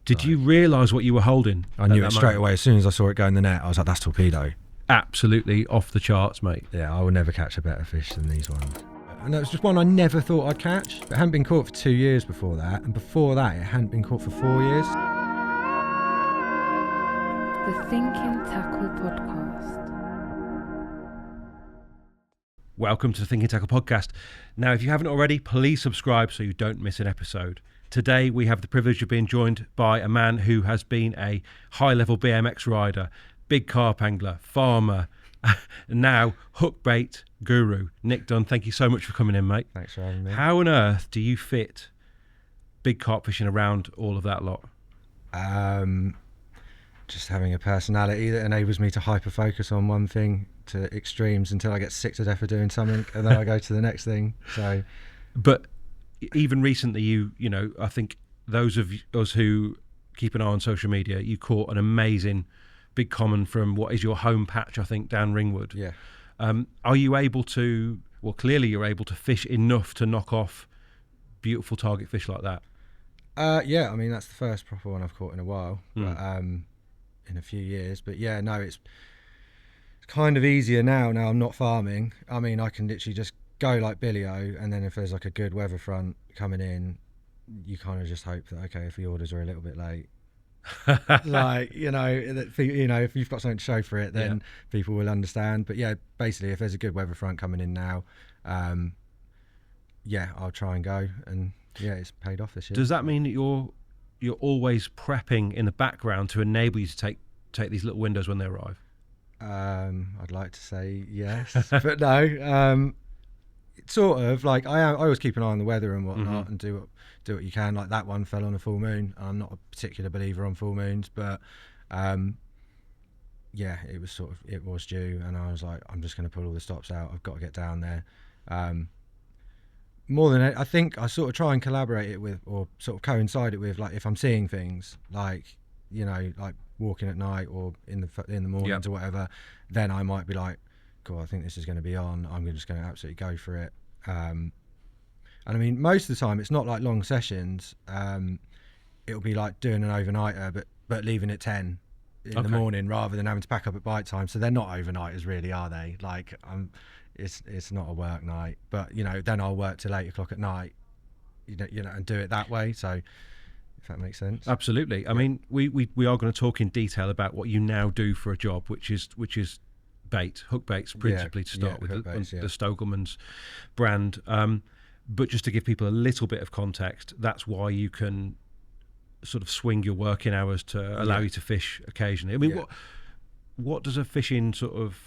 Did you realise what you were holding? I knew it straight away. As soon as I saw it go in the net, I was like, that's torpedo. Absolutely off the charts, mate. Yeah, I will never catch a better fish than these ones. And that was just one I never thought I'd catch. It hadn't been caught for 2 years before that, and before that it hadn't been caught for 4 years. The Thinking Tackle Podcast. Welcome to the Thinking Tackle Podcast. Now, if you haven't already, please subscribe so you don't miss an episode. Today, we have the privilege of being joined by a man who has been a high-level BMX rider, big carp angler, farmer, and now hookbait guru. Nick Dunn, thank you so much for coming in, mate. Thanks for having me. How on earth do you fit big carp fishing around all of that lot? Just having a personality that enables me to hyper-focus on one thing to extremes until I get sick to death of doing something, and then I go to the next thing. So, but even recently, you know, I think those of us who keep an eye on social media, you caught an amazing big common from what is your home patch, I think, down Ringwood. Yeah. Are you able to, well, clearly you're able to fish enough to knock off beautiful target fish like that? Yeah, I mean, that's the first proper one I've caught in a while, but, in a few years. But yeah, no, it's kind of easier now I'm not farming. I mean, I can literally just go like Billy-O, and then if there's like a good weather front coming in, you kind of just hope that, okay, if the orders are a little bit late, like, you know, if you've got something to show for it, then people will understand. But yeah, basically, if there's a good weather front coming in now, yeah, I'll try and go, and yeah, it's paid off this year. Does that mean that you're always prepping in the background to enable you to take these little windows when they arrive? I'd like to say yes, but no. It's sort of like I always keep an eye on the weather and whatnot, and do what you can. Like that one fell on a full moon. I'm not a particular believer on full moons, but yeah, it was due, and I was like, I'm just going to pull all the stops out. I've got to get down there. More than I think, I sort of try and collaborate it with, or sort of coincide it with, like if I'm seeing things, like, you know, like walking at night or in the mornings or whatever, then I might be like, cool, I think this is going to be on. I'm just going to absolutely go for it. And I mean, most of the time, it's not like long sessions. It'll be like doing an overnighter, but leaving at 10 in the morning rather than having to pack up at bite time. So they're not overnighters, really, are they? Like, it's not a work night, but you know, then I'll work till 8 o'clock at night, you know, and do it that way. So, if that makes sense. Absolutely. I mean, we are going to talk in detail about what you now do for a job, which is hookbaits principally to start with, the Stogelmans brand. But just to give people a little bit of context, that's why you can sort of swing your working hours to allow you to fish occasionally. I mean, what does a fishing sort of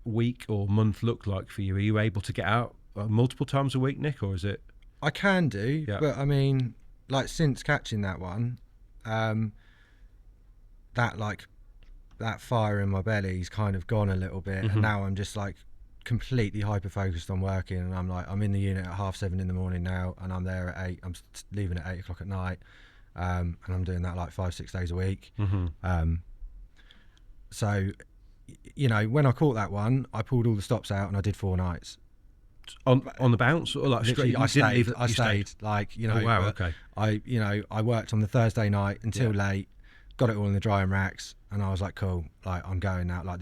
week or month look like for you? Are you able to get out multiple times a week, Nick, or is it? I can do, but I mean, like since catching that one, that fire in my belly's kind of gone a little bit, and now I'm just like completely hyper focused on working, and I'm in the unit at 7:30 in the morning now, and I'm there at 8. I'm leaving at 8 o'clock at night, and I'm doing that like 5-6 days a week. So, you know, when I caught that one, I pulled all the stops out and I did 4 nights on the bounce, or like straight. I stayed like, you know. Oh, wow, okay. I worked on the Thursday night until late, got it all in the drying racks, and I was like, cool, like I'm going now, like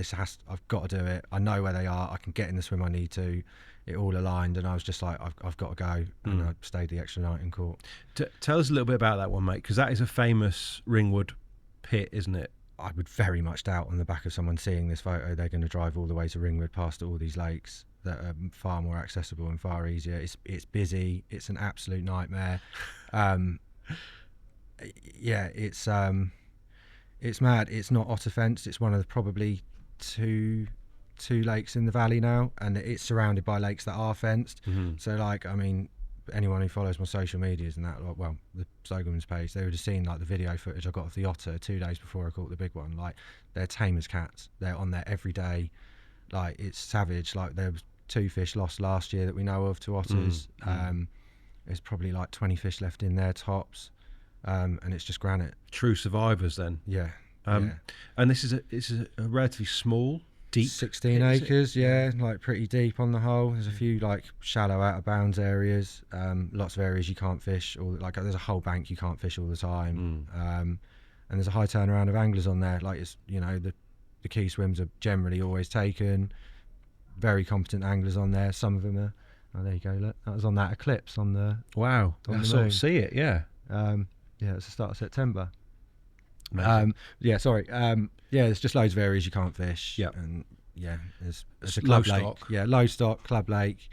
I've got to do it. I know where they are, I can get in the swim I need to. It all aligned, and I was just like, I've got to go, and I stayed the extra night and caught. Tell us a little bit about that one, mate, because that is a famous Ringwood pit, isn't it? I would very much doubt on the back of someone seeing this photo they're going to drive all the way to Ringwood past all these lakes that are far more accessible and far easier. It's busy, it's an absolute nightmare. Yeah, it's mad. It's not otter fenced. It's one of the probably two lakes in the valley now, and it's surrounded by lakes that are fenced. So like, I mean, anyone who follows my social medias and that, well, the Stogelmans page, they would have seen like the video footage I got of the otter 2 days before I caught the big one. Like, they're tame as cats. They're on there every day. Like, it's savage. Like, there was 2 fish lost last year that we know of, 2 otters. There's probably like 20 fish left in there tops, and it's just granite. True survivors then. Yeah. And this is a relatively small deep 16 acres, like pretty deep on the whole. There's a few like shallow out of bounds areas, lots of areas you can't fish, or like there's a whole bank you can't fish all the time, and there's a high turnaround of anglers on there. Like it's, you know, the key swims are generally always taken. Very competent anglers on there. Some of them are. Oh, there you go. Look, that was on that eclipse on the. Wow, on I the sort moon. of see it. Yeah. It's the start of September. Amazing. There's just loads of areas you can't fish. Yep. And there's a low club lake. stock. Yeah, low stock club lake,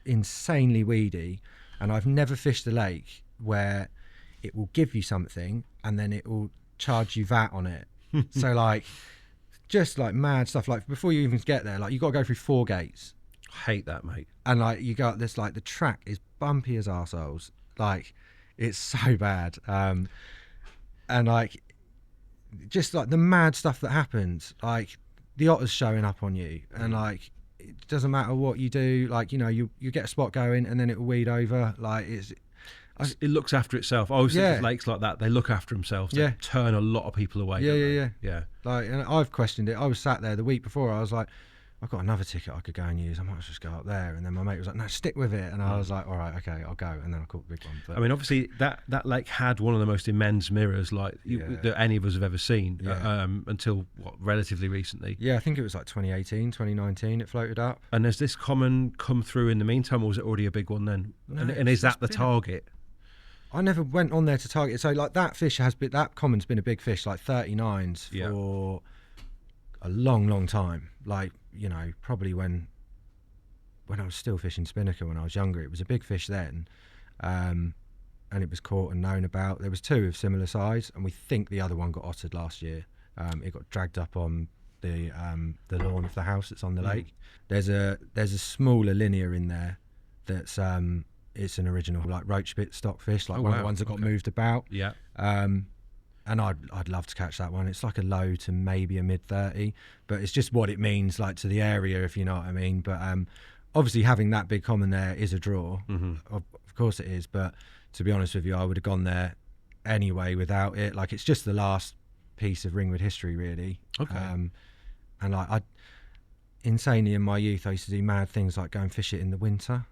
insanely weedy, and I've never fished a lake where it will give you something and then it will charge you VAT on it. So like, just like mad stuff. Like before you even get there, like you got to go through 4 gates. I hate that, mate. And like you got this, like the track is bumpy as arseholes. Like it's so bad. And like just like the mad stuff that happens, like the otters showing up on you, and like it doesn't matter what you do, like, you know, you get a spot going and then it will weed over. Like it looks after itself. I always think of lakes like that, they look after themselves. They turn a lot of people away. Yeah. Like, and I've questioned it. I was sat there the week before, I was like, I've got another ticket I could go and use, I might as well just go up there. And then my mate was like, no, stick with it. And I was like, all right, okay, I'll go. And then I caught the big one. But I mean, obviously that lake had one of the most immense mirrors that any of us have ever seen, until relatively recently. Yeah, I think it was like 2018, 2019 it floated up. And has this common come through in the meantime, or was it already a big one then? No, and is that the target? I never went on there to target it. So like that fish that common's been a big fish, like 39s for a long time. Like, you know, probably when I was still fishing spinnaker when I was younger, it was a big fish then, and it was caught and known about. There was 2 of similar size, and we think the other one got ottered last year. It got dragged up on the lawn of the house that's on the lake. There's a smaller linear in there that's it's an original like roach bit stockfish, like one of the ones that got moved about. Yeah. And I'd love to catch that one. It's like a low to maybe a mid 30, but it's just what it means like to the area, if you know what I mean. But obviously having that big common there is a draw. Of course it is, but to be honest with you, I would have gone there anyway without it. Like, it's just the last piece of Ringwood history, really. Okay. And I insanely in my youth, I used to do mad things like go and fish it in the winter.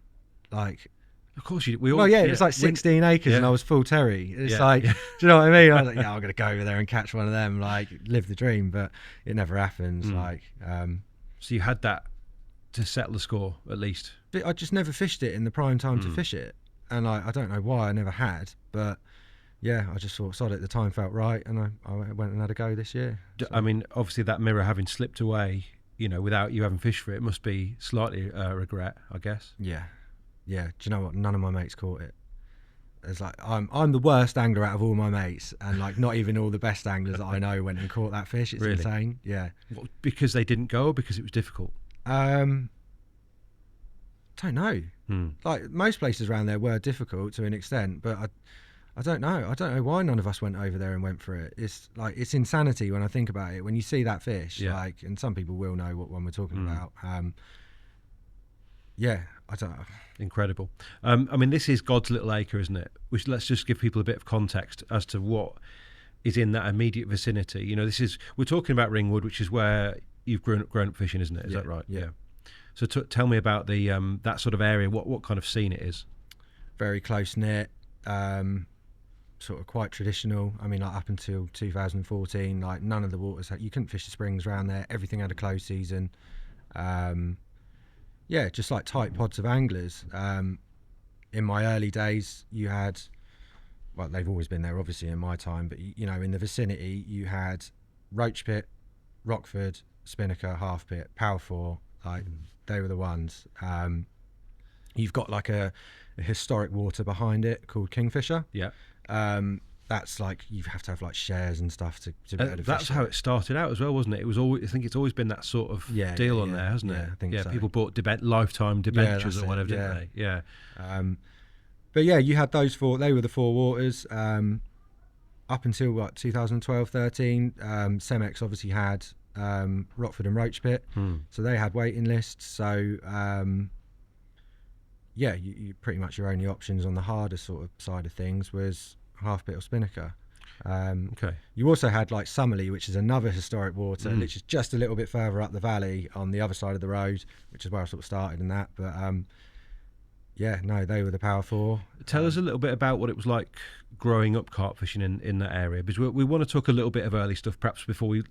Like, of course you. It was like 16 acres and I was full Terry. It's like, do you know what I mean? I was like, I'm gonna go over there and catch one of them, like live the dream, but it never happens. Like, so you had that to settle the score at least. I just never fished it in the prime time to fish it, and I don't know why I never had, but I just thought, sod it, the time felt right, and I went and had a go this year. So. I mean, obviously that mirror having slipped away, you know, without you having fished for it, must be slightly regret, I guess. Yeah, do you know what? None of my mates caught it. It's like I'm the worst angler out of all my mates, and like not even all the best anglers that I know went and caught that fish. It's really insane. Yeah. What, because they didn't go, or because it was difficult? Don't know. Like most places around there were difficult to an extent, but I don't know. I don't know why none of us went over there and went for it. It's like, it's insanity when I think about it. When you see that fish, like, and some people will know what one we're talking about. I don't know. Incredible. I mean, this is God's Little Acre, isn't it? Let's just give people a bit of context as to what is in that immediate vicinity. You know, we're talking about Ringwood, which is where you've grown up fishing, isn't it? Is that right? Yeah. So tell me about the that sort of area. What kind of scene it is? Very close knit, sort of quite traditional. I mean, like up until 2014, like none of the waters you couldn't fish the springs around there. Everything had a close season. Just like tight pods of anglers. In my early days, you had, well, they've always been there, obviously, in my time, but you know, in the vicinity, you had Roach Pit, Rockford, Spinnaker, Half Pit, Power 4. Like, they were the ones. You've got like a historic water behind it called Kingfisher. Yeah. That's like, you have to have like shares and stuff to be able to fish. That's how it started out as well, wasn't it? It was always, I think it's always been that sort of deal on there, hasn't it? I think so. People bought lifetime debentures or whatever, didn't they? Yeah. But you had those 4. They were the 4 waters. Up until 2012-13, Cemex obviously had Rockford and Roach Pit, so they had waiting lists. So you pretty much your only options on the harder sort of side of things was Half Pit or Spinnaker. Okay. You also had like Summerley, which is another historic water, which is just a little bit further up the valley on the other side of the road, which is where I sort of started in that. But yeah, no, they were the Power Four. Tell us a little bit about what it was like growing up carp fishing in that area, because we want to talk a little bit of early stuff, perhaps before we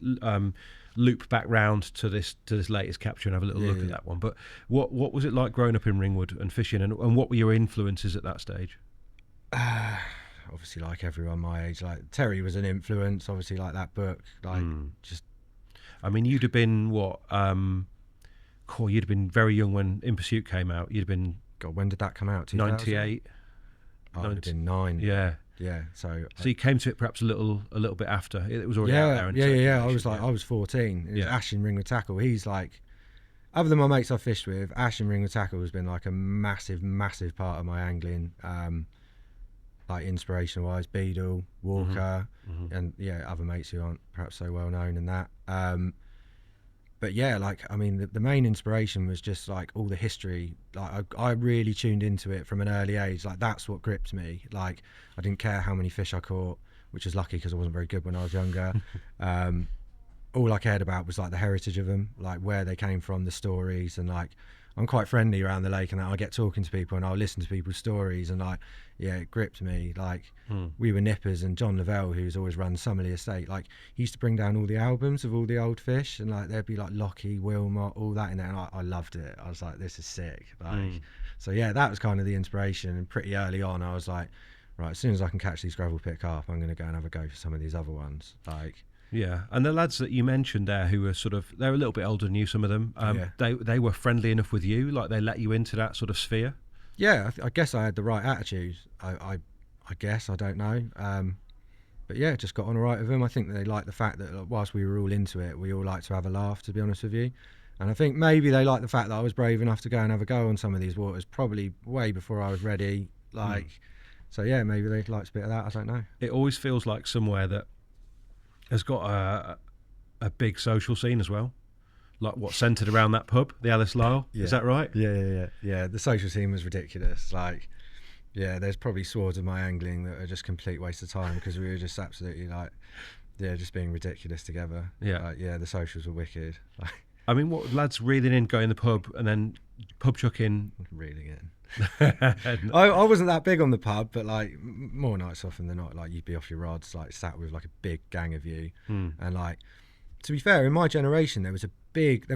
loop back round to this latest capture and have a little look at that one. But what was it like growing up in Ringwood and fishing, and what were your influences at that stage? Obviously, like everyone my age, like Terry was an influence. Obviously, like that book, like just. I mean, you'd have been what? You'd have been very young when In Pursuit came out. You'd have been. God, when did that come out? 98. I would have been 9. Yeah. Yeah. So you came to it perhaps a little bit after it was already out there. Yeah. I was 14. It was Ash in Ringwood Tackle. He's like, other than my mates I've fished with, Ash in Ringwood Tackle has been like a massive part of my angling. Like inspiration wise, Beadle, Walker, and other mates who aren't perhaps so well known in that. But yeah, like, I mean, the main inspiration was just like all the history. Like I really tuned into it from an early age. Like that's what gripped me. Like I didn't care how many fish I caught, which is lucky because I wasn't very good when I was younger. All I cared about was like the heritage of them, like where they came from, the stories, and like I'm quite friendly around the lake, and I get talking to people and I'll listen to people's stories, and like it gripped me. Like we were nippers, and John Lavelle, who's always run Summerley Estate, like he used to bring down all the albums of all the old fish, and like there'd be like Lockie, Wilmot, all that in there, and I loved it. I was like, this is sick. Like so yeah, that was kind of the inspiration. And pretty early on I was like, right, as soon as I can catch these gravel pit carp, I'm going to go and have a go for some of these other ones. Like yeah, and the lads that you mentioned there, who were they're a little bit older than you, some of them, they were friendly enough with you, like they let you into that sort of sphere? Yeah, I guess I had the right attitude. I guess, I don't know. But yeah, just got on all right with them. I think they liked the fact that whilst we were all into it, we all liked to have a laugh, to be honest with you. And I think maybe they liked the fact that I was brave enough to go and have a go on some of these waters, probably way before I was ready. So yeah, maybe they liked a bit of that, I don't know. It always feels like somewhere that has got a big social scene as well, like what's centred around that pub, the Alice Lyle. Is that right? Yeah. The social scene was ridiculous. Like, yeah, there's probably swords of my angling that are just complete waste of time because we were just absolutely like, just being ridiculous together. Yeah, the socials were wicked. I mean, what lads reeling in, going to the pub, and then pub chucking. Reeling in. I wasn't that big on the pub, but like more nights often than not, like you'd be off your rods, like sat with like a big gang of you, and like to be fair, in my generation there was a big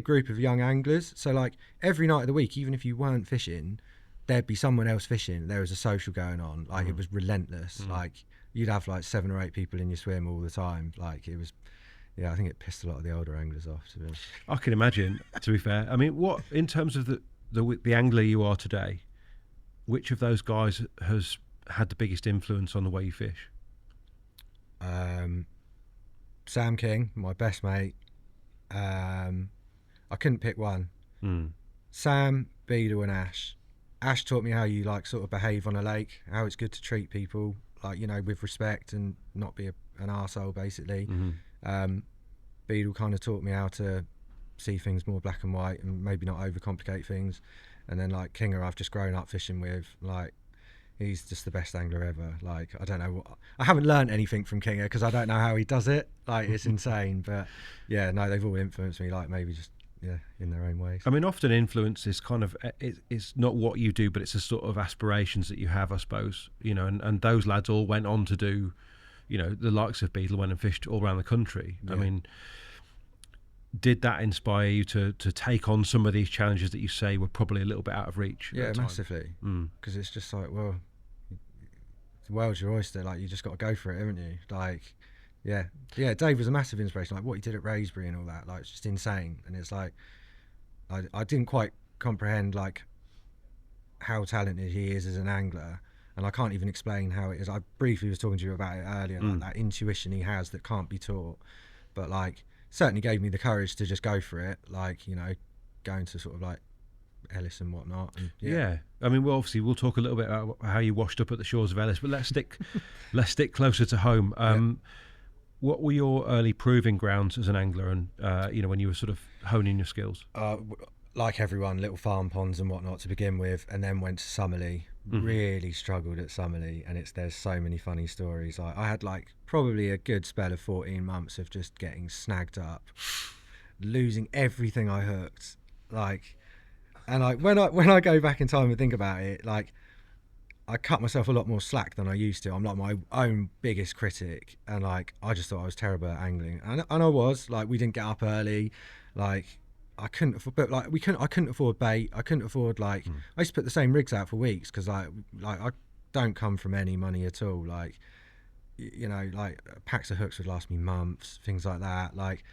group of young anglers. So like every night of the week, even if you weren't fishing, there'd be someone else fishing. There was a social going on. Like it was relentless. Like you'd have like 7 or 8 people in your swim all the time. Like it was. Yeah, I think it pissed a lot of the older anglers off, to be honest. I can imagine, to be fair. I mean, what in terms of the angler you are today, which of those guys has had the biggest influence on the way you fish? Sam King, my best mate. I couldn't pick one. Sam, Beadle and Ash. Ash taught me how you like sort of behave on a lake, how it's good to treat people like, you know, with respect and not be an arsehole basically. Beadle kind of taught me how to see things more black and white and maybe not overcomplicate things. And then like Kinger, I've just grown up fishing with. Like he's just the best angler ever. Like I don't know I haven't learned anything from Kinger because I don't know how he does it. Like it's insane. But yeah, no, they've all influenced me, like maybe just in their own ways. I mean, often influence is kind of it's not what you do, but it's the sort of aspirations that you have, I suppose, you know. And those lads all went on to do, you know, the likes of Beadle went and fished all around the country. I mean, did that inspire you to take on some of these challenges that you say were probably a little bit out of reach? Yeah, massively. Because it's just like, well, the world's your oyster. Like, you just got to go for it, haven't you? Like, yeah. Dave was a massive inspiration. Like what he did at Raysbury and all that. Like, it's just insane. And it's like, I didn't quite comprehend like how talented he is as an angler. And I can't even explain how it is. I briefly was talking to you about it earlier, like that intuition he has that can't be taught. But like, certainly gave me the courage to just go for it. Like, you know, going to sort of like Ellis and whatnot. And, I mean, well, obviously we'll talk a little bit about how you washed up at the shores of Ellis, but let's stick closer to home. What were your early proving grounds as an angler, and you know, when you were sort of honing your skills? Like everyone, little farm ponds and whatnot to begin with, and then went to Summerley really struggled at Summerley, and there's so many funny stories. I had like probably a good spell of 14 months of just getting snagged up, losing everything I hooked, like, and like when I go back in time and think about it, like, I cut myself a lot more slack than I used to. I'm like my own biggest critic, and like I just thought I was terrible at angling, and I was like, we didn't get up early, like I couldn't afford, but like I couldn't afford bait. I couldn't afford like I used to put the same rigs out for weeks because like I don't come from any money at all. Like, you know, like packs of hooks would last me months, things like that. Like,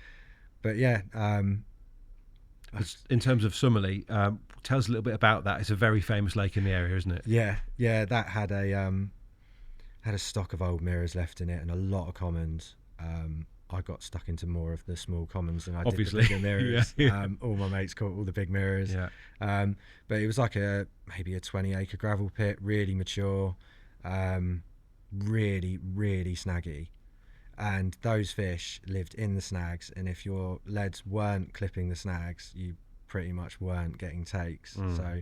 but yeah. In terms of Summerley, tell us a little bit about that. It's a very famous lake in the area, isn't it? Yeah, that had a stock of old mirrors left in it and a lot of commons. I got stuck into more of the small commons than I did the bigger mirrors. All my mates caught all the big mirrors. But it was like maybe a 20-acre gravel pit, really mature, really, really snaggy. And those fish lived in the snags, and if your leads weren't clipping the snags, you pretty much weren't getting takes. So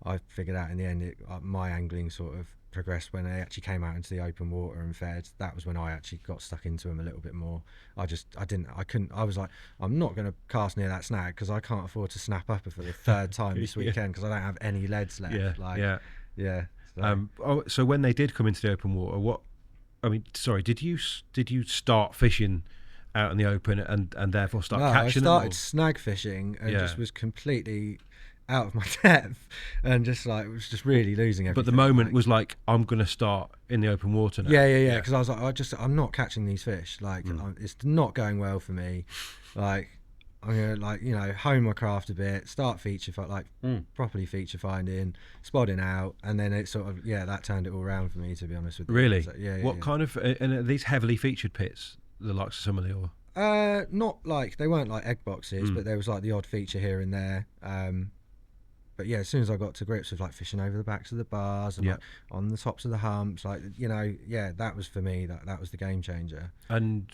I figured out in the end my angling sort of progressed when they actually came out into the open water and fed. That was when I actually got stuck into them a little bit more. I was like, I'm not going to cast near that snag because I can't afford to snap up for the third time this weekend because I don't have any leads left. So when they did come into the open water, did you start fishing out in the open and therefore start catching them? I started snag fishing and just was completely out of my depth and just like was just really losing everything. But the moment was like, I'm going to start in the open water now. Yeah. Because I was like, I'm not catching these fish. Like, it's not going well for me. Like, I'm gonna, like, you know, hone my craft a bit, start properly feature finding, spotting out, and then it sort of that turned it all around for me, to be honest with you. Really? So, what kind of and are these heavily featured pits, the likes of Summerley, or? Not like, they weren't like egg boxes, but there was like the odd feature here and there. But yeah, as soon as I got to grips with like fishing over the backs of the bars and like on the tops of the humps, like, you know, that was for me, that was the game changer. And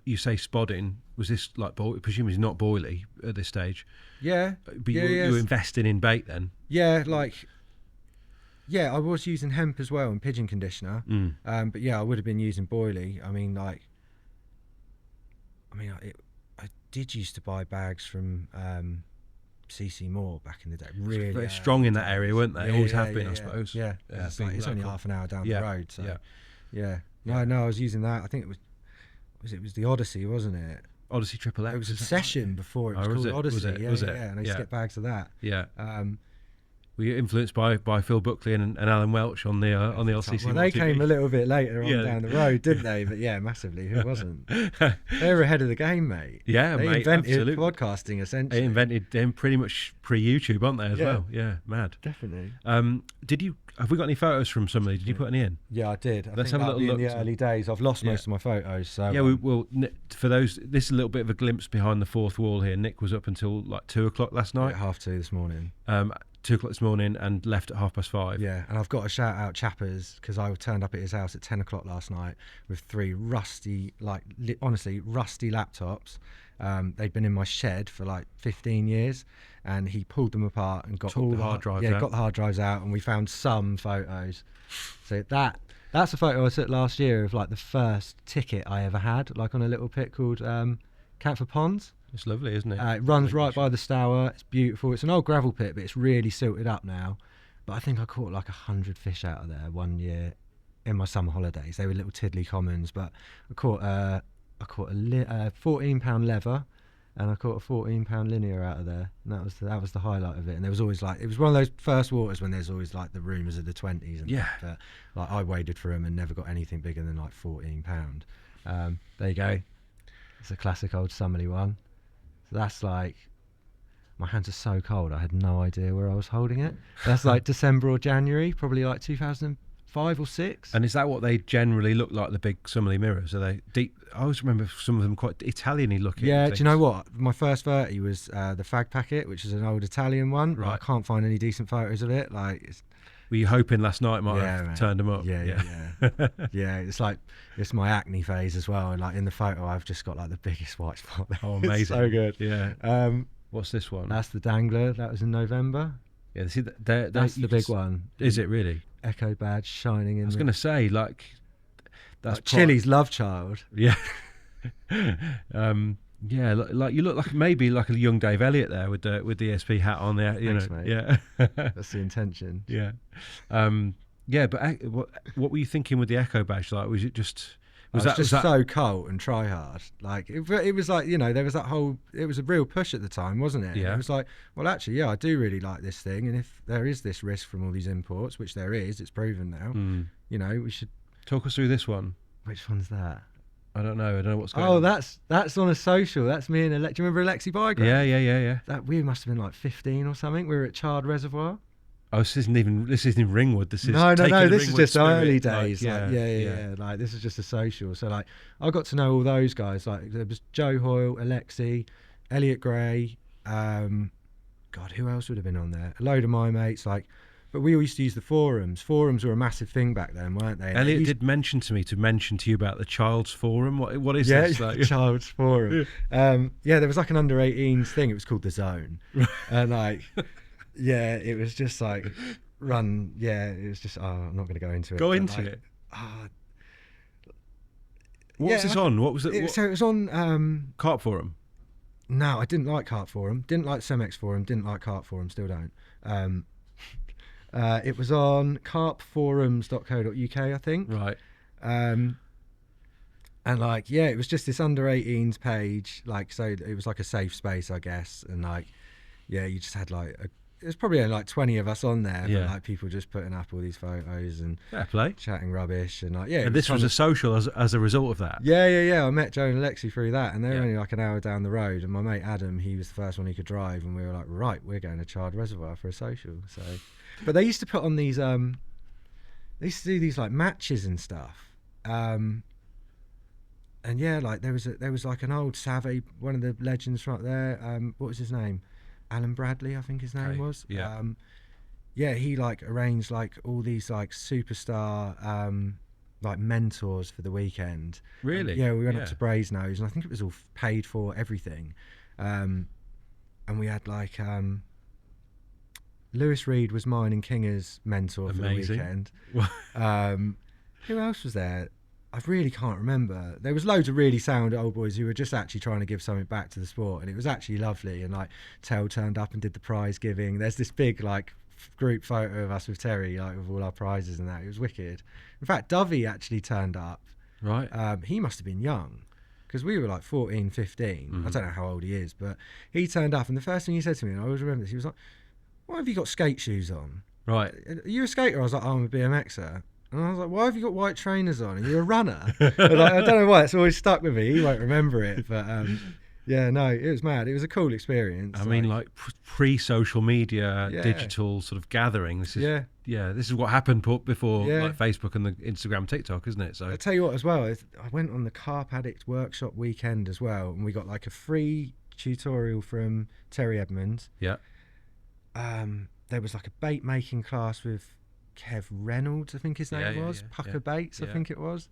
you say spodding, was this like, presumably not boilie at this stage? Yeah. But you were investing in bait then? Yeah, I was using hemp as well and pigeon conditioner. But yeah, I would have been using boilie. I did used to buy bags from CC Moore back in the day. Really very strong in that area, weren't they? Always have been, I suppose. Yeah. It's only half an hour down the road. So No, I was using that. I think it was the Odyssey, wasn't it? Odyssey Triple X. It was a session before it was called Odyssey. Was it? And I used to get bags of that. Yeah. Were you influenced by Phil Buckley and Alan Welch on the LCC? Well, they came a little bit later on down the road, didn't they? But yeah, massively. Who wasn't? They were ahead of the game, mate. Yeah, they invented absolutely. podcasting, essentially. They invented them pretty much pre-YouTube, aren't they, as well? Yeah, mad. Definitely. Have we got any photos from somebody? Did you put any in? Yeah, I did. Let's have a little look. In the early days, I've lost most of my photos. So yeah, we will. For those, this is a little bit of a glimpse behind the fourth wall here. Nick was up until like 2 o'clock last night. At 2:30 this morning. 2 o'clock this morning and left at 5:30. Yeah, and I've got to shout out Chappers because I turned up at his house at 10 o'clock last night with 3 rusty, honestly rusty laptops. They'd been in my shed for like 15 years, and he pulled them apart and got all the hard drives out. Got the hard drives out, and we found some photos. So that's a photo I took last year of like the first ticket I ever had, like on a little pit called Camphor Ponds. It's lovely, isn't it? It runs right by the Stour. It's beautiful. It's an old gravel pit, but it's really silted up now. But I think I caught like 100 fish out of there one year in my summer holidays. They were little tiddly commons, but I caught a 14-pound lever, and I caught a 14-pound linear out of there. And that was the highlight of it. And there was always like, it was one of those first waters when there's always like the rumours of the 20s. And but like I waded for them and never got anything bigger than like 14-pound. There you go. It's a classic old Summerley one. So that's like, my hands are so cold, I had no idea where I was holding it. That's like December or January, probably like 2005 or 6. And is that what they generally look like, the big Summerley mirrors? Are they deep? I always remember some of them quite Italian-y looking. Yeah, things. Do you know what? My first 30 was the Fag Packet, which is an old Italian one. Right. I can't find any decent photos of it. Were you hoping last night might have turned them up? Yeah. Yeah, it's my acne phase as well. And like in the photo, I've just got like the biggest white spot. Oh, amazing! It's so good. Yeah. What's this one? That's the Dangler. That was in November. Yeah, see, that's the big one. Is it really? Echo badge shining in. I was going to say, like, that's like Chili's love child. Yeah. Yeah, like you look like maybe like a young Dave Elliott there with the ESP hat on there. Thanks, mate. Yeah. That's the intention. Yeah. Yeah, but what were you thinking with the Echo badge? Like, was it just... Was that so cult and try hard? Like it was like, you know, there was that whole. It was a real push at the time, wasn't it? Yeah. It was like, well, actually, yeah, I do really like this thing, and if there is this risk from all these imports, which there is, it's proven now. You know, we should talk us through this one. Which one's that? I don't know what's going on. Oh, that's on a social. That's me and do you remember Alexi Bygrave? Yeah. That we must have been like 15 or something. We were at Chard Reservoir. Oh, this isn't even Ringwood. This is no. This is just spirit. Early days. Like, yeah. Like this is just a social. So like, I got to know all those guys. Like there was Joe Hoyle, Alexi, Elliot Gray. God, who else would have been on there? A load of my mates. Like, but we all used to use the forums. Forums were a massive thing back then, weren't they? Elliot did mention to me to you about the Child's Forum. What is this? Like, Child's Forum. There was like an under 18s thing. It was called The Zone, and like. Yeah, it was just like run. Yeah, it was just. I'm not going to go into it. Go into it. What was this on? What was it? So it was on Carp Forum. No, I didn't like Carp Forum. Didn't like Cemex Forum. Didn't like Carp Forum. Still don't. It was on carpforums.co.uk, I think. Right. And like, yeah, it was just this under 18s page. Like, so it was like a safe space, I guess. And like, yeah, you just had like there's probably only like 20 of us on there, but like people just putting up all these photos and chatting rubbish and like, yeah. And this was a social as a result of that. Yeah. I met Joe and Alexi through that, and they were only like an hour down the road. And my mate Adam, he was the first one he could drive, and we were like, right, we're going to Chard Reservoir for a social. So, but they used to put on these, they used to do these like matches and stuff. And yeah, like there was like an old savvy, one of the legends right there. What was his name? Alan Bradley, I think his name was. Yeah. He like arranged like all these like superstar like mentors for the weekend. Really? Yeah, we went up to Brasenose, and I think it was all paid for, everything. And we had like Lewis Reed was mine and Kinger's mentor for the weekend. Who else was there? I really can't remember. There was loads of really sound old boys who were just actually trying to give something back to the sport, and it was actually lovely. And like Tell turned up and did the prize giving. There's this big like group photo of us with Terry, like with all our prizes and that. It was wicked. In fact, Dovey actually turned up. Right. He must have been young, because we were like 14, 15. I don't know how old he is, but he turned up, and the first thing he said to me, and I always remember this, he was like, "Why have you got skate shoes on?" Right. "Are you a skater?" I was like, "Oh, I'm a BMXer." And I was like, "Why have you got white trainers on? Are you a runner?" Like, I don't know why, it's always stuck with me. He won't remember it, but yeah, no, it was mad. It was a cool experience. I mean, like pre-social media, digital sort of gathering. This is this is what happened before like Facebook and the Instagram, TikTok, isn't it? So I tell you what, as well, I went on the Carp Addict workshop weekend as well, and we got like a free tutorial from Terry Edmonds. Yeah. There was like a bait making class with Kev Reynolds, I think his name was. Pucker Baits, I think it was.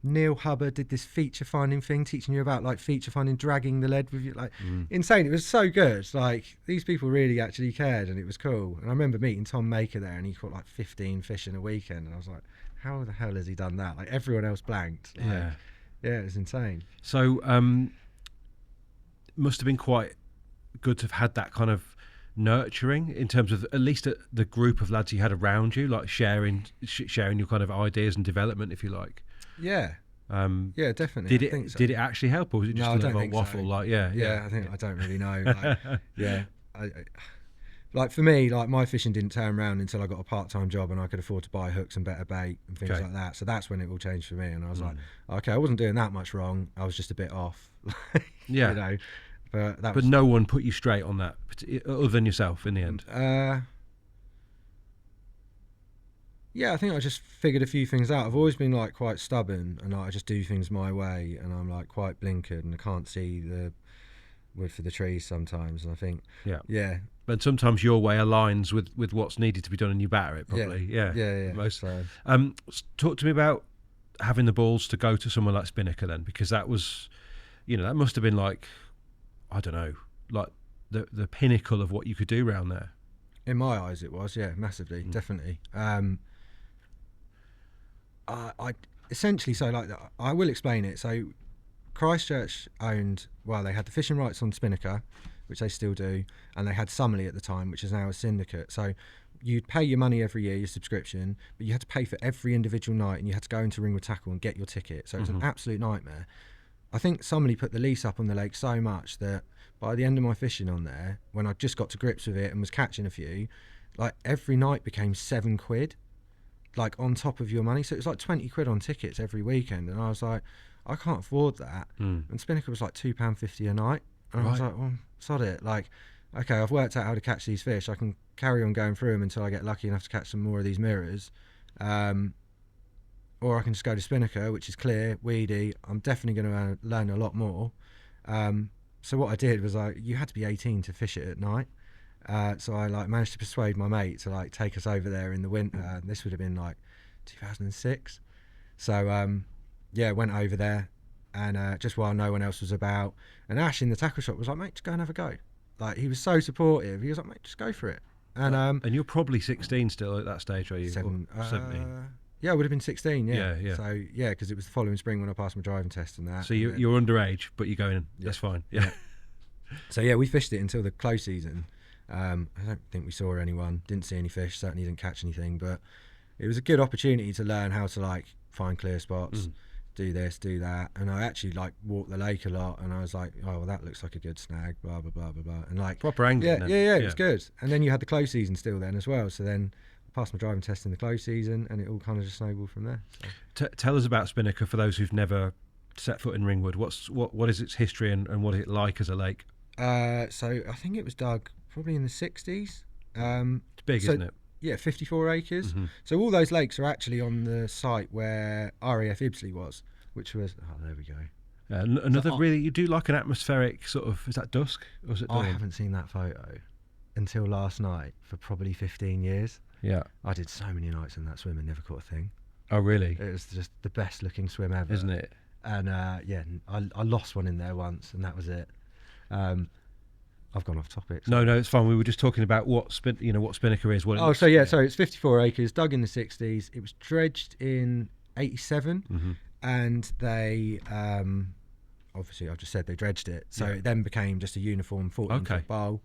Neil Hubbard did this feature finding thing, teaching you about like feature finding, dragging the lead with you, like insane. It was so good. Like these people really actually cared, and it was cool. And I remember meeting Tom Maker there, and he caught like 15 fish in a weekend, and I was like, how the hell has he done that? Like everyone else blanked. Like, it was insane. So must have been quite good to have had that kind of nurturing in terms of at least the group of lads you had around you, like sharing your kind of ideas and development, if you like. Yeah, definitely. Did it actually help, or was it just a little waffle? So. Like, I don't really know. Like, I like for me, like my fishing didn't turn around until I got a part-time job and I could afford to buy hooks and better bait and things like that. So that's when it all changed for me, and I was like, okay, I wasn't doing that much wrong. I was just a bit off. You know. But no one put you straight on that, other than yourself, in the end. Yeah, I think I just figured a few things out. I've always been like quite stubborn, and I just do things my way, and I'm like quite blinkered, and I can't see the wood for the trees sometimes. And I think, but sometimes your way aligns with what's needed to be done, and you batter it probably. Yeah. Most. So. Talk to me about having the balls to go to somewhere like Spinnaker then, because that was, that must have been like, I don't know, like the pinnacle of what you could do around there. In my eyes, it was, yeah, massively, definitely. I essentially, so like, I will explain it. So Christchurch owned, well, they had the fishing rights on Spinnaker, which they still do, and they had Summerley at the time, which is now a syndicate. So you'd pay your money every year, your subscription, but you had to pay for every individual night, and you had to go into Ringwood Tackle and get your ticket. So it was an absolute nightmare. I think Summerley put the lease up on the lake so much that by the end of my fishing on there, when I just got to grips with it and was catching a few, like every night became £7, like on top of your money. So it was like 20 quid on tickets every weekend, and I was like, I can't afford that. And Spinnaker was like £2.50 a night, and I was like, well, sod it. Like, okay, I've worked out how to catch these fish. I can carry on going through them until I get lucky enough to catch some more of these mirrors, or I can just go to Spinnaker, which is clear, weedy. I'm definitely going to learn a lot more. So what I did was, you had to be 18 to fish it at night. So I like managed to persuade my mate to like take us over there in the winter. This would have been like 2006. So yeah, went over there, and just while no one else was about, and Ash in the tackle shop was like, mate, just go and have a go. Like, he was so supportive. He was like, mate, just go for it. And you're probably 16 still at that stage, are you? 17. Yeah, I would have been 16. Yeah. So yeah, because it was the following spring when I passed my driving test and that. So you're underage, but you're going in. Yeah. That's fine. Yeah. So yeah, we fished it until the close season. I don't think we saw anyone. Didn't see any fish. Certainly didn't catch anything. But it was a good opportunity to learn how to like find clear spots, do this, do that. And I actually like walked the lake a lot. And I was like, oh, well, that looks like a good snag. Blah blah blah blah blah. And like proper angling. Yeah. It was good. And then you had the close season still then as well. So then I passed my driving test in the close season, and it all kind of just snowballed from there. So. Tell us about Spinnaker for those who've never set foot in Ringwood. What is its history and what is it like as a lake? So I think it was dug probably in the 60s. It's big, isn't it? Yeah, 54 acres. So all those lakes are actually on the site where RAF Ibsley was, which was, there we go. Another really, you do like an atmospheric sort of, is that dusk? Or is it dawn? I haven't seen that photo until last night for probably 15 years. Yeah. I did so many nights in that swim and never caught a thing. Oh, really? It was just the best looking swim ever. Isn't it? And yeah, I lost one in there once, and that was it. I've gone off topic. So. No, it's fine. We were just talking about what Spinnaker is. So it's 54 acres, dug in the 60s. It was dredged in 87, and they obviously, I've just said they dredged it, so it then became just a uniform 14-foot bowl.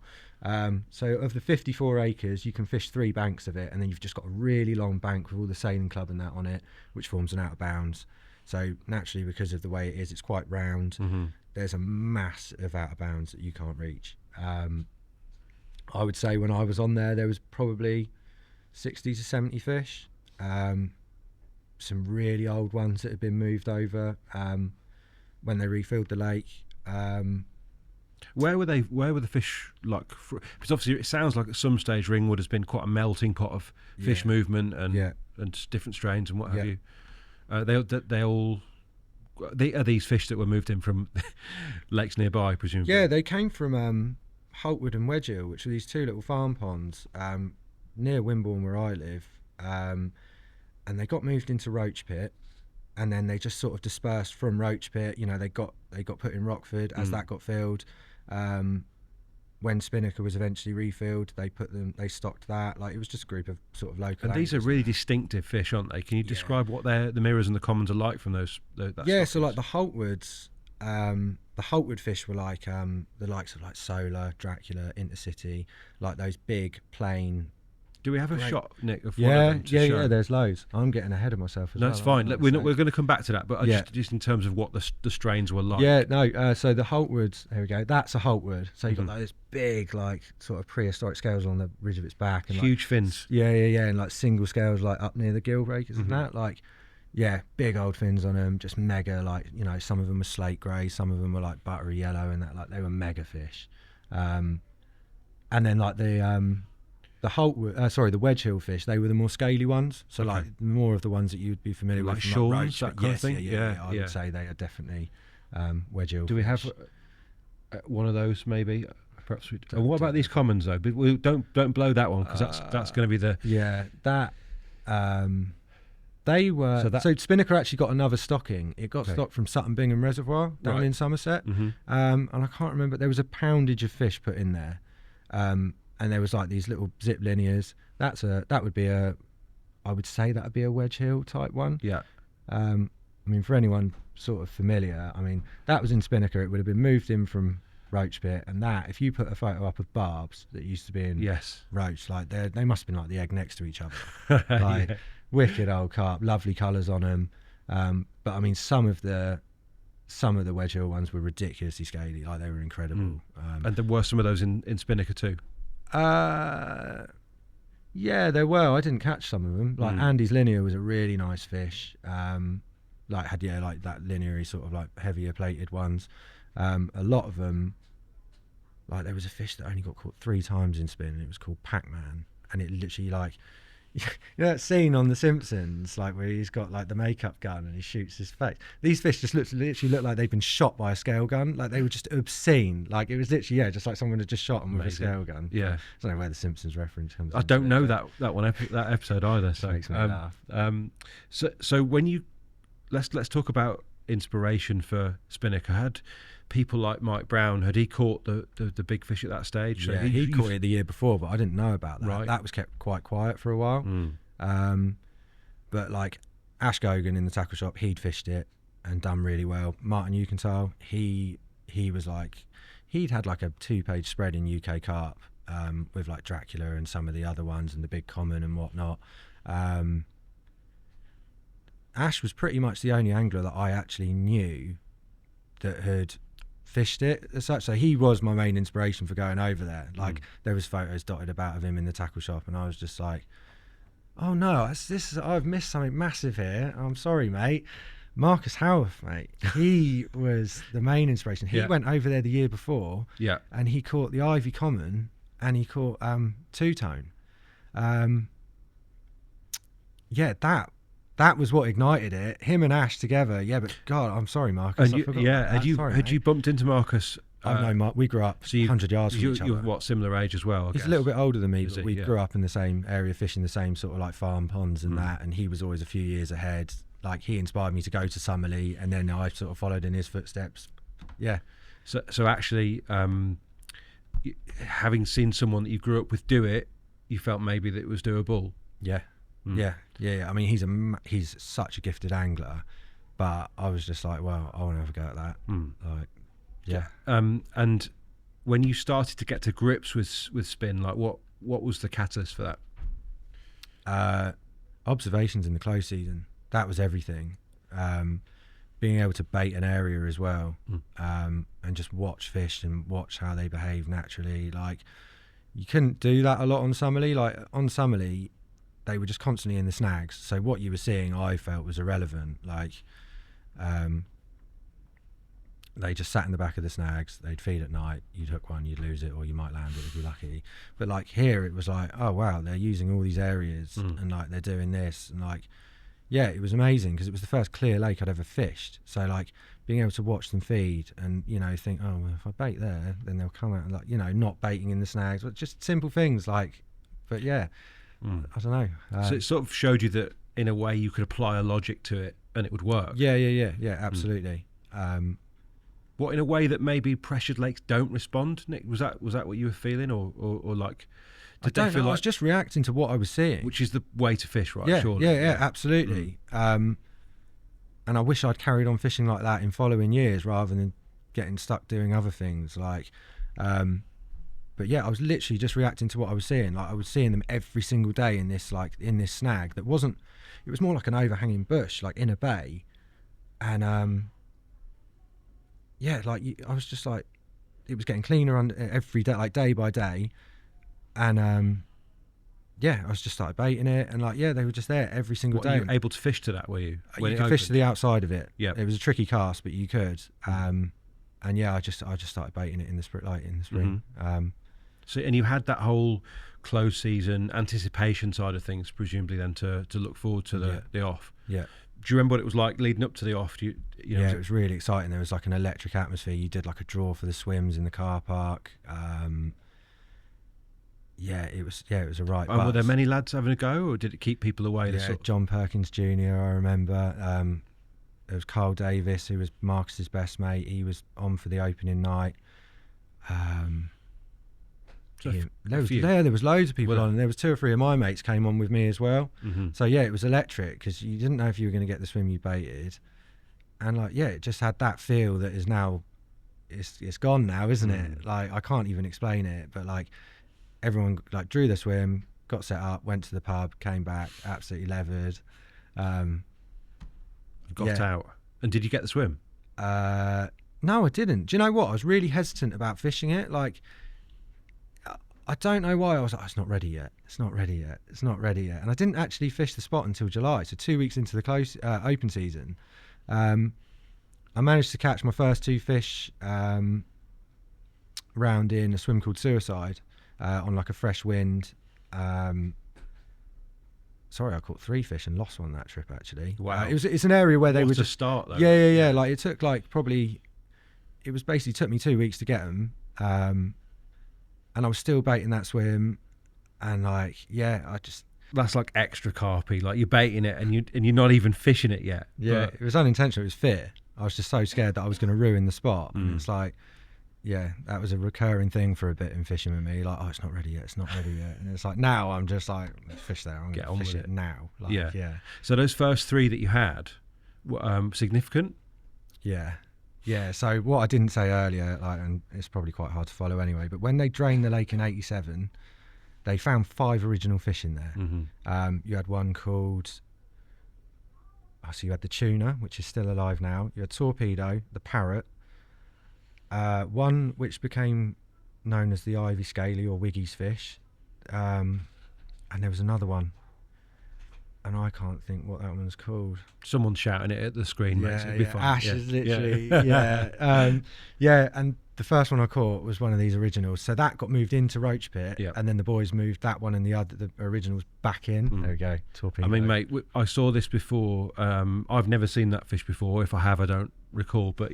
So of the 54 acres, you can fish 3 banks of it, and then you've just got a really long bank with all the sailing club and that on it, which forms an out of bounds. So naturally, because of the way it is, it's quite round. There's a mass of out of bounds that you can't reach. I would say when I was on there was probably 60 to 70 fish. Some really old ones that had been moved over when they refilled the lake. Where were the fish like? Because obviously it sounds like at some stage Ringwood has been quite a melting pot of fish movement and different strains and what have you. Are these fish that were moved in from lakes nearby, presumably? Yeah, they came from Holtwood and Wedgehill, which are these 2 little farm ponds near Wimborne where I live, and they got moved into Roach Pit, and then they just sort of dispersed from Roach Pit. You know, they got put in Rockford as that got filled. When Spinnaker was eventually refilled, they stocked that. Like, it was just a group of sort of local. And these are really distinctive fish, aren't they? Can you describe what the mirrors and the commons are like from those? So like the Holtwoods, the Holtwood fish were like the likes of like Solar, Dracula, Intercity, like those big plain. Do we have a shot, Nick? Of one of them to show? There's loads. I'm getting ahead of myself as well. That's fine. We're going to come back to that, but just in terms of what the strains were like. So the Holtwoods, there we go. That's a Holtwood. So you've got like this big, like sort of prehistoric scales on the ridge of its back, and huge like, fins. And like single scales like up near the gill breakers and that. Like, big old fins on them, just mega. Like, you know, some of them were slate grey, some of them were like buttery yellow, and that, like, they were mega fish. And then like the Holtwood, the Wedgehill fish, they were the more scaly ones. So like more of the ones that you'd be familiar with, like Shawns, that kind of thing. I would say they are definitely Wedgehill. Do we have one of those maybe? Perhaps we. What about these commons though? But we don't blow that one, because that's going to be the They were so Spinnaker actually got another stocking. It got stocked from Sutton Bingham Reservoir down in Somerset, and I can't remember. There was a poundage of fish put in there. and there was like these little zip linears. That would be a, I would say that would be a wedge heel type one. Yeah. I mean, for anyone sort of familiar, I mean, that was in Spinnaker. It would have been moved in from Roach Pit, and that, if you put a photo up of barbs that used to be in Roach, like they must have been like the egg next to each other. Like wicked old carp, lovely colours on them. But I mean, some of the wedge heel ones were ridiculously scaly. Like they were incredible. And there were some of those in Spinnaker too. Yeah, there were. I didn't catch some of them. Like Andy's linear was a really nice fish. Like had like that linear sort of like heavier plated ones. A lot of them, like there was a fish that only got caught 3 times in spin, and it was called Pac-Man, and it literally like, you know that scene on The Simpsons, like where he's got like the makeup gun and he shoots his face. These fish just literally looked like they'd been shot by a scale gun. Like they were just obscene. Like it was literally just like someone had just shot them with a scale gun. Yeah, I don't know where the Simpsons reference comes. I don't know that episode either. So makes me laugh. So when you let's talk about inspiration for Spinnaker. Had people like Mike Brown, had he caught the big fish at that stage? Yeah, he caught it the year before, but I didn't know about that. Right. That was kept quite quiet for a while. But like Ash Gogan in the tackle shop, he'd fished it and done really well. Martin Eukenthal, he was like, he'd had like a 2-page spread in UK Carp with like Dracula and some of the other ones and the Big Common and whatnot. Ash was pretty much the only angler that I actually knew that had fished it as such. So he was my main inspiration for going over there. Like there was photos dotted about of him in the tackle shop, and I was just like, oh no, I've missed something massive here. I'm sorry, mate. Marcus Howarth, mate. He was the main inspiration. He went over there the year before, and he caught the Ivy Common, and he caught two-tone. That was what ignited it. Him and Ash together. Yeah, but God, I'm sorry, Marcus. Had you bumped into Marcus? I've known Mark. We grew up 100 yards from each other. You're what, similar age as well? He's a little bit older than me, but we grew up in the same area, fishing the same sort of like farm ponds and that. And he was always a few years ahead. Like he inspired me to go to Summerley, and then I sort of followed in his footsteps. Yeah. So actually, having seen someone that you grew up with do it, you felt maybe that it was doable. Yeah. Yeah. I mean, he's such a gifted angler, but I was just like, well, I want to have a go at that. Like, yeah. And when you started to get to grips with spin, like what was the catalyst for that? Observations in the close season. That was everything. Being able to bait an area as well, and just watch fish and watch how they behave naturally. Like you couldn't do that a lot on Summerley. Like on Summerley, they were just constantly in the snags. So what you were seeing, I felt, was irrelevant. Like, they just sat in the back of the snags. They'd feed at night. You'd hook one, you'd lose it, or you might land it if you're lucky. But like here, it was like, oh wow, they're using all these areas and like they're doing this and like, yeah, it was amazing because it was the first clear lake I'd ever fished. So like being able to watch them feed and think, oh well, if I bait there, then they'll come out and like not baiting in the snags, but just simple things like. But yeah. I don't know. So it sort of showed you that in a way you could apply a logic to it and it would work. Yeah, absolutely. What, in a way that maybe pressured lakes don't respond, Nick? Was that what you were feeling, or like? I was just reacting to what I was seeing, which is the way to fish, right? Yeah, surely. Yeah, absolutely. And I wish I'd carried on fishing like that in following years rather than getting stuck doing other things like. But yeah, I was literally just reacting to what I was seeing. Like I was seeing them every single day in this snag that wasn't. It was more like an overhanging bush, like in a bay, and I was just like, it was getting cleaner every day, like day by day, and I was just started baiting it, and they were just there every single day. Were you able to fish to that? Were you? You could fish to the outside of it. Yeah, it was a tricky cast, but you could. And I just started baiting it in the spring. So, and you had that whole close season anticipation side of things, presumably then to look forward to the off. Yeah. Do you remember what it was like leading up to the off? Yeah, it was really exciting. There was like an electric atmosphere. You did like a draw for the swims in the car park. It was a right. And were there many lads having a go, or did it keep people away? Yeah, John Perkins Jr. I remember. There was Carl Davis, who was Marcus's best mate. He was on for the opening night. So there was loads of people on, and there was 2 or 3 of my mates came on with me as well. So yeah, it was electric because you didn't know if you were going to get the swim you baited, and like it just had that feel that is now it's gone now, isn't it? Like I can't even explain it, but like everyone like drew the swim, got set up, went to the pub, came back absolutely levered. Got out. And did you get the swim? No, I didn't. Do you know what? I was really hesitant about fishing it. Like, I don't know why. I was like, it's not ready yet. It's not ready yet. It's not ready yet. And I didn't actually fish the spot until July. So 2 weeks into the open season, I managed to catch my first 2 fish round in a swim called Suicide on like a fresh wind. Sorry, I caught 3 fish and lost one that trip actually. Wow. It's an area where they would just start though. Yeah. Like it took like it was basically took me 2 weeks to get them. And I was still baiting that swim, and like that's like extra carpy. Like you're baiting it and you're not even fishing it yet. Yeah, it was unintentional. It was fear. I was just so scared that I was going to ruin the spot. And it's like, yeah, that was a recurring thing for a bit in fishing with me. Like, oh, it's not ready yet. It's not ready yet. And it's like now I'm just like, let's fish there. I'm going to fish it now. Like, yeah. So those first 3 that you had were significant. Yeah. So what I didn't say earlier, like, and it's probably quite hard to follow anyway, but when they drained the lake in '87, they found 5 original fish in there. You had one called, so you had the tuna, which is still alive now. You had Torpedo, the parrot, one which became known as the ivy scaly or Wiggy's fish, and there was another one, and I can't think what that one's called. Someone's shouting it at the screen, mate. So it'd be fine. Ash is literally, and the first one I caught was one of these originals. So that got moved into Roach Pit, and then the boys moved that one and the originals back in. There we go, Torpedo. I mean, mate, I saw this before. I've never seen that fish before. If I have, I don't recall, but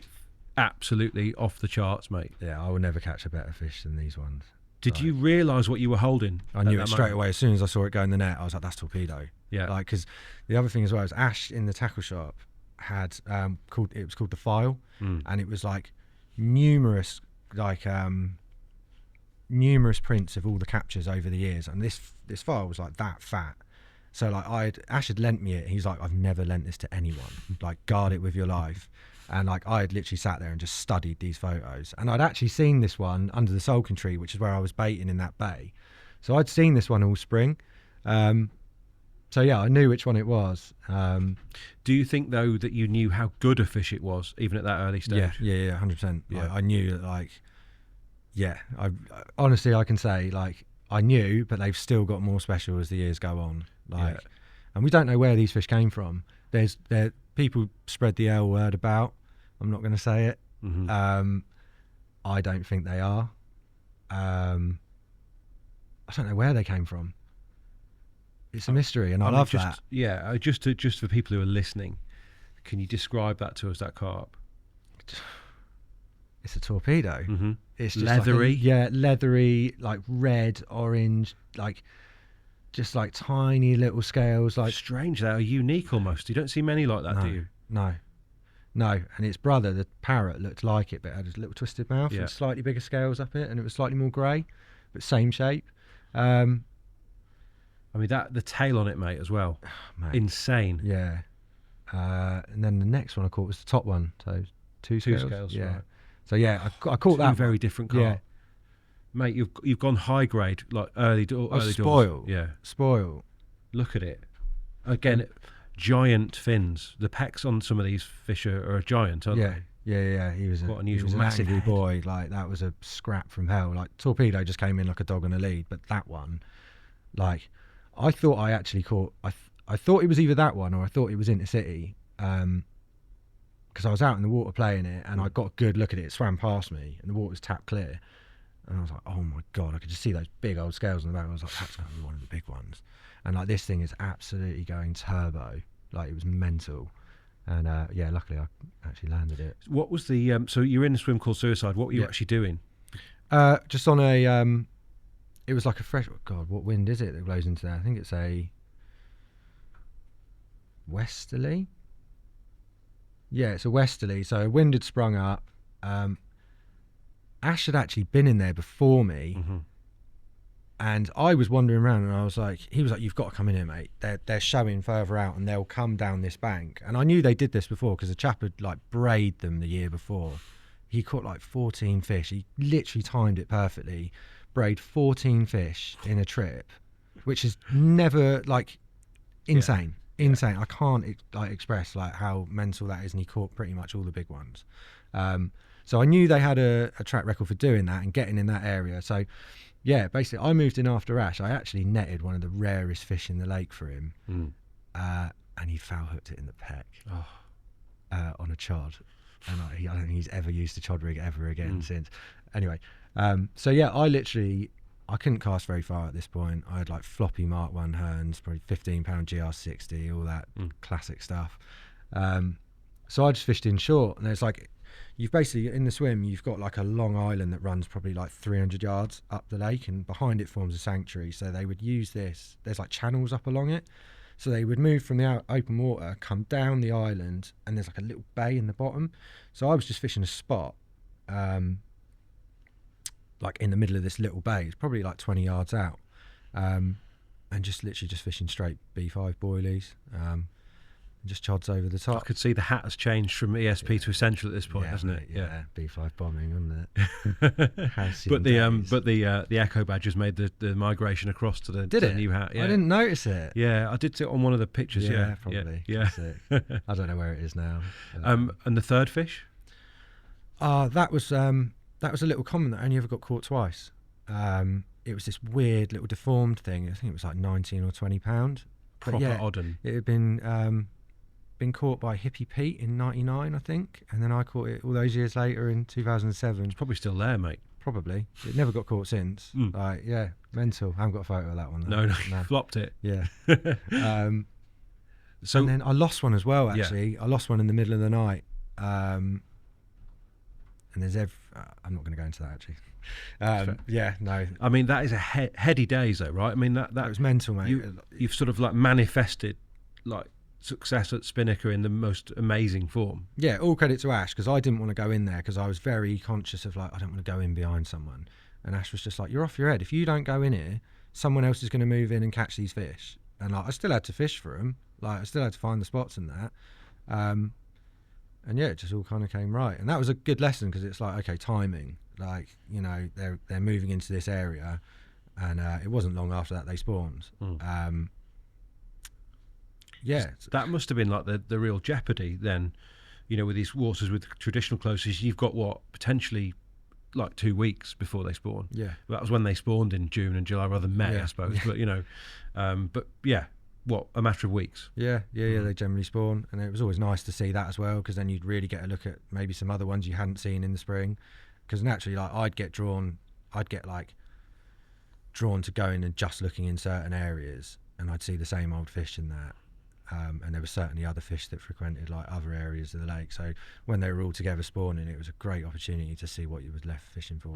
absolutely off the charts, mate. Yeah, I will never catch a better fish than these ones. Did you realise what you were holding? I knew it straight away. As soon as I saw it go in the net, I was like, that's Torpedo. Yeah. Like, because the other thing as well is Ash in the tackle shop had it was called the File, and it was like numerous prints of all the captures over the years, and this file was like that fat. So like Ash had lent me it. He's like, I've never lent this to anyone. Like, guard it with your life. And like I had literally sat there and just studied these photos, and I'd actually seen this one under the Sulcan tree, which is where I was baiting in that bay. So I'd seen this one all spring. So yeah, I knew which one it was. Do you think though that you knew how good a fish it was even at that early stage? Yeah, 100%. I knew that, like, I honestly I can say like I knew, but they've still got more special as the years go on. Like, and we don't know where these fish came from. People spread the L word about. I'm not going to say it. I don't think they are. I don't know where they came from. It's a mystery, and I love that. Yeah, just for people who are listening, can you describe that to us, that carp? It's a torpedo. It's just leathery. Leathery, like red, orange, like just like tiny little scales. Like strange, they are unique almost. You don't see many like that, do you? No, and its brother, the parrot, looked like it, but had a little twisted mouth and slightly bigger scales up it, and it was slightly more grey, but same shape. I mean, the tail on it, mate, as well. Mate. Insane. Yeah. And then the next one I caught was the top one, so two scales. Yeah. Right. So yeah, I caught that. Very different carp. Yeah. Mate, you've gone high grade, like early doors. Spoiled. Yeah. Spoiled. Look at it. Again, giant fins. The pecks on some of these fish are a giant, aren't they? Yeah. He was massive boy. Like, that was a scrap from hell. Like, Torpedo just came in like a dog on a lead, but that one, like, I thought I actually caught. I thought it was either that one or I thought it was Intercity, because I was out in the water playing it and I got a good look at it. It swam past me and the water was tap clear, and I was like, oh my god! I could just see those big old scales on the back. I was like, that's going to be one of the big ones. And like, this thing is absolutely going turbo. Like, it was mental. And luckily I actually landed it. What was the so you're in a swim called Suicide? What were you actually doing? Just on a it was like a fresh. God, what wind is it that blows into there? I think it's a westerly. Yeah, it's a westerly. So a wind had sprung up. Ash had actually been in there before me, And I was wandering around, and he was like, "You've got to come in here, mate. They're showing further out, and they'll come down this bank." And I knew they did this before because a chap had like brayed them the year before. He caught like 14 fish. He literally timed it perfectly. Brayed 14 fish in a trip, which is never like insane. Yeah. Insane. I can't like express like how mental that is. And he caught pretty much all the big ones. So I knew they had a track record for doing that and getting in that area. So. Yeah, basically, I moved in after Ash. I actually netted one of the rarest fish in the lake for him, and he foul hooked it in the peck on a chod. And I don't think he's ever used a chod rig ever again since. Anyway, so yeah, I couldn't cast very far at this point. I had like floppy Mark 1 Hearns, probably 15-pound GR60, all that classic stuff. So I just fished in short, and there's like, you've basically, in the swim, you've got like a long island that runs probably like 300 yards up the lake, and behind it forms a sanctuary. So they would use this, there's like channels up along it. So they would move from the open water, come down the island, and there's like a little bay in the bottom. So I was just fishing a spot, like in the middle of this little bay. It's probably like 20 yards out. And just literally just fishing straight B5 boilies. Just chods over the top. I could see the hat has changed from ESP to Essential at this point, hasn't it? Yeah, B5 bombing, hasn't it? but the Echo Badge has made the migration across to the new hat. Yeah. I didn't notice it. Yeah, I did see it on one of the pictures. Yeah, probably. Yeah. I don't know where it is now. And the third fish? That was a little common that only ever got caught twice. It was this weird little deformed thing. I think it was like 19 or 20 pound. Proper odd un. It had been caught by Hippie Pete in '99, I think, and then I caught it all those years later in 2007. It's probably still there, mate. Probably. It never got caught since. Like, yeah, mental. I haven't got a photo of that one. No, flopped it. Yeah. And then I lost one as well, actually. Yeah. I lost one in the middle of the night. And there's I'm not going to go into that, actually. Yeah, no. I mean, that is a heady days, though, right? I mean, that was mental, mate. You've sort of like manifested like success at Spinnaker in the most amazing form. Yeah, all credit to Ash, because I didn't want to go in there because I was very conscious of like, I don't want to go in behind someone. And Ash was just like, you're off your head. If you don't go in here, someone else is going to move in and catch these fish. And like, I still had to fish for them. Like, I still had to find the spots and that. And yeah, it just all kind of came right. And that was a good lesson, because it's like, okay, timing. Like, you know, they're moving into this area, and it wasn't long after that they spawned. Yeah, that must have been like the real jeopardy then, you know, with these waters with traditional closes. You've got potentially like 2 weeks before they spawn. Yeah, that was when they spawned in June and July rather than May, I suppose. Yeah. But you know, but yeah, a matter of weeks. Yeah, they generally spawn, and it was always nice to see that as well, because then you'd really get a look at maybe some other ones you hadn't seen in the spring. Because naturally, like, I'd get drawn to going and just looking in certain areas, and I'd see the same old fish in that. And there were certainly other fish that frequented like other areas of the lake. So when they were all together spawning, it was a great opportunity to see what you was left fishing for.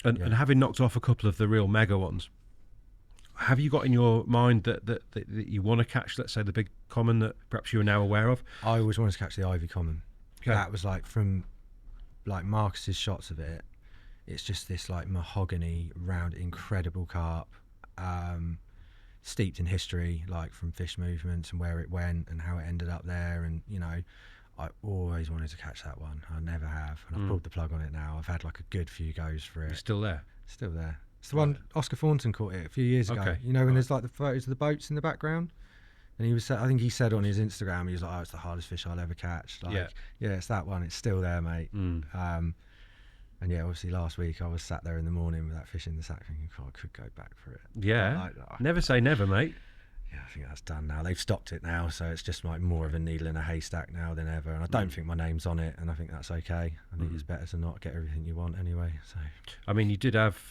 And having knocked off a couple of the real mega ones, have you got in your mind that you want to catch, let's say, the big common that perhaps you are now aware of? I always wanted to catch the Ivy common. Okay. That was like, from like Marcus's shots of it, it's just this like mahogany round, incredible carp. Steeped in history, like from fish movements and where it went and how it ended up there. And you know, I always wanted to catch that one. I never have, and I've pulled the plug on it now. I've had like a good few goes for it. It's still there. It's the one Oscar Thornton caught it a few years ago. You know, when there's like the photos of the boats in the background, and he was, I think he said on his Instagram, he was like, "Oh, it's the hardest fish I'll ever catch." Like, yeah, it's that one. It's still there, mate. And yeah, obviously last week I was sat there in the morning with that fish in the sack thinking, I could go back for it. Yeah, never say never, mate. Yeah, I think that's done now. They've stopped it now, so it's just like more of a needle in a haystack now than ever. And I don't think my name's on it, and I think that's okay. I think it's better to not get everything you want anyway. So, I mean, you did have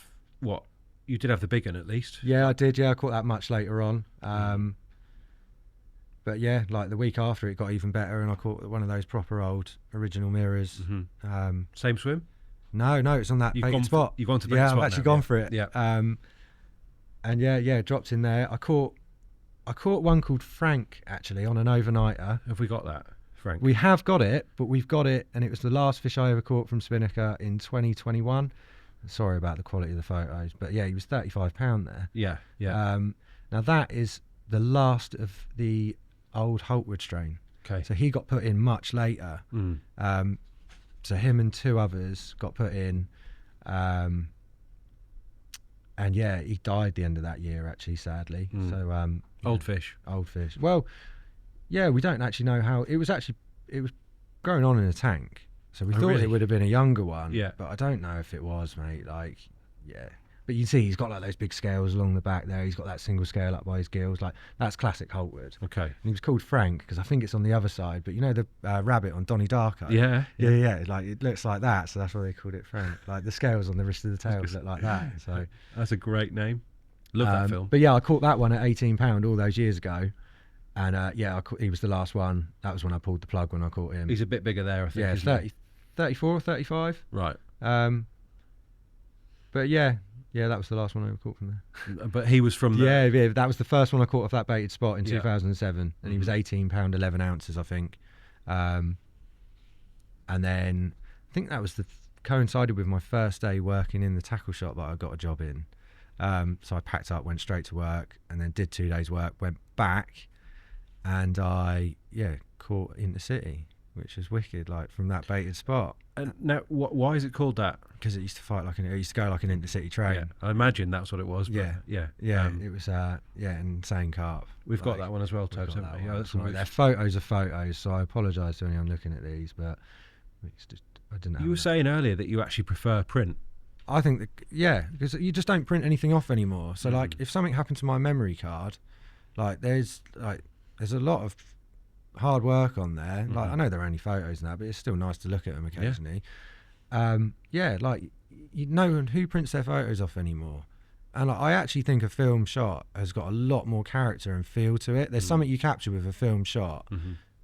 the big one at least. Yeah, I did. Yeah, I caught that much later on. But yeah, like the week after it got even better, and I caught one of those proper old original mirrors. Same swim? No, it's on that bait spot. You've gone to the bait spot. Yeah, I've actually gone for it. Yeah. And yeah, dropped in there. I caught one called Frank, actually, on an overnighter. Have we got that, Frank? We have got it, but we've got it, and it was the last fish I ever caught from Spinnaker in 2021. sorry about the quality of the photos, but yeah, he was £35 there. Yeah, yeah. Now that is the last of the old Holtwood strain. Okay. So he got put in much later. So him and 2 others got put in, and yeah, he died the end of that year, actually, sadly. So old fish. Well, yeah, we don't actually know how it was growing on in a tank. So we thought it would have been a younger one. Yeah. But I don't know if it was, mate. Like, yeah. But you see, he's got like those big scales along the back there. He's got that single scale up by his gills. Like, that's classic Holtwood. Okay. And he was called Frank because I think it's on the other side. But you know the rabbit on Donnie Darko? Yeah. Like, it looks like that. So that's why they called it Frank. Like, the scales on the wrist of the tails look like that. So that's a great name. Love that film. But yeah, I caught that one at £18 all those years ago. And he was the last one. That was when I pulled the plug when I caught him. He's a bit bigger there, I think. Yeah, 34, 35. Right. But yeah, that was the last one I ever caught from there. But he was from yeah, that was the first one I caught off that baited spot in 2007, and he was £18, 11 ounces, I think. And then I think that was coincided with my first day working in the tackle shop that I got a job in. So I packed up, went straight to work, and then did 2 days work, went back, and I caught Intercity, which is wicked, like from that baited spot. And now, why is it called that? Because it used to go like an Intercity train. Yeah, I imagine that's what it was. But yeah. It was insane carp. We've got that one as well, Tobes. Yeah, that's right. They're photos of photos, so I apologise to anyone looking at these, but I didn't. You were saying earlier that you actually prefer print. I think because you just don't print anything off anymore. So like, if something happened to my memory card, like there's a lot of hard work on there. Like, I know they're only photos now, but it's still nice to look at them occasionally. Like, no one who prints their photos off anymore. And I actually think a film shot has got a lot more character and feel to it. There's something you capture with a film shot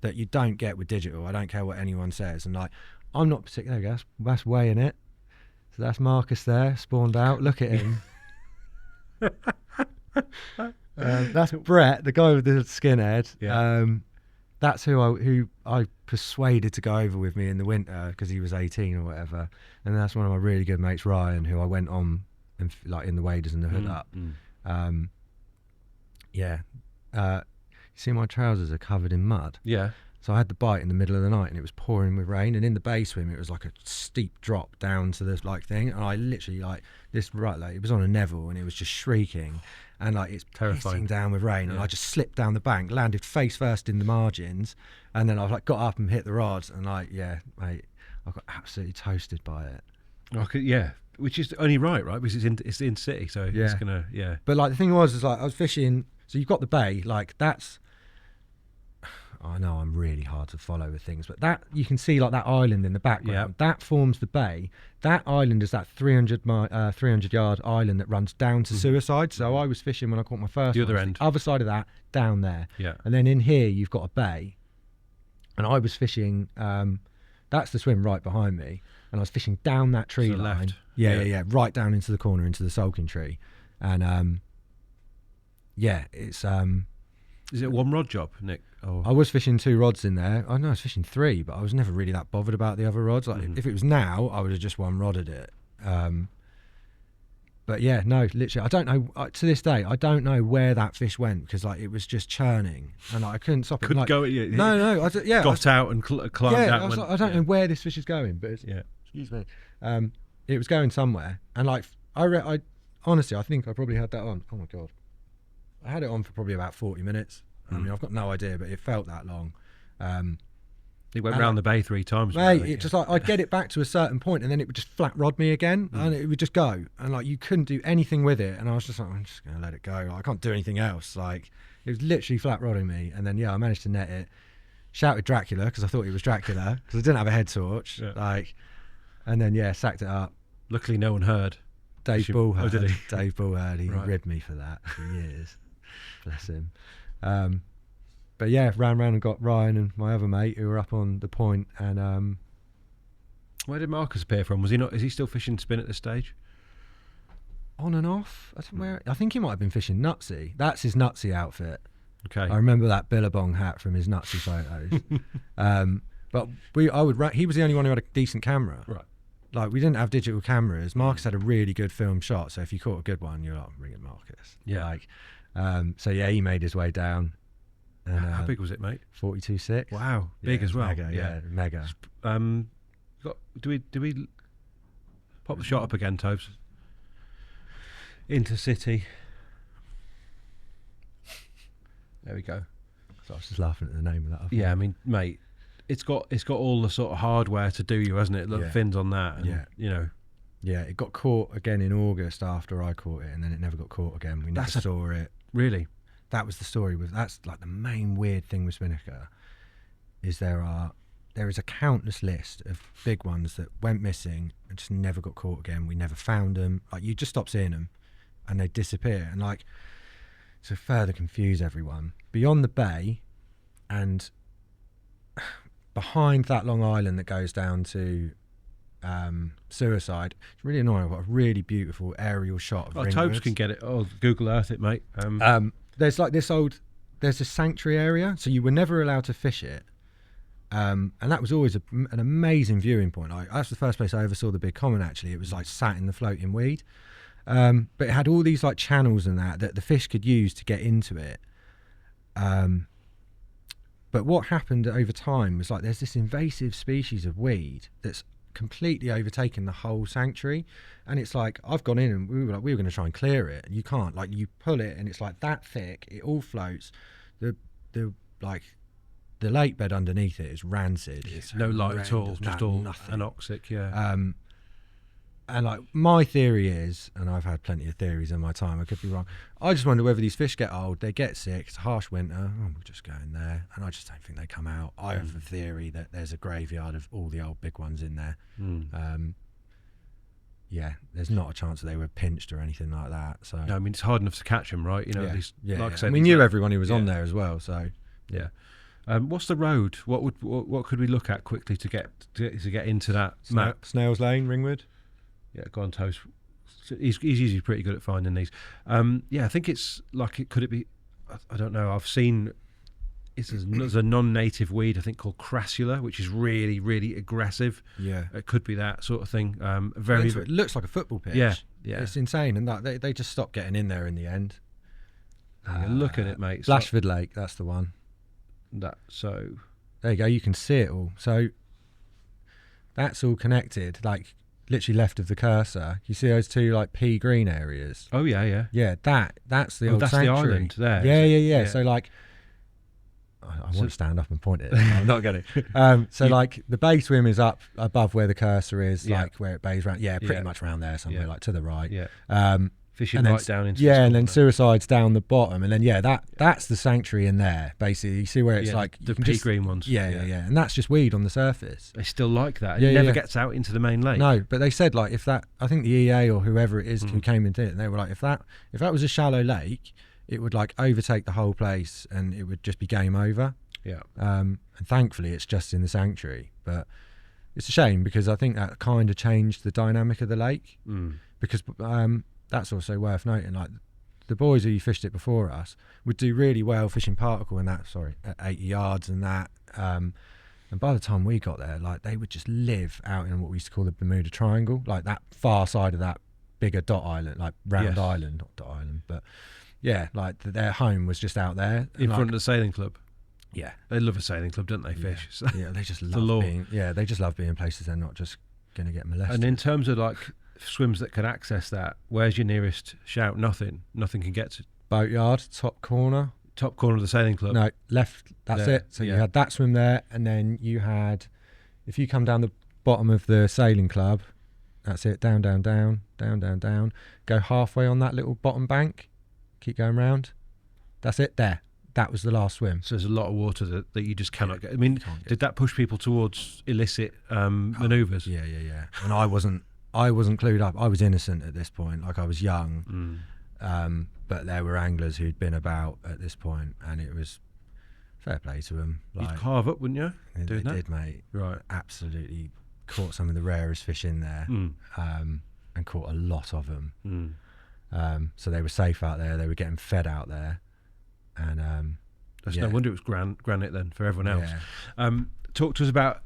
that you don't get with digital. I don't care what anyone says. And like, I'm not particularly, that's weighing it. So that's Marcus there, spawned out. Look at him. That's Brett, the guy with the skinhead. Yeah. That's who I persuaded to go over with me in the winter because he was 18 or whatever. And that's one of my really good mates, Ryan, who I went on and like in the waders and the hood up. You see, my trousers are covered in mud. Yeah. So I had the bite in the middle of the night and it was pouring with rain, and in the bay swim it was like a steep drop down to this like thing, and I literally like it was on a Neville and it was just shrieking, and like it's terrifying down with rain, and I just slipped down the bank, landed face first in the margins, and then I like got up and hit the rods, and like mate, I got absolutely toasted by it. Okay, which is only right, because it's in city, so it's gonna But like the thing was like I was fishing, so you've got the bay, like that's. I know I'm really hard to follow with things, but that you can see like that island in the background. That forms the bay. That island is that 300-yard island that runs down to Suicide. So I was fishing when I caught my first. The other end, other side of that, down there. Yeah. And then in here you've got a bay, and I was fishing. That's the swim right behind me, and I was fishing down that tree line. Left. Yeah, right down into the corner, into the sulking tree, and it's. Is it a one rod job, Nick? Oh. I was fishing 2 rods in there. I know I was fishing 3, but I was never really that bothered about the other rods. Like if it was now, I would have just one rodded it. But yeah, no, literally, I don't know. To this day, I don't know where that fish went, because like it was just churning, and like, I couldn't stop it. Couldn't go at you. No. Got out and climbed out. I don't know where this fish is going, but excuse me. It was going somewhere, and like I honestly, I think I probably had that on. Oh my god. I had it on for probably about 40 minutes. I mean, I've got no idea, but it felt that long. It went round the bay 3 times. Mate, it just like, I'd get it back to a certain point and then it would just flat rod me again, and it would just go. And like, you couldn't do anything with it. And I was just like, I'm just going to let it go. Like, I can't do anything else. Like, it was literally flat rodding me. And then, I managed to net it. Shouted Dracula, because I thought it was Dracula, because I didn't have a head torch. Yeah. Like, and then, sacked it up. Luckily, no one heard. Dave Bull heard. Oh, did he? Dave Bull heard. He ribbed me for that for years. Bless him. But ran around and got Ryan and my other mate who were up on the point. And where did Marcus appear from? Was he not? Is he still fishing spin at this stage? On and off. I think he might have been fishing Nutsy. That's his Nutsy outfit. Okay. I remember that Billabong hat from his Nutsy photos. But he was the only one who had a decent camera. Right. like we didn't have digital cameras. Marcus had a really good film shot, so if you caught a good one, you're like, ring it, Marcus. Yeah. Like, so yeah, he made his way down. And, how big was it, mate? 42.6. Wow, big as well. Mega, mega. Do we pop the shot up again, Tobes? Intercity. There we go. So I was just laughing at the name of that. Yeah, I mean, mate, it's got all the sort of hardware to do you, hasn't it? The fins on that, and, you know. Yeah, it got caught again in August after I caught it, and then it never got caught again. We never saw it. Really? That was the story. That's like the main weird thing with Spinnaker, is there is a countless list of big ones that went missing and just never got caught again. We never found them. Like, you just stop seeing them, and they disappear. And like, to further confuse everyone, beyond the bay and behind that long island that goes down to Suicide, it's really annoying. I've got a really beautiful aerial shot of Ringwoods. Tobes can get it. Oh, Google Earth it, mate. There's like there's a sanctuary area, so you were never allowed to fish it. And that was always an amazing viewing point. That's the first place I ever saw the big common, actually. It was like sat in the floating weed. But it had all these like channels and that the fish could use to get into it. But what happened over time was like there's this invasive species of weed that's completely overtaken the whole sanctuary, and it's like I've gone in and we were going to try and clear it, and you can't. Like, you pull it and it's like that thick, it all floats. The lake bed underneath it is rancid. It's no light at all, just all nothing. anoxic. Yeah. And like, my theory is, and I've had plenty of theories in my time, I could be wrong, I just wonder whether these fish get old, they get sick, it's a harsh winter, we'll just go in there, and I just don't think they come out. I have a theory that there's a graveyard of all the old big ones in there. Yeah, there's not a chance that they were pinched or anything like that. So no, I mean, it's hard enough to catch them, right? You know, like I said, we knew everyone who was on there as well. So yeah. What's the road? What could we look at quickly to get into that map? Snails Lane, Ringwood. Yeah, go on, Toast. He's usually pretty good at finding these. Yeah, I think it's like could it be? I don't know. I've seen there's a non-native weed, I think, called crassula, which is really, really aggressive. Yeah, it could be that sort of thing. It looks like a football pitch. Yeah, it's insane, and that they just stopped getting in there in the end. Look at it, mate. Blashford Lake, that's the one. There you go. You can see it all. So that's all connected. Like, literally left of the cursor, you see those two like pea green areas. Oh yeah. That's the old that's sanctuary. The island there. Yeah. So like, I want to stand up and point it. I'm not going to. So like, the bay swim is up above where the cursor is, like where it bays round. Yeah, pretty much around there somewhere, like to the right. Yeah. Fishing right down into and then Suicide's down the bottom, and then that's the sanctuary in there. Basically, you see where it's like the pea green ones. Yeah, and that's just weed on the surface. They still like that. It never gets out into the main lake. No, but they said like if that, I think the EA or whoever it is who came into it, and they were like, if that was a shallow lake, it would like overtake the whole place, and it would just be game over. Yeah. And thankfully, it's just in the sanctuary, but it's a shame because I think that kind of changed the dynamic of the lake. Because that's also worth noting. Like, the boys who fished it before us would do really well fishing particle and that. At 80 yards and that. And by the time we got there, like, they would just live out in what we used to call the Bermuda Triangle, like that far side of that bigger dot island, like round island, not dot island, but yeah, like their home was just out there in front of the sailing club. Yeah, they love a sailing club, don't they? Fish. So. Yeah, they just love being. Yeah, they just love being places they're not just going to get molested. And in terms of like swims that can access that, where's your nearest shout? Nothing can get to. Boatyard, top corner of the sailing club. No, left. That's it. So you had that swim there, and then you had, if you come down the bottom of the sailing club, that's it. Down. Go halfway on that little bottom bank. Keep going round. That's it. There. That was the last swim. So there's a lot of water that you just cannot get. I mean, did that push people towards illicit manoeuvres? Yeah. And I wasn't clued up. I was innocent at this point. Like, I was young. But there were anglers who'd been about at this point, and it was fair play to them. Like, you'd carve up, wouldn't you? They did, mate. Right. Absolutely caught some of the rarest fish in there, and caught a lot of them. So they were safe out there. They were getting fed out there. And that's no wonder it was granite then for everyone else. Talk to us about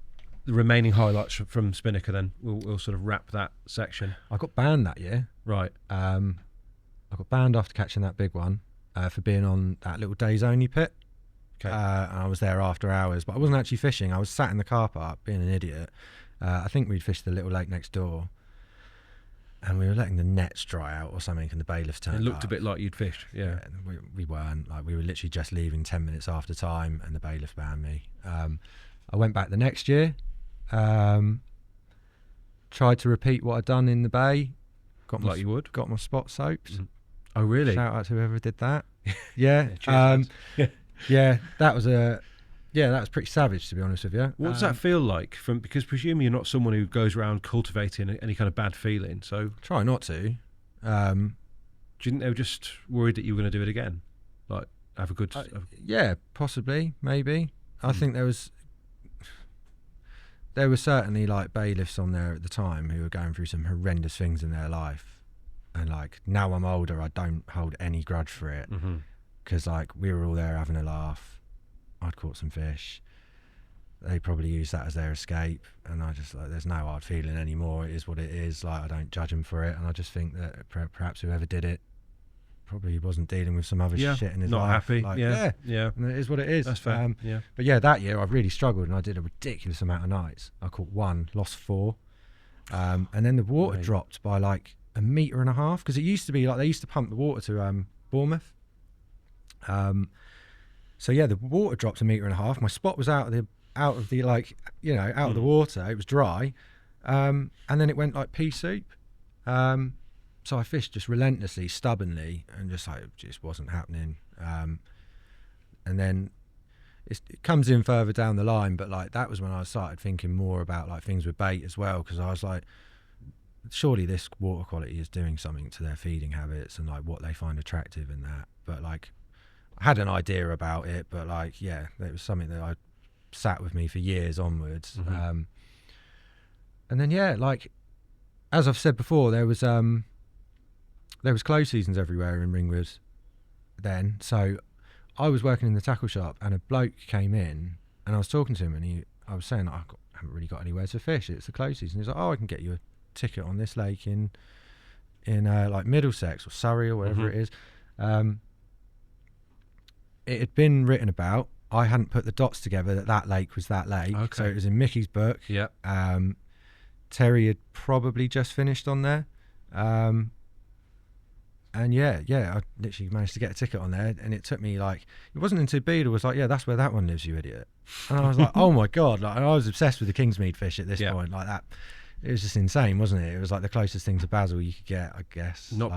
the remaining highlights from Spinnaker, then we'll sort of wrap that section. I got banned that year. Right. I got banned after catching that big one for being on that little days only pit. Okay. And I was there after hours, but I wasn't actually fishing. I was sat in the car park being an idiot. I think we'd fished the little lake next door, and we were letting the nets dry out or something, and the bailiffs turned up. It looked a bit like you'd fished. Yeah. We weren't. Like, we were literally just leaving 10 minutes after time, and the bailiff banned me. I went back the next year, tried to repeat what I'd done in the bay. Got my spot soaps. Mm-hmm. Oh, really? Shout out to whoever did that. Yeah. Yeah, that was pretty savage, to be honest with you. What does that feel like? Because presumably you're not someone who goes around cultivating any kind of bad feeling. So try not to. Do you think they were just worried that you were going to do it again? Like, have a good... yeah, possibly, maybe. I think there were certainly like bailiffs on there at the time who were going through some horrendous things in their life, and like now I'm older, I don't hold any grudge for it, because like we were all there having a laugh. I'd caught some fish. They probably used that as their escape, and I just like, there's no hard feeling anymore. It is what it is. Like, I don't judge them for it, and I just think that perhaps whoever did it probably wasn't dealing with some other shit in his life. Not happy. Like, yeah. And it is what it is. That's fair. But yeah, that year I really struggled, and I did a ridiculous amount of nights. I caught 1, lost 4, and then the water dropped by like 1.5 meters, because it used to be like they used to pump the water to Bournemouth. So yeah, the water dropped 1.5 meters. My spot was out of the like, you know, out of the water. It was dry, and then it went like pea soup. So I fished just relentlessly, stubbornly, and just like, it just wasn't happening. And then it comes in further down the line, but like that was when I started thinking more about like things with bait as well, because I was like, surely this water quality is doing something to their feeding habits and like what they find attractive in that. But like, I had an idea about it, but like, yeah, it was something that I sat with me for years onwards. And then yeah, like as I've said before, there was close seasons everywhere in Ringwood then. So I was working in the tackle shop, and a bloke came in, and I was talking to him, and I was saying, I haven't really got anywhere to fish. It's the close season. He's like, oh, I can get you a ticket on this lake in like Middlesex or Surrey or whatever it is. It had been written about. I hadn't put the dots together that lake was that lake. Okay. So it was in Mickey's book. Yeah. Terry had probably just finished on there. And yeah, I literally managed to get a ticket on there, and it took me like, it wasn't until Beadle was like, yeah, that's where that one lives, you idiot. And I was like, oh my God, like, I was obsessed with the Kingsmead fish at this point, like that. It was just insane, wasn't it? It was like the closest thing to basil you could get, I guess. Not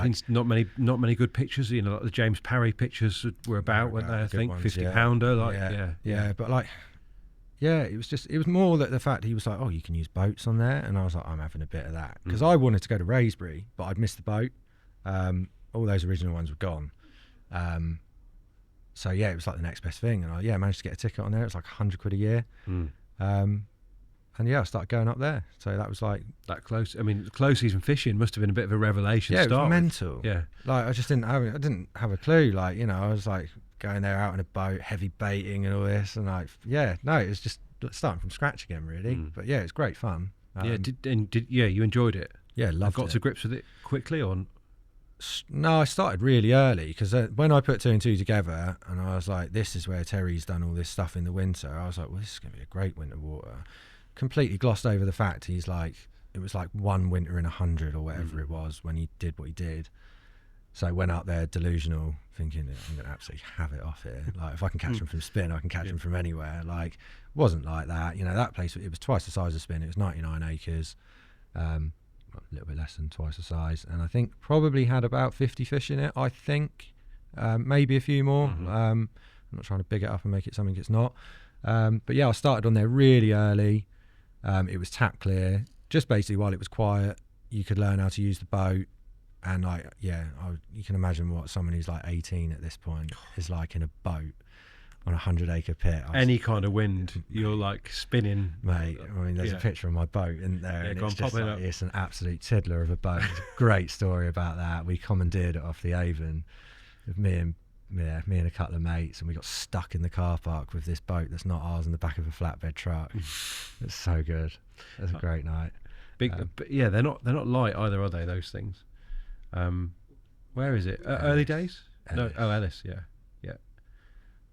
many good pictures, you know, like the James Parry pictures were about, weren't they? I think ones, 50-pounder, like but like, yeah, it was more that the fact he was like, oh, you can use boats on there, and I was like, I'm having a bit of that, because I wanted to go to Raysbury, but I'd missed the boat. All those original ones were gone. So yeah, it was like the next best thing, and I managed to get a ticket on there. It was like £100 a year. And yeah, I started going up there. So that was like that close. I mean, close season fishing must have been a bit of a revelation. Yeah, to start it was mental. With. Yeah, like I didn't have a clue. Like, you know, I was like going there out in a boat, heavy baiting and all this, and like, it was just starting from scratch again, really. But yeah, it's great fun. You enjoyed it. Yeah, loved it. Got to grips with it quickly, or? No, I started really early, because when I put 2 and 2 together, and I was like, this is where Terry's done all this stuff in the winter. I was like, well, this is going to be a great winter water. Completely glossed over the fact he's like, it was like 1 winter in 100 or whatever it was when he did what he did. So I went out there delusional, thinking, I'm going to absolutely have it off here. Like, if I can catch them from Spin, I can catch them from anywhere. Like, it wasn't like that. You know, that place, it was twice the size of Spin. It was 99 acres, a little bit less than twice the size. And I think probably had about 50 fish in it, I think. Maybe a few more. I'm not trying to big it up and make it something it's not. But yeah, I started on there really early. It was tap clear. Just basically while it was quiet, you could learn how to use the boat. And like, you can imagine what someone who's like 18 at this point is like in a boat on a 100-acre pit. Any kind of wind, you're like spinning, mate. I mean, there's a picture of my boat in there, and it's just like, it's an absolute tiddler of a boat. It's a great story about that. We commandeered it off the Avon, with me and me and a couple of mates, and we got stuck in the car park with this boat that's not ours in the back of a flatbed truck. It's so good. It was a great night. But yeah, they're not light either, are they? Those things. Where is it? Early days? Ellis. No. Oh, Ellis. Yeah.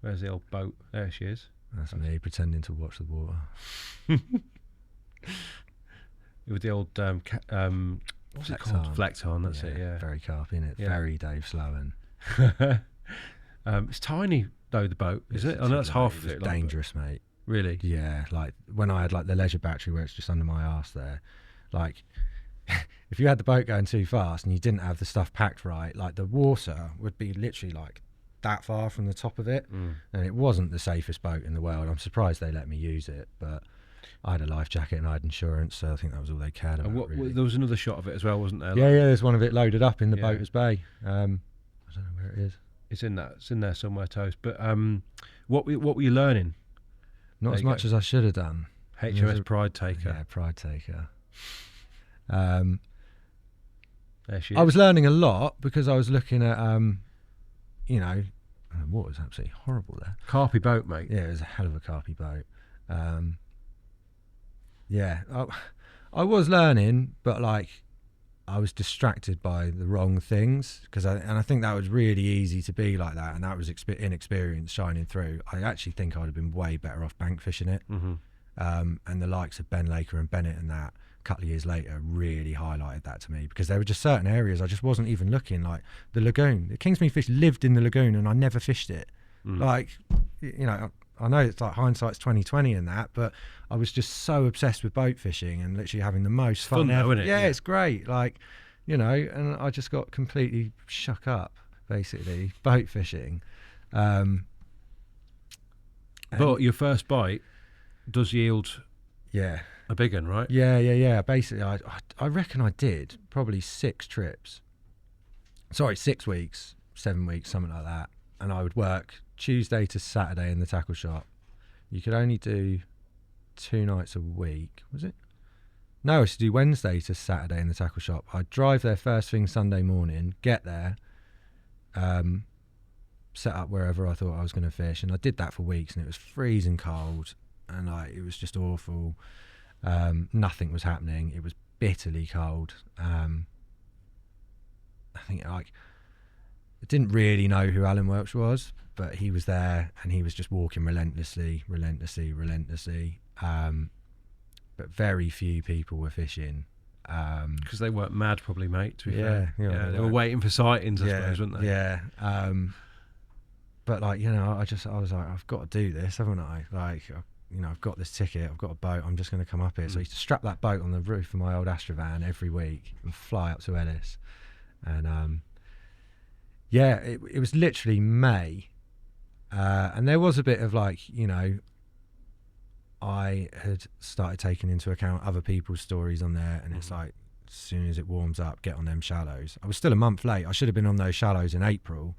Where's the old boat? There she is. That's me pretending to watch the water. With the old what's it called? Flecton. That's it. Yeah. Very Carp, isn't it? Yeah. Very Dave Sloan. It's tiny though, the boat, is it? I know that's half of it. Dangerous, mate. Really? Yeah. Like when I had like the leisure battery where it's just under my arse there, like if you had the boat going too fast and you didn't have the stuff packed right, like the water would be literally like that far from the top of it, and it wasn't the safest boat in the world. I'm surprised they let me use it, but I had a life jacket and I had insurance, so I think that was all they cared about. Really. There was another shot of it as well, wasn't there? Yeah, there's one of it loaded up in the boater's bay. I don't know where it is. It's in there somewhere, Toast. But what were you learning? Not as much as I should have done. HMS Pride Taker. Yeah, Pride Taker. There she is. I was learning a lot because I was looking at the water was absolutely horrible there. Carpy boat, mate. Yeah, it was a hell of a carpy boat. I was learning, but like I was distracted by the wrong things I think that was really easy to be like that, and that was inexperience shining through. I actually think I'd have been way better off bank fishing it. And the likes of Ben Laker and Bennett and that a couple of years later really highlighted that to me, because there were just certain areas I just wasn't even looking, like the lagoon. The Kingsmead fish lived in the lagoon and I never fished it. Like, I know it's like hindsight's 20/20 and that, but I was just so obsessed with boat fishing and literally having the most fun ever. Isn't it? Yeah, it's great. Like, and I just got completely shook up, basically, boat fishing. But your first bite does yield a big one, right? Yeah. Basically, I reckon I did probably 6 trips. Sorry, 6 weeks, 7 weeks, something like that. And I would work Tuesday to Saturday in the tackle shop. You could only do 2 nights a week, was it? No, I used to do Wednesday to Saturday in the tackle shop. I'd drive there first thing Sunday morning, get there, set up wherever I thought I was going to fish, and I did that for weeks, and it was freezing cold, and it was just awful. Nothing was happening. It was bitterly cold. I think I didn't really know who Alan Welch was, but he was there and he was just walking relentlessly. But very few people were fishing. Because they weren't mad, probably, mate, to be fair. They were waiting for sightings, I suppose, weren't they? Yeah. But I was like, I've got to do this, haven't I? Like, I've got this ticket, I've got a boat, I'm just going to come up here. So I used to strap that boat on the roof of my old Astrovan every week and fly up to Ellis. And it was literally May. And there was a bit of I had started taking into account other people's stories on there, and it's like, as soon as it warms up, get on them shallows. I was still a month late. I should have been on those shallows in April,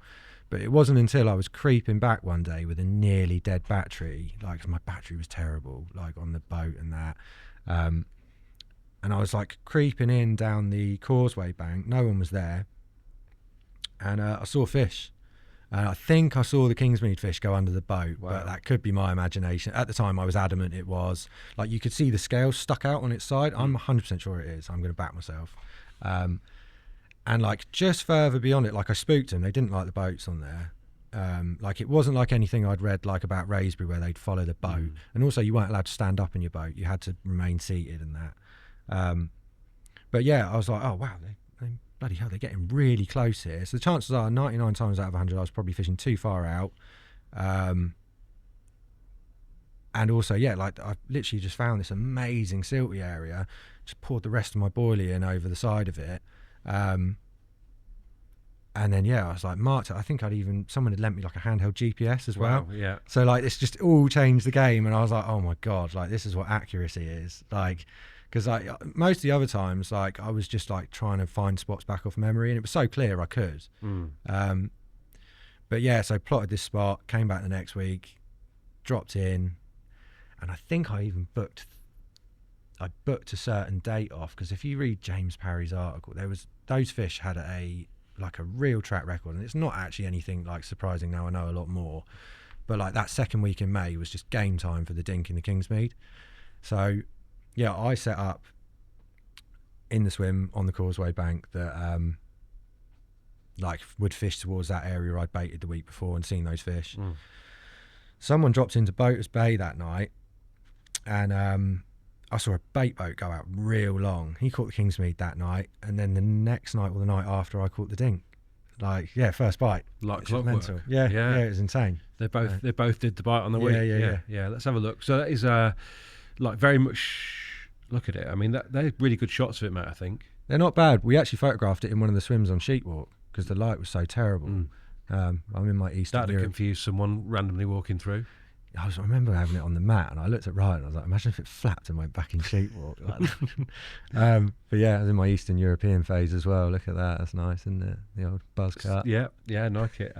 but it wasn't until I was creeping back one day with a nearly dead battery, like, 'cause my battery was terrible, like on the boat and that. And I was like creeping in down the causeway bank. No one was there. And I saw fish. And I think I saw the Kingsmead fish go under the boat, but that could be my imagination. At the time, I was adamant it was. Like, you could see the scales stuck out on its side. I'm 100% sure it is. I'm going to back myself. And like just further beyond it, like I spooked them. They didn't like the boats on there. Like, it wasn't like anything I'd read like about Raisbury where they'd follow the boat. And also you weren't allowed to stand up in your boat. You had to remain seated and that. But yeah, I was like, oh wow, they bloody hell, they're getting really close here. So the chances are 99 times out of 100 I was probably fishing too far out. And also, like, I literally just found this amazing silty area, just poured the rest of my boilie in over the side of it. And then, I was like, marked it. I think someone had lent me like a handheld GPS as well. Yeah. So like, it's just all changed the game. And I was like, oh my God, like, this is what accuracy is. Like, because most of the other times, like, I was just like trying to find spots back off memory, and it was so clear I could. But yeah, so plotted this spot, came back the next week, dropped in, and I think I even booked a certain date off, because if you read James Parry's article, those fish had a like a real track record, and it's not actually anything like surprising now. I know a lot more, but like that second week in May was just game time for the dink in the Kingsmead. So yeah, I set up in the swim on the Causeway bank that like would fish towards that area I'd baited the week before and seen those fish. Someone dropped into Boaters Bay that night, and I saw a bait boat go out real long. He caught the Kingsmead that night, and then the next night or the night after, I caught the dink. Like, yeah, first bite. Like clockwork. Yeah, it was insane. They both did the bite on the week. Yeah. Let's have a look. So that is like very much. Look at it. I mean, they're really good shots of it, mate. I think they're not bad. We actually photographed it in one of the swims on Sheepwalk because the light was so terrible. I'm in my Eastern That'd Europe. confuse someone randomly walking through. I remember having it on the mat, and I looked at Ryan and I was like, imagine if it flapped and went back in Sheepwalk. But yeah, I was in my Eastern European phase as well. Look at that. That's nice, isn't it? The old buzz cut. Yeah, I like it.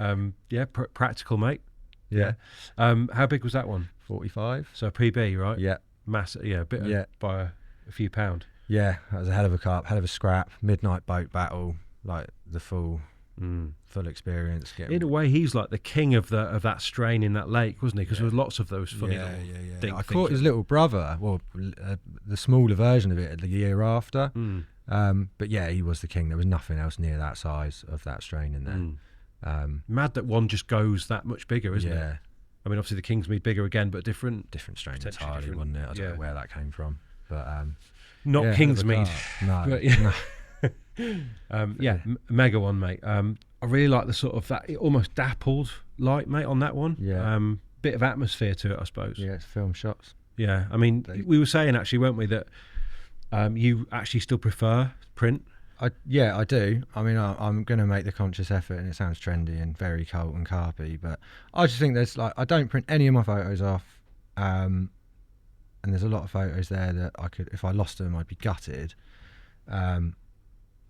Practical, mate. Yeah. How big was that one? 45. So PB, right? Yeah. Massive, yeah, by a few pound. Yeah, that was a hell of a carp, hell of a scrap. Midnight boat battle, like the full experience. In a way, he's like the king of that strain in that lake, wasn't he? Because there was lots of those funny little I caught his little brother, well, the smaller version of it the year after. But yeah, he was the king. There was nothing else near that size of that strain in there. Mad that one just goes that much bigger, isn't it? Yeah. I mean, obviously the Kingsmead bigger again, but different strain entirely, wasn't it? I don't know where that came from, but not Kingsmead. No. Mega one, mate. I really like the sort of that almost dappled light, mate, on that one. Yeah. Bit of atmosphere to it, I suppose. Yeah, it's film shots. Yeah, I mean, we were saying actually, weren't we, that you actually still prefer print? I do. I mean, I'm going to make the conscious effort, and it sounds trendy and very cult and carpy, but I just think there's I don't print any of my photos off, and there's a lot of photos there that I could, if I lost them, I'd be gutted. And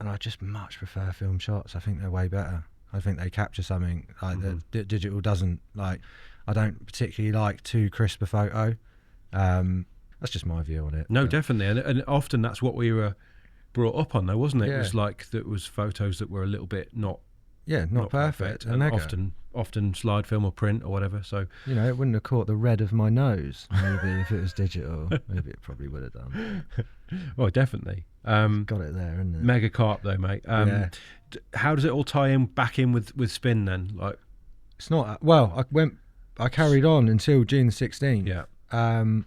I just much prefer film shots. I think they're way better. I think they capture something like that digital doesn't. Like, I don't particularly like too crisp a photo. That's just my view on it. No, definitely, and often that's what we were brought up on, though, wasn't it? Yeah. It was like that was photos that were a little bit not perfect, and often slide film or print or whatever. So it wouldn't have caught the red of my nose maybe if it was digital. Maybe it probably would have done. Well, definitely. Got it there, isn't it? Mega carp though, mate. How does it all tie back in with spin then? Like, it's not. Well, I carried on until June 16th. Yeah. And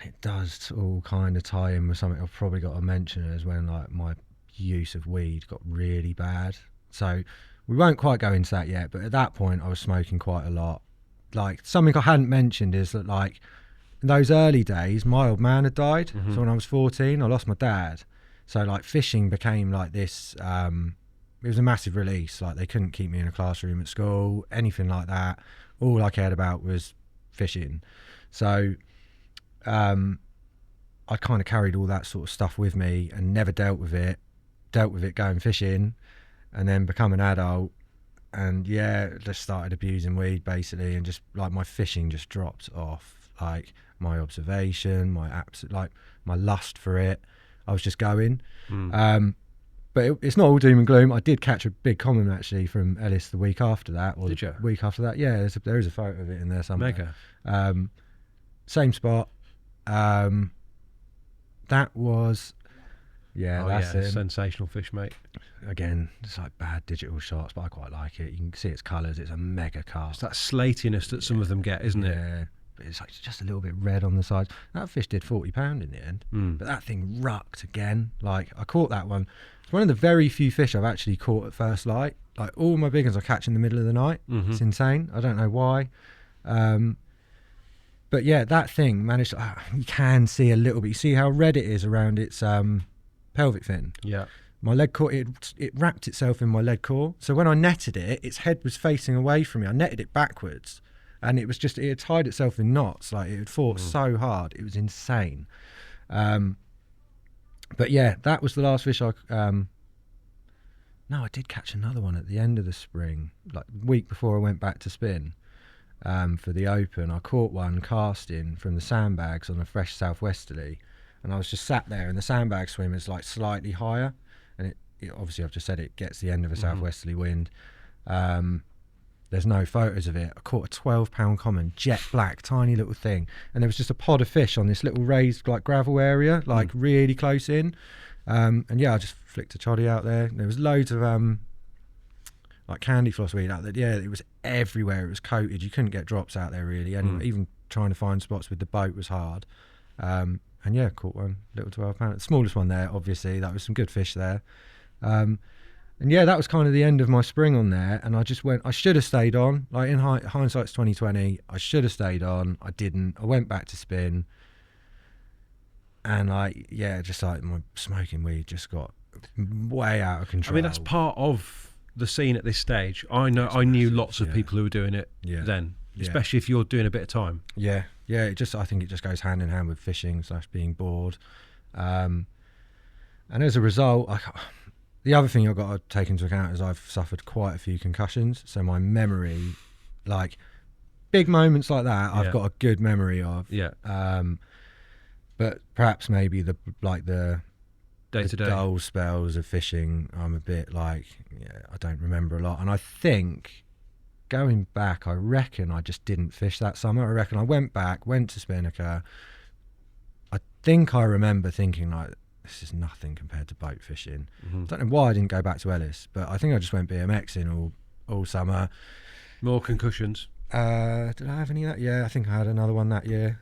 it does all kind of tie in with something I've probably got to mention, is when like my use of weed got really bad. So we won't quite go into that yet, but at that point I was smoking quite a lot. Like, something I hadn't mentioned is that, like, in those early days my old man had died. So when I was 14 I lost my dad, so like fishing became like this it was a massive release. Like, they couldn't keep me in a classroom at school, anything like that. All I cared about was fishing. So I kind of carried all that sort of stuff with me and never dealt with it going fishing, and then become an adult and just started abusing weed basically, and just like my fishing just dropped off. Like, my observation, my lust for it, I was just going. But it's not all doom and gloom. I did catch a big common actually from Ellis the week after that, or did you? The week after that. Yeah, there is a photo of it in there somewhere. Mega. Same spot. That was, that's it. Sensational fish, mate. Again, it's like bad digital shots, but I quite like it. You can see its colours. It's a mega carp. It's that slatiness that some of them get, isn't it? Yeah, but it's like just a little bit red on the sides. That fish did 40 pound in the end, but that thing rucked again. Like, I caught that one. It's one of the very few fish I've actually caught at first light. Like, all my big ones I catch in the middle of the night. It's insane. I don't know why. But yeah, that thing managed to, you can see a little bit. You see how red it is around its pelvic fin? Yeah. My leg core, it wrapped itself in my leg core. So when I netted it, its head was facing away from me. I netted it backwards, and it had tied itself in knots. Like, it had fought so hard. It was insane. But yeah, that was the last fish I did catch another one at the end of the spring, like the week before I went back to spin. For the Open, I caught one casting from the sandbags on a fresh southwesterly, and I was just sat there, and the sandbag swim is like slightly higher, and obviously I've just said it gets the end of a southwesterly wind. There's no photos of it. I caught a 12-pound common, jet black, tiny little thing, and there was just a pod of fish on this little raised like gravel area, like really close in. And yeah, I just flicked a choddy out there. There was loads of like candy floss weed out there. Yeah, it was everywhere. It was coated. You couldn't get drops out there really. And even trying to find spots with the boat was hard. And yeah, caught one, little 12-pound. The smallest one there, obviously. That was some good fish there. And yeah, that was kind of the end of my spring on there. And I just went, I should have stayed on. Like in hindsight's 2020, I should have stayed on. I didn't. I went back to spin. And like, yeah, just like my smoking weed just got way out of control. I mean, that's part of the scene at this stage. I knew lots of people who were doing it then, especially if you're doing a bit of time. Yeah. I think it just goes hand in hand with fishing / being bored. And as a result, the other thing I've got to take into account is I've suffered quite a few concussions. So my memory, like big moments like that, I've got a good memory of. Yeah. But perhaps maybe the day-to-day dull spells of fishing, I'm a bit like, I don't remember a lot. And I think going back, I reckon I just didn't fish that summer. I reckon I went to Spinnaker. I think I remember thinking like, this is nothing compared to boat fishing. I don't know why I didn't go back to Ellis, but I think I just went BMXing all summer. More concussions. Did I have any of that? Yeah, I think I had another one that year.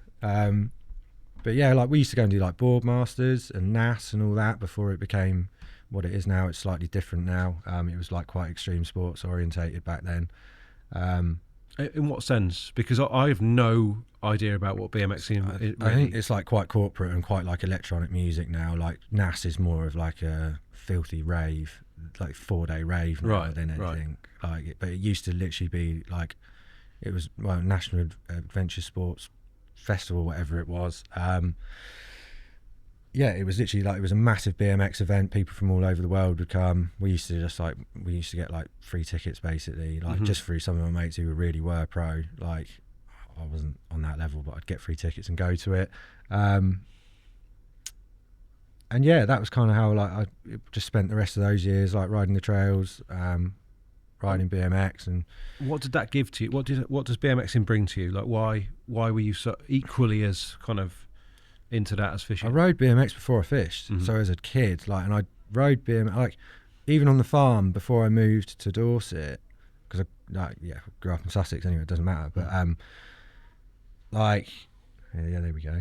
But yeah, like we used to go and do like Boardmasters and NAS and all that before it became what it is now. It's slightly different now. It was like quite extreme sports orientated back then. In what sense? Because I have no idea about what BMXing is. I think it's like quite corporate and quite like electronic music now. Like NAS is more of like a filthy rave, like 4-day rave now than anything. Like, but it used to literally be like, it was National Adventure Sports Festival, whatever it was. Yeah, it was literally like, it was a massive BMX event. People from all over the world would come. We used to get like free tickets basically, like just through some of my mates who really were pro. Like I wasn't on that level, but I'd get free tickets and go to it. And yeah, that was kind of how like I just spent the rest of those years like riding the trails, riding BMX. And what did that give to you? What does BMXing bring to you? Like why were you so equally as kind of into that as fishing? I rode BMX before I fished. So as a kid, like, and I rode BMX like even on the farm before I moved to Dorset, because I grew up in Sussex anyway. It doesn't matter, but like yeah, there we go.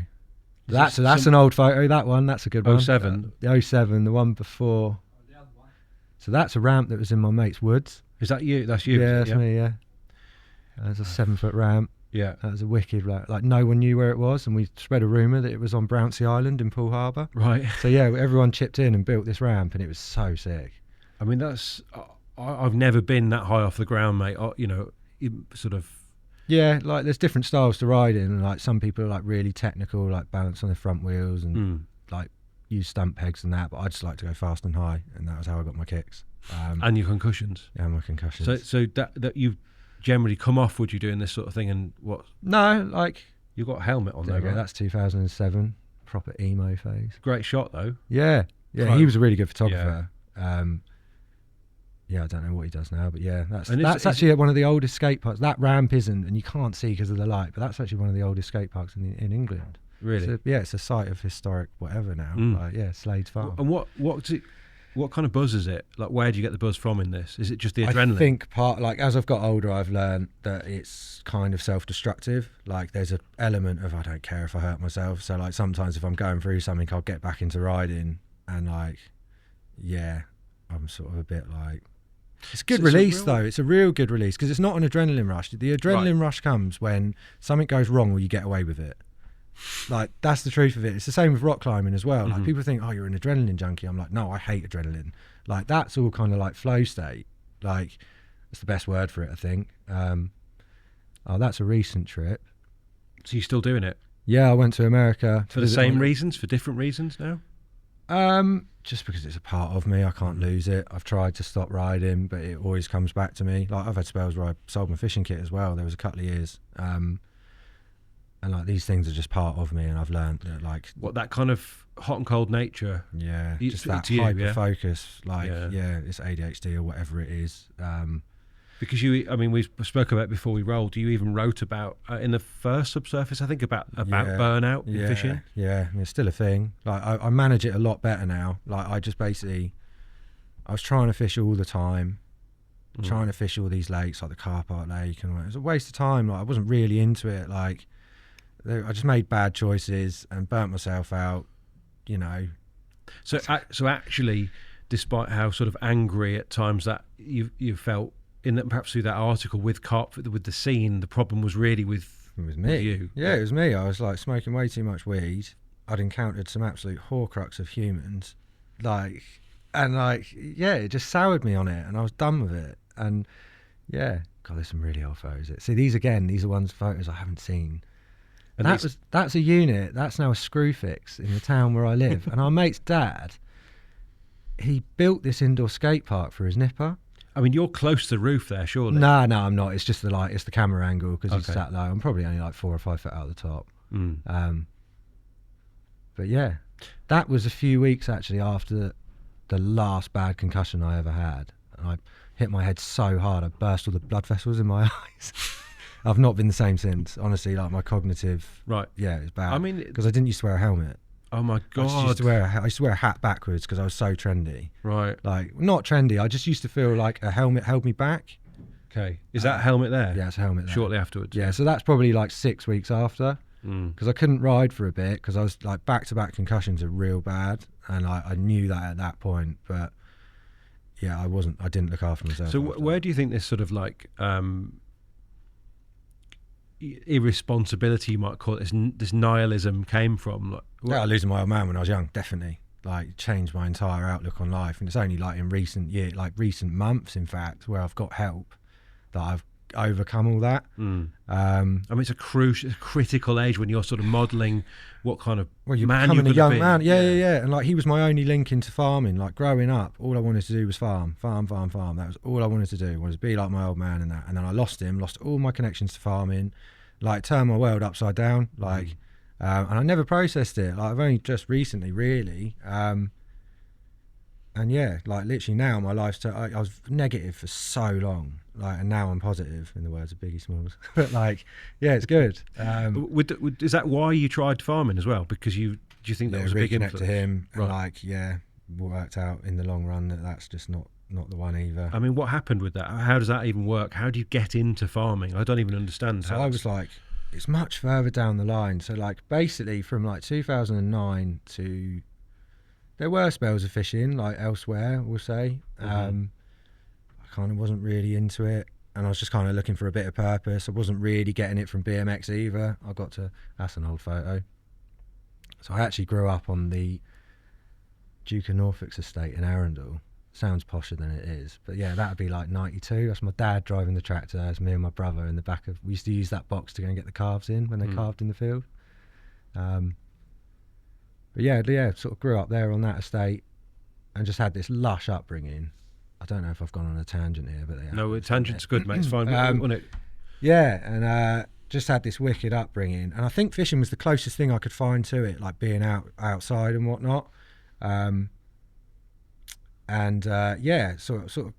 That's an old photo. That's a good one. 07. The 07, the one before. So that's a ramp that was in my mate's woods. Is that you? That's you? Yeah, that's me. Yeah, there's a 7-foot ramp. Yeah, that was a wicked, like no one knew where it was, and we spread a rumour that it was on Brownsea Island in Poole Harbour. Right. So yeah, everyone chipped in and built this ramp, and it was so sick. I mean, I've never been that high off the ground, mate. Sort of. Yeah, like there's different styles to ride in, and like some people are like really technical, like balance on their front wheels and like use stump pegs and that. But I just like to go fast and high, and that was how I got my kicks. And your concussions. Yeah, my concussions. So that you generally come off, would you doing this sort of thing? And what? No, like you've got a helmet on there. Right? That's 2007, proper emo phase. Great shot though. Yeah, he was a really good photographer. Yeah, I don't know what he does now, but yeah, that's actually one of the oldest skate parks. That ramp isn't, and you can't see because of the light, but that's actually one of the oldest skate parks in England. Really? So, yeah, it's a site of historic whatever now. Like, yeah, Slade's Farm. And what kind of buzz is it? Like, where do you get the buzz from in this? Is it just the adrenaline? I think as I've got older, I've learned that it's kind of self-destructive. Like, there's an element of I don't care if I hurt myself. So, like, sometimes if I'm going through something, I'll get back into riding, and like, yeah, I'm sort of a bit like. It's a good release though. It's a real good release because it's not an adrenaline rush. The adrenaline rush comes when something goes wrong or you get away with it. Like, that's the truth of it. It's the same with rock climbing as well. Like, people think, oh, you're an adrenaline junkie. I'm like, no, I hate adrenaline. Like, that's all kind of like flow state. Like, that's the best word for it, I think. That's a recent trip. So you're still doing it? Yeah, I went to America for the same reasons, for different reasons now. Just because it's a part of me, I can't lose it. I've tried to stop riding, but it always comes back to me. Like, I've had spells where I sold my fishing kit as well. There was a couple of years. And like these things are just part of me, and I've learned that like what that kind of hot and cold nature. Yeah, just that hyper focus. Like it's ADHD or whatever it is. Because we spoke about it before we rolled. You even wrote about in the first Subsurface, I think, about burnout in fishing. Yeah, I mean, it's still a thing. Like I manage it a lot better now. Like I just basically, I was trying to fish all the time, trying to fish all these lakes like the Carp Lake, and it was a waste of time. Like I wasn't really into it. Like I just made bad choices and burnt myself out. You know. So actually, despite how sort of angry at times that you felt. In that, perhaps through that article with Carp, with the scene, the problem was really with me. With you. Yeah, it was me. I was like smoking way too much weed. I'd encountered some absolute horcrux of humans, it just soured me on it, and I was done with it. And God, there's some really old photos. See, these are photos I haven't seen. And that's a unit. That's now a screw fix in the town where I live. And our mate's dad, he built this indoor skate park for his nipper. I mean, you're close to the roof there, surely. No, I'm not. It's just it's the camera angle because he's sat low. I'm probably only like 4 or 5 foot out of the top. But yeah, that was a few weeks actually after the last bad concussion I ever had. And I hit my head so hard I burst all the blood vessels in my eyes. I've not been the same since. Honestly, like my cognitive. Right. Yeah, it's bad. I mean, because I didn't used to wear a helmet. Oh my God! I used to wear a hat backwards because I was so trendy. Right. Like not trendy. I just used to feel like a helmet held me back. Okay. Is that helmet there? Yeah, it's a helmet there. Shortly afterwards. Yeah. So that's probably like 6 weeks after. Because I couldn't ride for a bit because I was like back-to-back concussions are real bad, and I knew that at that point. But yeah, I didn't look after myself. So where do you think this sort of like irresponsibility, you might call it, this nihilism came from? Like, losing my old man when I was young, definitely. Like changed my entire outlook on life, and it's only like in recent months, in fact, where I've got help that I've overcome all that. I mean, it's a critical age when you're sort of modelling what kind of you're man becoming you're a young be. man. Yeah. And like he was my only link into farming. Like growing up, all I wanted to do was farm. That was all I wanted to do. Was be like my old man and that. And then I lost all my connections to farming. Like turned my world upside down. Like, and I never processed it. Like I've only just recently, really. And yeah, like literally now my life's I was negative for so long, like, and now I'm positive, in the words of Biggie Smalls. But like, yeah, it's good. Is that why you tried farming as well? Because do you think that was a big influence to him? Right. And like, yeah, worked out in the long run that's just not the one either. I mean, what happened with that? How does that even work? How do you get into farming? I don't even understand. So I was like, it's much further down the line. So like, basically from like 2009 to. There were spells of fishing, like elsewhere, we'll say. I kind of wasn't really into it, and I was just kind of looking for a bit of purpose. I wasn't really getting it from BMX either. That's an old photo. So I actually grew up on the Duke of Norfolk's estate in Arundel. Sounds posher than it is, but yeah, that'd be like 92. That's my dad driving the tractor. That's me and my brother in the back of. We used to use that box to go and get the calves in when they calved in the field. But yeah, sort of grew up there on that estate and just had this lush upbringing. I don't know if I've gone on a tangent here, but no, tangent's good, mate. It's fine. It? Yeah, and just had this wicked upbringing, and I think fishing was the closest thing I could find to it, like being outside and whatnot. Sort of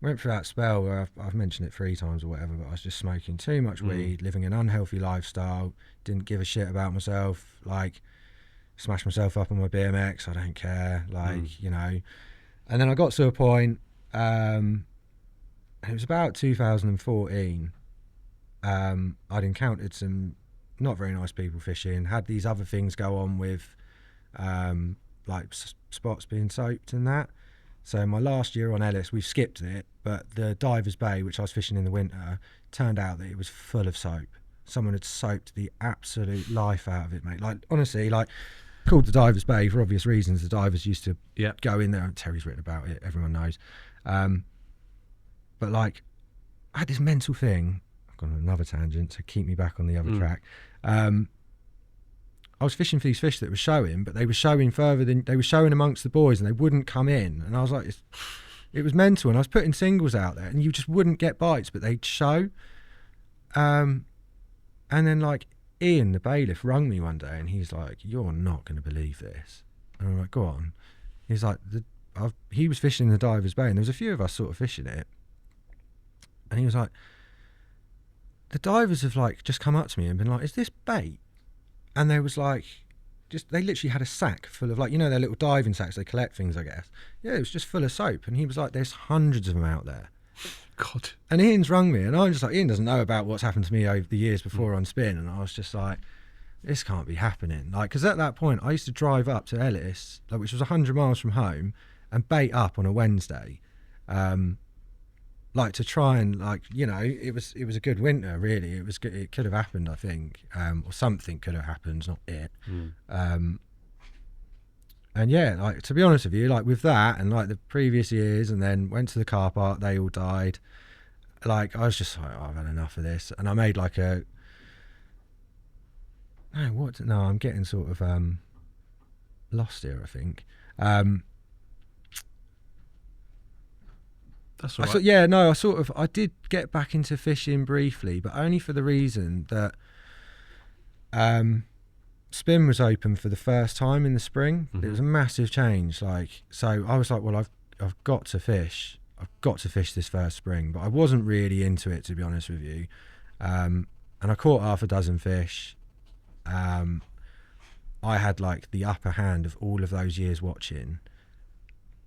went through that spell where I've mentioned it 3 times or whatever, but I was just smoking too much weed, living an unhealthy lifestyle, didn't give a shit about myself, like. Smash myself up on my BMX, I don't care, like, you know. And then I got to a point, it was about 2014, I'd encountered some not very nice people fishing, had these other things go on with, like spots being soaped and that. So my last year on Ellis, we've skipped it, but the Divers Bay, which I was fishing in the winter, turned out that it was full of soap. Someone had soaped the absolute life out of it, mate. Like, honestly, like, called the Divers Bay for obvious reasons. The divers used to go in there, and Terry's written about it, everyone knows. But like, I had this mental thing. I've gone on another tangent to keep me back on the other track. I was fishing for these fish that were showing, but they were showing amongst the boys, and they wouldn't come in. And I was like, it was mental. And I was putting singles out there, and you just wouldn't get bites, but they'd show. And then like Ian, the bailiff, rung me one day and he's like, "You're not going to believe this." And I'm like, "Go on." He's like, he was fishing in the Divers Bay and there was a few of us sort of fishing it. And he was like, "The divers have like just come up to me and been like, 'Is this bait?' And they was like, they literally had a sack full of like, their little diving sacks, they collect things, I guess. Yeah, it was just full of soap. And he was like, 'There's hundreds of them out there.'" God. And Ian's rung me and I'm just like, Ian doesn't know about what's happened to me over the years before on Spin. And I was just like, this can't be happening. Like, because at that point I used to drive up to Ellis, like, which was 100 miles from home, and bait up on a Wednesday. Like to try and like, it was a good winter really. It was good. It could have happened, I think, or something could have happened, not it. And yeah, like to be honest with you, like with that and like the previous years, and then went to the car park, they all died. Like I was just like, I've had enough of this, and I made like I'm getting sort of lost here, I think. That's all right. I did get back into fishing briefly, but only for the reason that Spin was open for the first time in the spring. It was a massive change. Like, so I was like, well, I've got to fish. I've got to fish this first spring, but I wasn't really into it, to be honest with you. And I caught half a dozen fish. I had like the upper hand of all of those years watching.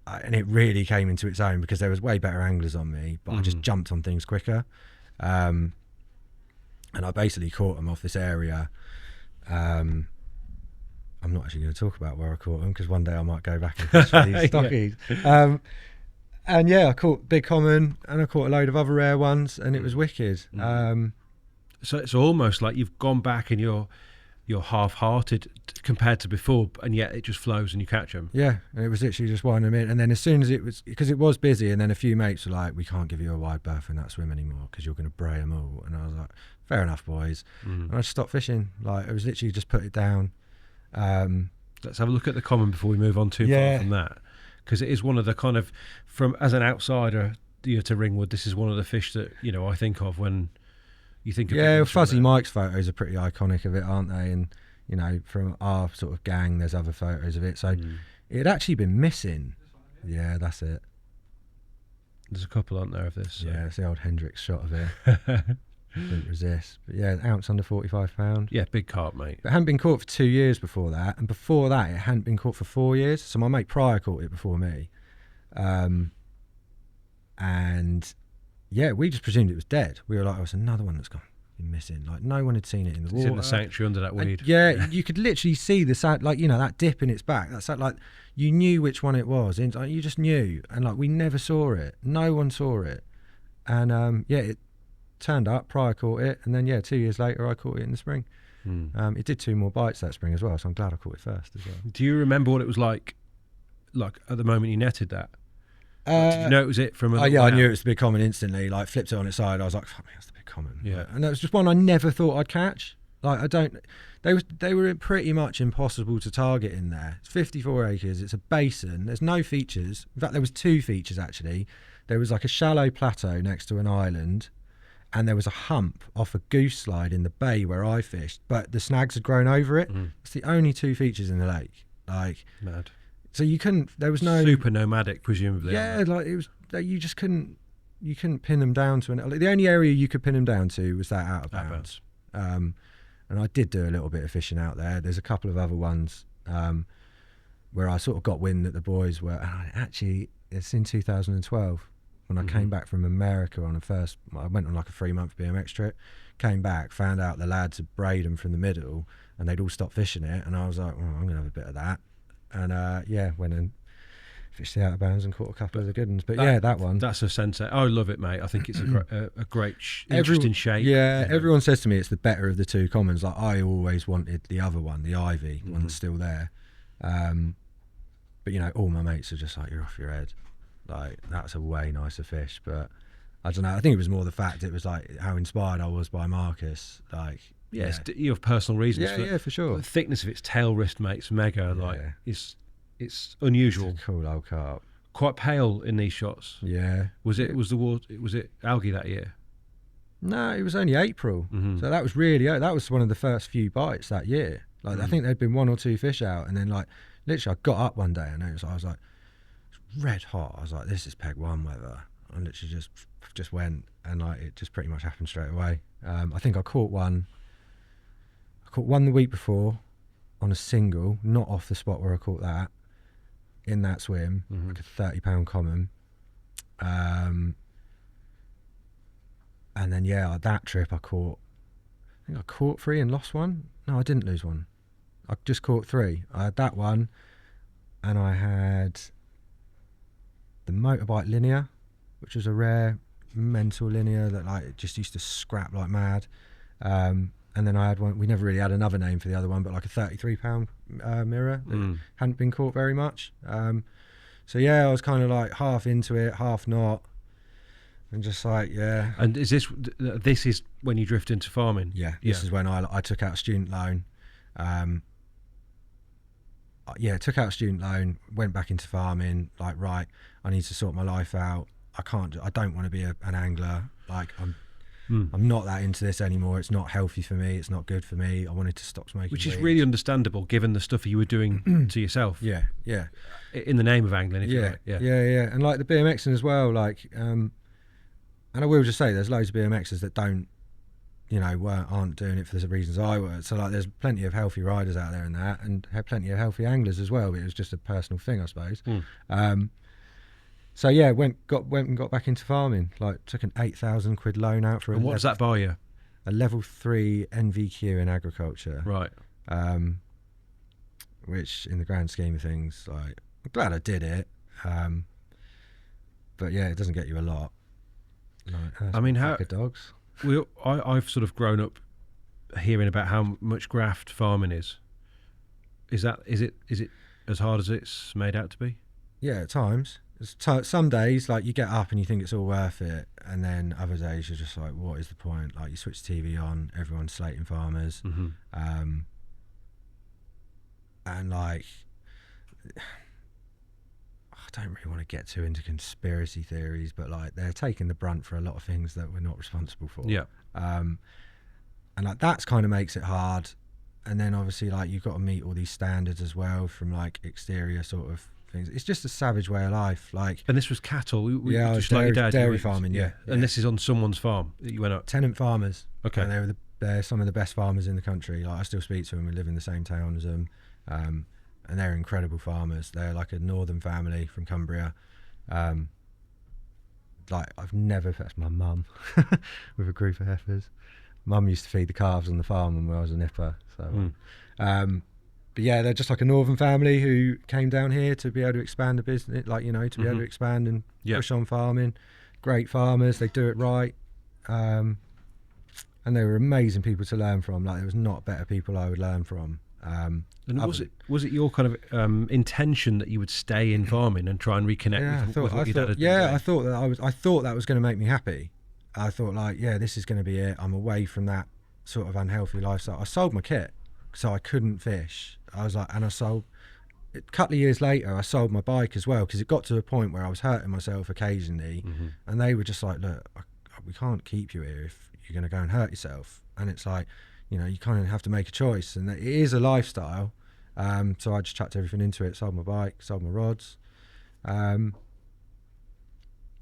And it really came into its own because there was way better anglers on me, but I just jumped on things quicker. And I basically caught them off this area. I'm not actually going to talk about where I caught them because one day I might go back and fish for these stockies. And yeah, I caught big common and I caught a load of other rare ones, and it was wicked. So it's almost like you've gone back and you're half-hearted compared to before, and yet it just flows and you catch them. Yeah, and it was literally just winding them in. And then as soon as it was, because it was busy, and then a few mates were like, "We can't give you a wide berth in that swim anymore because you're going to bray them all." And I was like, "Fair enough, boys." And I just stopped fishing. Like, it was literally just put it down. Let's have a look at the common before we move on too far from that, because it is one of the kind of, from as an outsider to Ringwood, this is one of the fish that I think of when you think of Fuzzy Mike's photos are pretty iconic of it, aren't they? And from our sort of gang, there's other photos of it. So it had actually been missing. Yeah, that's it. There's a couple, aren't there, of this? So. Yeah, it's the old Hendrix shot of it. Didn't resist. But yeah, an ounce under 45 pound. Yeah, big carp, mate. But it hadn't been caught for 2 years before that, and before that it hadn't been caught for 4 years. So my mate Pryor caught it before me. And yeah, we just presumed it was dead. We were like, "Oh, it's another one that's been missing." Like, no one had seen it in the water. It's in the sanctuary under that weed. And yeah, you could literally see the that dip in its back. That's like you knew which one it was. You just knew, and like we never saw it. No one saw it. And it turned up. Pryor caught it, and then 2 years later I caught it in the spring. It did 2 more bites that spring as well, so I'm glad I caught it first as well. Do you remember what it was like at the moment you netted that? Did you know it was it from? I knew it was the big common instantly. Like, flipped it on its side, I was like, "Fuck me, that's the big common." Yeah, and that was just one I never thought I'd catch. Like, they were pretty much impossible to target in there. It's 54 acres. It's a basin. There's no features. In fact, there was 2 features actually. There was like a shallow plateau next to an island, and there was a hump off a goose slide in the bay where I fished, but the snags had grown over it. It's the only 2 features in the lake. Like, mad. So you couldn't. There was no super nomadic, presumably. Yeah, like it was. You just couldn't. You couldn't pin them down to like, the only area you could pin them down to was that out of bounds. And I did do a little bit of fishing out there. There's a couple of other ones where I sort of got wind that the boys were. And actually, it's in 2012 when I came back from America on I went on like a 3-month BMX trip. Came back, found out the lads had brayed them from the middle, and they'd all stopped fishing it. And I was like, I'm gonna have a bit of that. And went and fished the out of bounds and caught a couple of the good ones. But that one. That's a sensei. I love it, mate. I think it's a great, interesting shape. Yeah, everyone says to me it's the better of the 2 commons. Like, I always wanted the other one, the Ivy, one that's still there. But all my mates are just like, "You're off your head." Like, that's a way nicer fish. But I don't know. I think it was more the fact it was like how inspired I was by Marcus. Like, yes, you have personal reasons. For sure. The thickness of its tail wrist makes mega. Like, it's unusual. It's a cool old carp. Quite pale in these shots. Yeah. Was it algae that year? No, it was only April. So that was that was one of the first few bites that year. Like I think there'd been 1 or 2 fish out, and then like literally I got up one day and I was like red hot. I was like, this is peg 1 weather. I literally just went, and like it just pretty much happened straight away. I think I caught one the week before on a single, not off the spot where I caught that, in that swim, like a 30-pound common. And then that trip I think I caught 3 and lost 1. No, I didn't lose 1. I just caught 3. I had that one, and I had the motorbike linear, which was a rare mental linear that like it just used to scrap like mad. And then I had one, we never really had another name for the other one, but like a 33-pound mirror that hadn't been caught very much. So I was kind of like half into it, half not. And just like, And is this is when you drift into farming? Yeah, this is when I took out a student loan. Took out a student loan, went back into farming, like, right, I need to sort my life out. I don't want to be an angler. Like, I'm not that into this anymore. It's not healthy for me. It's not good for me. I wanted to stop smoking Which weed. is really understandable given the stuff you were doing to yourself. Yeah. In the name of angling, if you like. Yeah. And like the BMXing as well, like, and I will just say there's loads of BMXers that don't, aren't doing it for the reasons I were. So like there's plenty of healthy riders out there and that, and have plenty of healthy anglers as well, but it was just a personal thing, I suppose. Went and got back into farming. Like took an £8,000 loan out for And what does that buy you? A level 3 NVQ in agriculture. Right. Which in the grand scheme of things, like I'm glad I did it. But it doesn't get you a lot. Like, I mean, how dogs. I've sort of grown up hearing about how much graft farming is. Is it as hard as it's made out to be? Yeah, at times. Some days, like you get up and you think it's all worth it, and then other days you're just like, what is the point? Like you switch the TV on, everyone's slating farmers, and like. I don't really want to get too into conspiracy theories, but like they're taking the brunt for a lot of things that we're not responsible for. Yeah. And like that's kind of makes it hard. And then obviously like you've got to meet all these standards as well from like exterior sort of things. It's just a savage way of life. Like. And this was cattle. I was dairy farming. Yeah. And this is on someone's farm that you went up. Tenant farmers. Okay. And they're some of the best farmers in the country. Like I still speak to them. We live in the same town as them. And they're incredible farmers. They're like a northern family from Cumbria. Like that's my mum with a group of heifers. Mum used to feed the calves on the farm when I was a nipper. So, but they're just like a northern family who came down here to be able to expand the business, like, to be able to expand and push on farming. Great farmers, they do it right. And they were amazing people to learn from. Like there was not better people I would learn from. And was it your kind of intention that you would stay in farming and try and reconnect with what your dad had been doing? I thought that was going to make me happy. I thought like, this is going to be it. I'm away from that sort of unhealthy lifestyle. I sold my kit, so I couldn't fish. I was like, and I sold. A couple of years later, I sold my bike as well because it got to a point where I was hurting myself occasionally, and they were just like, look, we can't keep you here if you're going to go and hurt yourself. And it's like, you kind of have to make a choice, and it is a lifestyle. So I just chucked everything into it, sold my bike, sold my rods.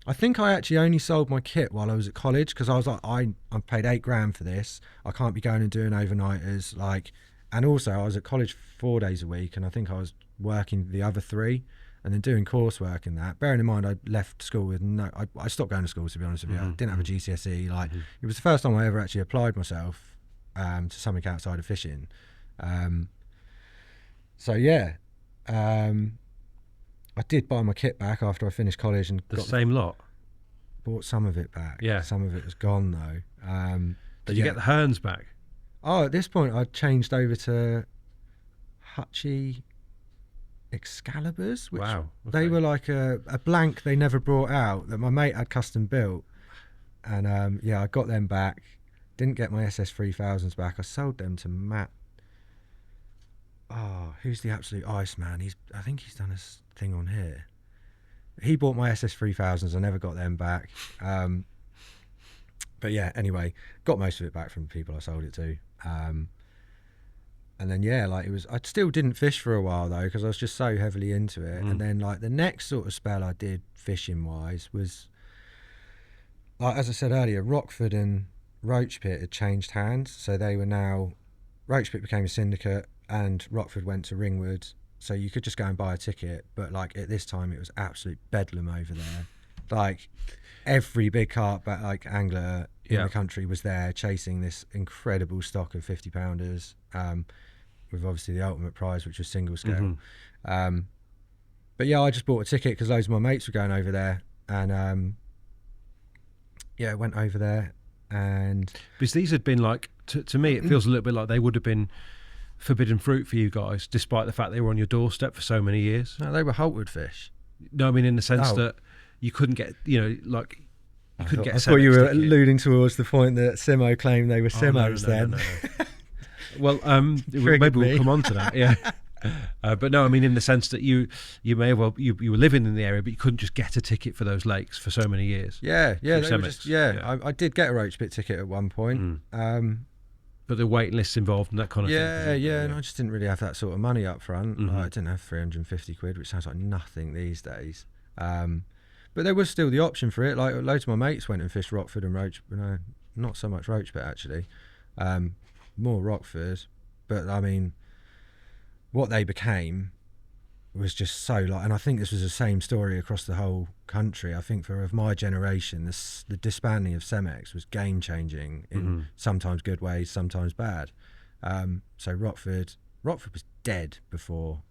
I think I actually only sold my kit while I was at college because I was like, I paid £8,000 for this. I can't be going and doing overnighters. Like, and also I was at college 4 days a week, and I think I was working the other 3 and then doing coursework and that. Bearing in mind, I left school with I stopped going to school, to be honest with you. I didn't have a GCSE. Like, it was the first time I ever actually applied myself to something outside of fishing. I did buy my kit back after I finished college and the same lot. Bought some of it back. Yeah, some of it was gone though. Did you get the Hearns back? Oh, at this point I'd changed over to Hutchie Excaliburs, which they were like a blank they never brought out that my mate had custom built, and I got them back. Didn't get my SS 3000s back. I sold them to Matt. Oh, who's the absolute ice man? I think he's done a thing on here. He bought my SS 3000s. I never got them back. But yeah, anyway, got most of it back from the people I sold it to. And then I still didn't fish for a while though, because I was just so heavily into it. And then like the next sort of spell I did fishing wise was, like as I said earlier, Rockford and Roach Pit had changed hands, so they were now, Roach Pit became a syndicate and Rockford went to Ringwood, so you could just go and buy a ticket. But like at this time it was absolute bedlam over there. Like every big carp like angler in the country was there chasing this incredible stock of 50 pounders, with obviously the ultimate prize, which was single scale. But yeah, I just bought a ticket because loads of my mates were going over there, and went over there. And because these had been like, to me it feels a little bit like they would have been forbidden fruit for you guys, despite the fact they were on your doorstep for so many years. No, they were haltwood fish. No, I mean in the sense that you couldn't get, like you couldn't get a I thought you were alluding towards the point that Simo claimed they were Simos then. No. Well, maybe we'll come on to that, yeah. But no, I mean in the sense that you may have you were living in the area, but you couldn't just get a ticket for those lakes for so many years. Yeah. I did get a Roach Pit ticket at one point. But the waiting lists involved and that kind of thing. Yeah, and I just didn't really have that sort of money up front. I didn't have 350 quid, which sounds like nothing these days. But there was still the option for it. Like loads of my mates went and fished Rockford and Roach, no, not so much Roach Pit actually, more Rockford. But I mean, what they became was just so like, and I think this was the same story across the whole country. I think of my generation, the disbanding of Cemex was game changing in sometimes good ways, sometimes bad. So Rockford was dead before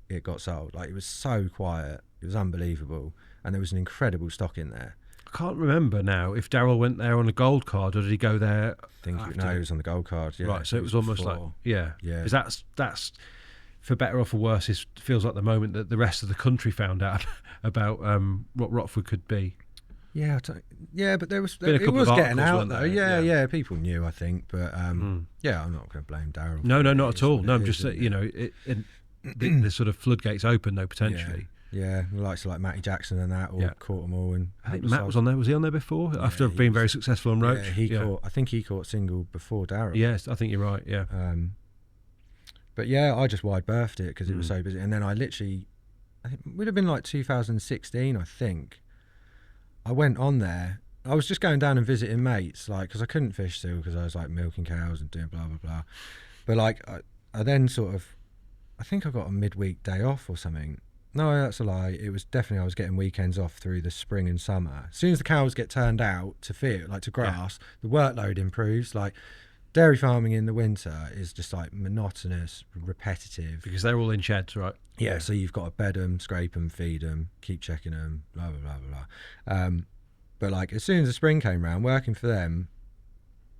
it got sold. Like it was so quiet, it was unbelievable, and there was an incredible stock in there. I can't remember now if Daryl went there on a gold card or did he go there? I think it was on the gold card. Yeah, right, so it was almost before. Like yeah. Because that's for better or for worse. It feels like the moment that the rest of the country found out about what Rockford could be. Yeah, but it was getting out though. Yeah, people knew, I think, but yeah, I'm not going to blame Daryl. No, not at all. No, I'm just saying, the sort of floodgates open though potentially. Yeah, the likes of like Matty Jackson and that, or caught them all. And I think Matt was on there. Was he on there before? After being very successful on Roach? Yeah, I think he caught single before Daryl. Yes, I think you're right. Yeah. But yeah, I just wide berthed it because it was so busy. And then I think it would have been like 2016, I think. I went on there. I was just going down and visiting mates, like, because I couldn't fish still because I was like milking cows and doing blah blah blah. But like, I then I think I got a midweek day off or something. No, that's a lie. It was definitely, I was getting weekends off through the spring and summer. As soon as the cows get turned out to feed, like to grass, the workload improves. Like dairy farming in the winter is just like monotonous, repetitive. Because they're all in sheds, right? Yeah, so you've got to bed them, scrape them, feed them, keep checking them, blah, blah, blah, blah, blah. But like as soon as the spring came around, working for them,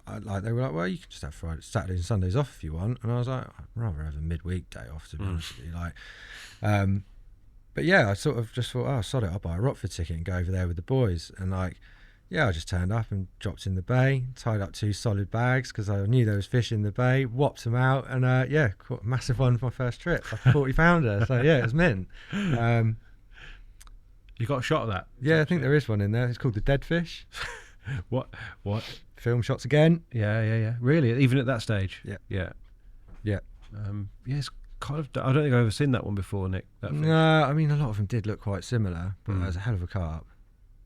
they were like, well, you can just have Saturdays and Sundays off if you want. And I was like, I'd rather have a midweek day off, to be honest with you. Like, but yeah, I sort of just thought, sod it, I'll buy a Rockford ticket and go over there with the boys. And like, yeah, I just turned up and dropped in the bay, tied up 2 solid bags because I knew there was fish in the bay, whopped them out, and caught a massive one for my first trip, like a 40 pounder. So yeah, it was mint. You got a shot of that? Yeah, I think there is one in there. It's called the Dead Fish. What? Film shots again. Yeah. Really? Even at that stage? Yeah. It's kind of. I don't think I've ever seen that one before, Nick. No, I mean a lot of them did look quite similar, but it was a hell of a carp.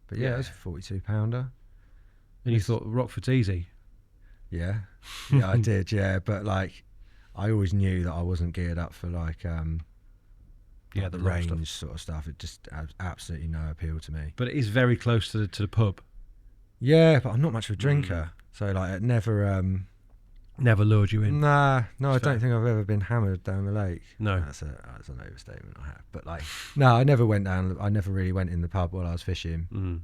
But yeah, it was a 42 pounder. And you thought Rockford's easy? Yeah, I did. Yeah, but like, I always knew that I wasn't geared up for like the range sort of stuff. It just had absolutely no appeal to me. But it is very close to the pub. Yeah, but I'm not much of a drinker, so like it never lured you in. Nah, no, I don't think I've ever been hammered down the lake. No, that's an overstatement. I have, but like, no, I never went down. I never really went in the pub while I was fishing.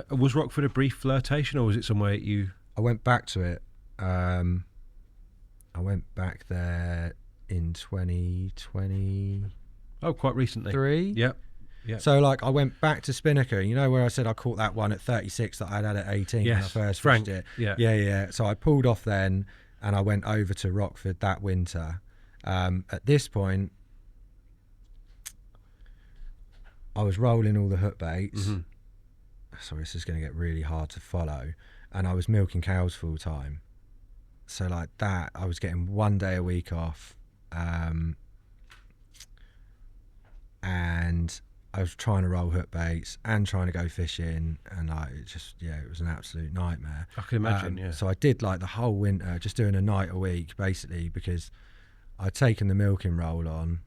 Was Rockford a brief flirtation, or was it somewhere you? I went back to it. I went back there in 2020. Oh, quite recently. 3. Yep. So like I went back to Spinnaker, you know, where I said I caught that one at 36 that I'd had at 18 when I first fished it. Yeah. So I pulled off then, and I went over to Rockford that winter. At this point, I was rolling all the hook baits. sorry, this is going to get really hard to follow. And I was milking cows full time. So like that, I was getting 1 day a week off. And I was trying to roll hook baits and trying to go fishing, and like it was an absolute nightmare. I can imagine. So I did like the whole winter just doing a night a week, basically, because I'd taken the milking role on.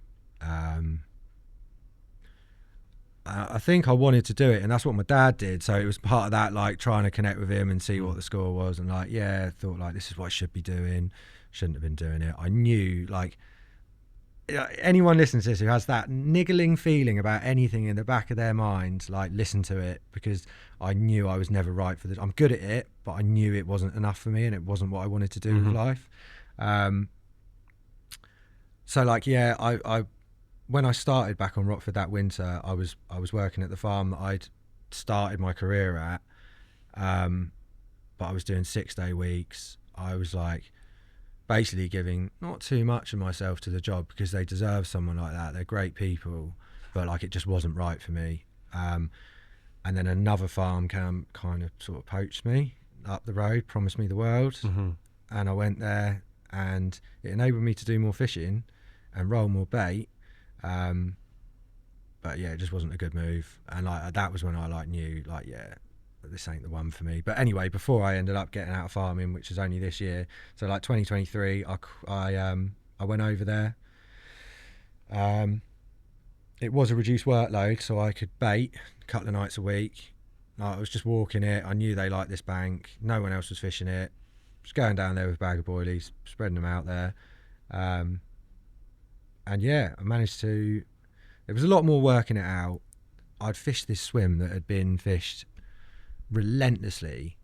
I think I wanted to do it, and that's what my dad did. So it was part of that, like trying to connect with him and see what the score was, and like thought like this is what I should be doing. Shouldn't have been doing it. I knew like. Anyone listening to this who has that niggling feeling about anything in the back of their mind, like listen to it, because I knew I was never right for this. I'm good at it, but I knew it wasn't enough for me, and it wasn't what I wanted to do with life. So like I when I started back on Rockford that winter, I was working at the farm that I'd started my career at, but I was doing 6-day weeks. I was like basically giving not too much of myself to the job, because they deserve someone like that. They're great people, but like it just wasn't right for me. And then another farm kind of sort of poached me up the road, promised me the world, and I went there, and it enabled me to do more fishing and roll more bait. But it just wasn't a good move, and like that was when I like knew like this ain't the one for me. But anyway, before I ended up getting out of farming, which was only this year, so like 2023, I went over there. It was a reduced workload, so I could bait a couple of nights a week. I was just walking it. I knew they liked this bank. No one else was fishing it. Just going down there with a bag of boilies, spreading them out there. And I managed to. It was a lot more working it out. I'd fished this swim that had been fished relentlessly,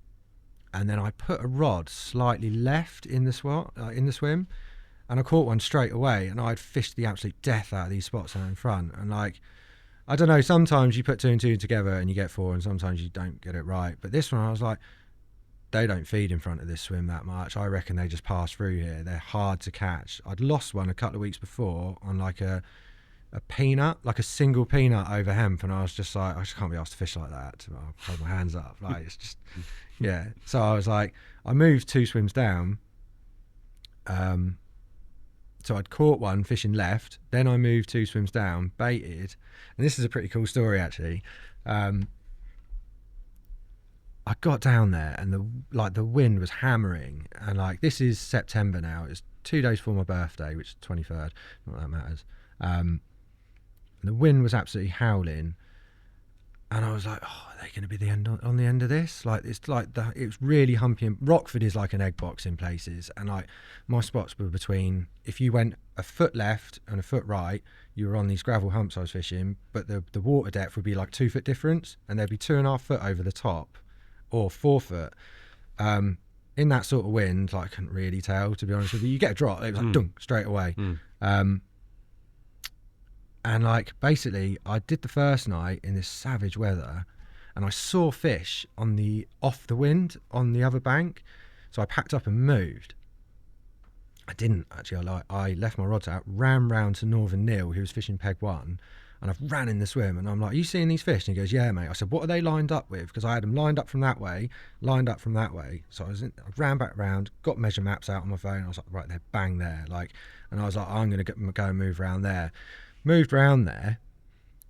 and then I put a rod slightly left in the swim, and I caught one straight away, and I'd fished the absolute death out of these spots out in front. And like, I don't know, sometimes you put 2 and 2 together and you get 4, and sometimes you don't get it right. But this one, I was like, they don't feed in front of this swim that much. I reckon they just pass through here. They're hard to catch. I'd lost one a couple of weeks before on like a peanut, like a single peanut over hemp, and I was just like, I just can't be asked to fish like that. I'll hold my hands up. Like, it's just, So I was like, I moved 2 swims down. So I'd caught one fishing left, then I moved 2 swims down, baited, and this is a pretty cool story actually. I got down there, and the wind was hammering, and like this is September now. It's 2 days before my birthday, which is 23rd. Not that matters. The wind was absolutely howling, and I was like, "Oh, are they going to be the end on the end of this?" Like it's really humpy. And Rockford is like an egg box in places, and like my spots were between. If you went a foot left and a foot right, you were on these gravel humps I was fishing, but the water depth would be like 2 foot difference, and there'd be 2.5 foot over the top, or 4 foot. In that sort of wind, like I couldn't really tell, to be honest with you. You get a drop, it was like dunk straight away. And like basically I did the first night in this savage weather, and I saw fish off the wind on the other bank, so I packed up and moved. I didn't actually. I left my rods out, ran round to Northern Neil, who was fishing peg 1, and I ran in the swim, and I'm like, "Are you seeing these fish?" And he goes, "Yeah, mate." I said, "What are they lined up with?" Because I had them lined up from that way. So I ran back round, got measure maps out on my phone. I was like, "Right, they're bang there." Like, and I was like, "I'm going to go and move around there." Moved round there,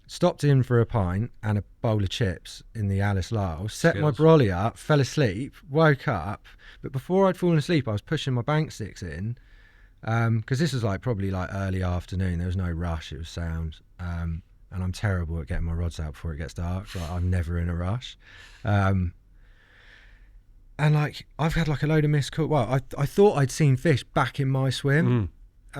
stopped in for a pint and a bowl of chips in the Alice Lyle, set my brolly up, fell asleep, woke up, but before I'd fallen asleep I was pushing my bank sticks in, because this was like probably like early afternoon. There was no rush, it was sound, and I'm terrible at getting my rods out before it gets dark, so I'm never in a rush. And like I've had like a load of missed calls. Well, I thought I'd seen fish back in my swim.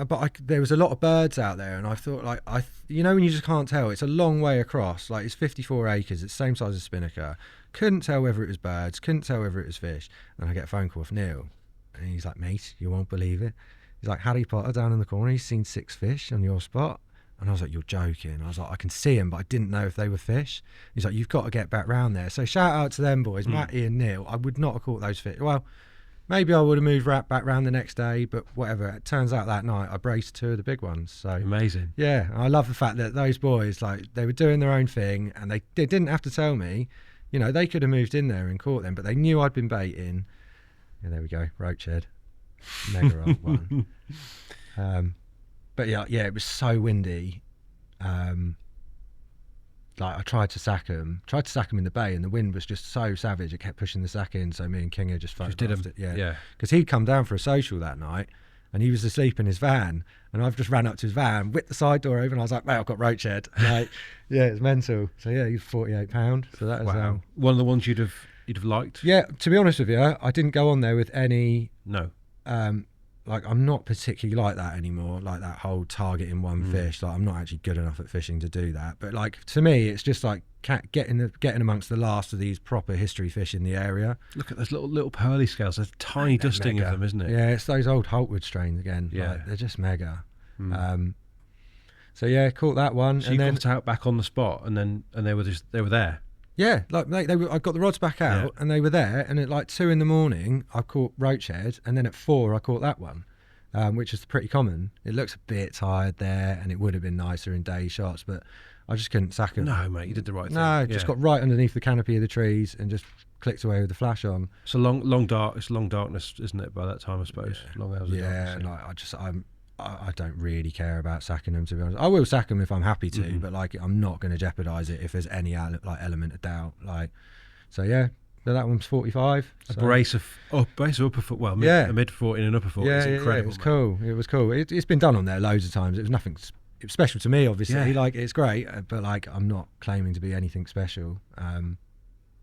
But there was a lot of birds out there, and I thought, like, when you just can't tell, it's a long way across. Like, it's 54 acres, it's the same size as Spinnaker. Couldn't tell whether it was birds, couldn't tell whether it was fish. And I get a phone call off Neil, and he's like, "Mate, you won't believe it." He's like, "Harry Potter down in the corner, he's seen 6 fish on your spot." And I was like, "You're joking." I was like, "I can see them, but I didn't know if they were fish." He's like, "You've got to get back round there." So shout out to them boys, Matty and Neil. I would not have caught those fish. Well, maybe I would have moved back round the next day, but whatever. It turns out that night I braced 2 of the big ones. So amazing. Yeah, I love the fact that those boys, like, they were doing their own thing, and they didn't have to tell me. you know, they could have moved in there and caught them, but they knew I'd been baiting. Yeah, there we go, roach head, mega old one. But yeah, it was so windy. Like I tried to sack him in the bay, and the wind was just so savage, it kept pushing the sack in, so me and Kinga just photographed it. Yeah, because he'd come down for a social that night, and he was asleep in his van, and I've just ran up to his van, whipped the side door open, I was like, mate, I've got roach head. Like, yeah, it's mental. So yeah, he's £48. So that was one of the ones you'd have liked. Yeah, to be honest with you, I didn't go on there with any. No. Like I'm not particularly like that anymore, like that whole targeting one fish. Like I'm not actually good enough at fishing to do that. But like to me, it's just like getting amongst the last of these proper history fish in the area. Look at those little pearly scales. There's a tiny dusting of them, isn't it? Yeah, it's those old Holtwood strains again. Yeah, like, they're just mega. So yeah, caught that one. So and you then got out back on the spot, and they were there. Yeah, like they were. I got the rods back out, and they were there. And at like 2 a.m, I caught roach head, and then at 4 I caught that one, which is pretty common. It looks a bit tired there, and it would have been nicer in day shots, but I just couldn't sack them. No, mate, you did the right thing. No, just got right underneath the canopy of the trees and just clicked away with the flash on. It's long darkness, isn't it? By that time, I suppose. Long hours of darkness. Yeah, like I don't really care about sacking them, to be honest. I will sack them if I'm happy to, but like I'm not going to jeopardise it if there's any element of doubt. Like, so yeah, that one's 45. A brace of upper foot, a mid foot in an upper foot. It's incredible. Yeah, it was cool. It was cool. It's been done on there loads of times. It was nothing. It was special to me, obviously. Yeah. Like it's great, but like I'm not claiming to be anything special.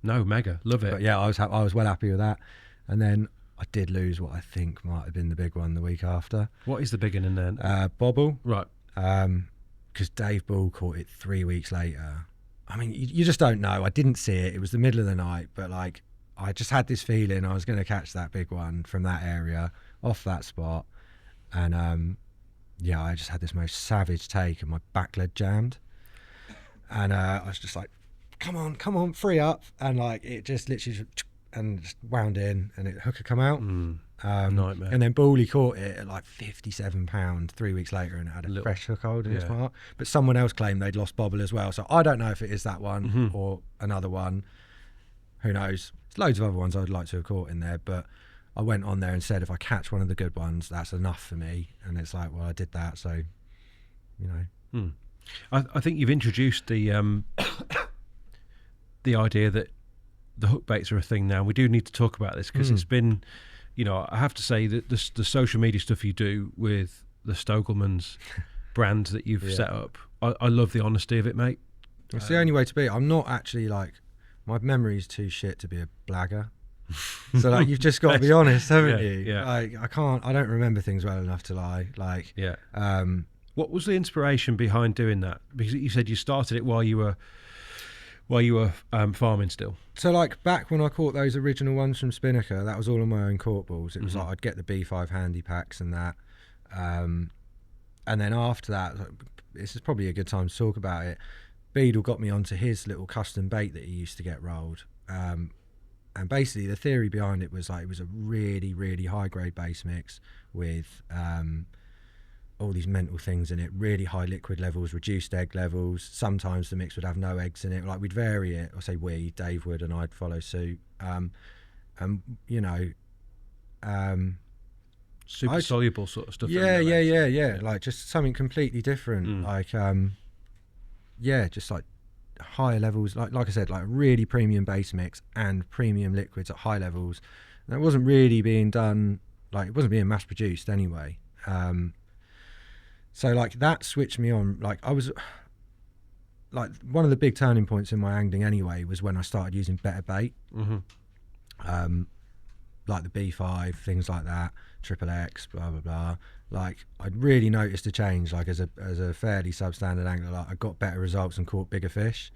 No, mega, love it. But yeah, I was well happy with that, and then I did lose what I think might have been the big one the week after. What is the big one in there? Bobble. Right. Because Dave Bull caught it 3 weeks later. I mean, you just don't know. I didn't see it. It was the middle of the night, but like I just had this feeling I was going to catch that big one from that area off that spot. And I just had this most savage take and my back led jammed. And I was just like, come on, free up. And like it just literally and just wound in, and it hooker come out. Nightmare. And then Bawley caught it at like £57 3 weeks later, and it had a fresh hook hold in its mark. But someone else claimed they'd lost Bobble as well, so I don't know if it is that one or another one. Who knows? There's loads of other ones I'd like to have caught in there, but I went on there and said if I catch one of the good ones, that's enough for me. And it's like, well, I did that, so you know. I think you've introduced the the idea that the hook baits are a thing now. We do need to talk about this because it's been, you know, I have to say that the social media stuff you do with the Stogelmans brand that you've set up, I love the honesty of it, mate. It's the only way to be. I'm not actually like, my memory's too shit to be a blagger. So like, you've just got to be honest, haven't you? Yeah. Like I don't remember things well enough to lie. Like, what was the inspiration behind doing that? Because you said you started it while you were farming still. So like back when I caught those original ones from Spinnaker, that was all on my own cork balls. It was like I'd get the B5 handy packs and that. And then after that, this is probably a good time to talk about it. Beadle got me onto his little custom bait that he used to get rolled. And basically the theory behind it was like it was a really, really high grade base mix with all these mental things in it, really high liquid levels, reduced egg levels. Sometimes the mix would have no eggs in it. Like we'd vary it, or say Dave would, and I'd follow suit. And you know, super soluble sort of stuff. Yeah. Like just something completely different. Like, just like higher levels. Like I said, like really premium base mix and premium liquids at high levels. And that wasn't really being done. Like it wasn't being mass produced anyway. So like that switched me on. Like I was like one of the big turning points in my angling anyway was when I started using better bait. Like the B5, things like that, Triple X, blah blah blah. Like I'd really noticed a change. Like as a fairly substandard angler, like I got better results and caught bigger fish.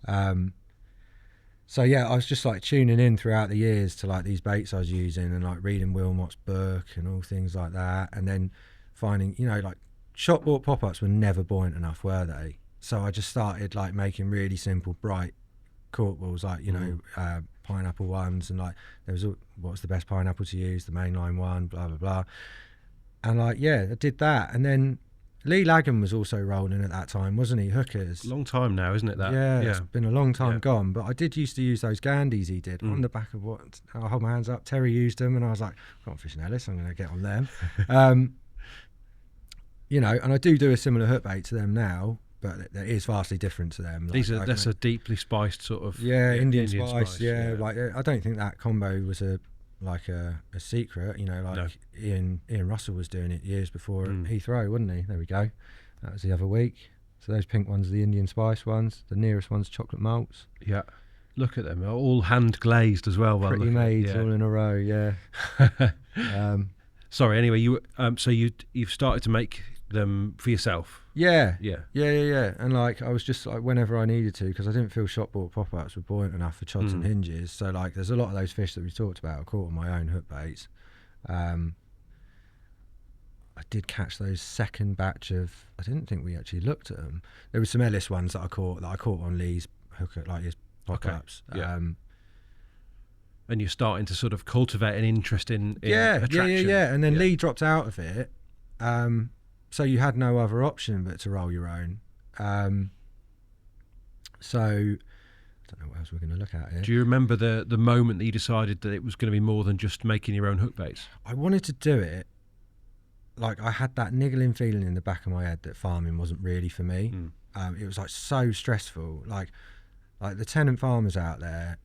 So yeah, I was just like tuning in throughout the years to like these baits I was using and like reading Wilmot's book and all things like that, and then finding, you know, like shop bought pop-ups were never buoyant enough, were they? So I just started like making really simple bright cork balls, like, you know, pineapple ones, and like there was what's the best pineapple to use, the mainline one, blah blah blah. And like I did that, and then Lee Lagan was also rolling at that time, wasn't he? Hookers. Long time now, isn't it? That it's been a long time gone. But I did used to use those Gandys he did on the back of what I'll hold my hands up. Terry used them, and I was like, I can't fish an Ellis. I'm going to get on them. You know, and I do a similar hook bait to them now, but it is vastly different to them. That's a deeply spiced sort of Indian spice. Like I don't think that combo was a secret. You know, like Ian Russell was doing it years before at Heathrow, wasn't he? There we go. That was the other week. So those pink ones are the Indian spice ones. The nearest one's chocolate malts. Yeah. Look at them, all hand glazed as well. Pretty made, all in a row. Yeah. Sorry. Anyway, you've started to make them for yourself. Yeah. And like I was just like whenever I needed to, because I didn't feel shop bought pop-ups were buoyant enough for chods and hinges. So like there's a lot of those fish that we talked about I caught on my own hook baits. I did catch those second batch of, I didn't think we actually looked at them. There were some Ellis ones that I caught on Lee's hook, like his pop-ups. Okay. And you're starting to sort of cultivate an interest in attraction. And then Lee dropped out of it. So you had no other option but to roll your own. So I don't know what else we're going to look at here. Do you remember the moment that you decided that it was going to be more than just making your own hook baits? I wanted to do it. Like I had that niggling feeling in the back of my head that farming wasn't really for me. It was like so stressful. Like the tenant farmers out there,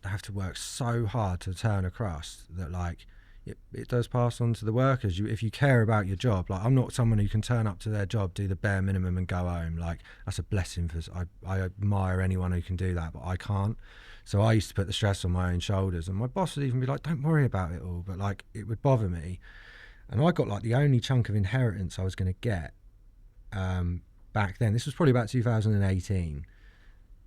they have to work so hard to turn across that like it does pass on to the workers. If you care about your job, like I'm not someone who can turn up to their job, do the bare minimum and go home. Like that's a blessing. I admire anyone who can do that, but I can't. So I used to put the stress on my own shoulders, and my boss would even be like, don't worry about it all, but like it would bother me. And I got like the only chunk of inheritance I was going to get back then. This was probably about 2018.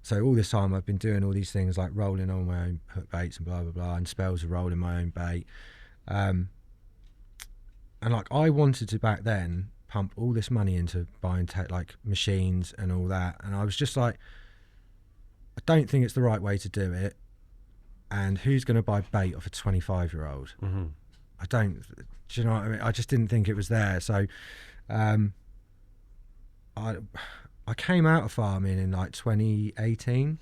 So all this time I've been doing all these things like rolling on my own hook baits and blah, blah, blah, and spells of rolling my own bait. And like I wanted to back then pump all this money into buying like machines and all that. And I was just like, I don't think it's the right way to do it. And who's going to buy bait off a 25-year-old? I don't, do you know what I mean? I just didn't think it was there. So I came out of farming in like 2018,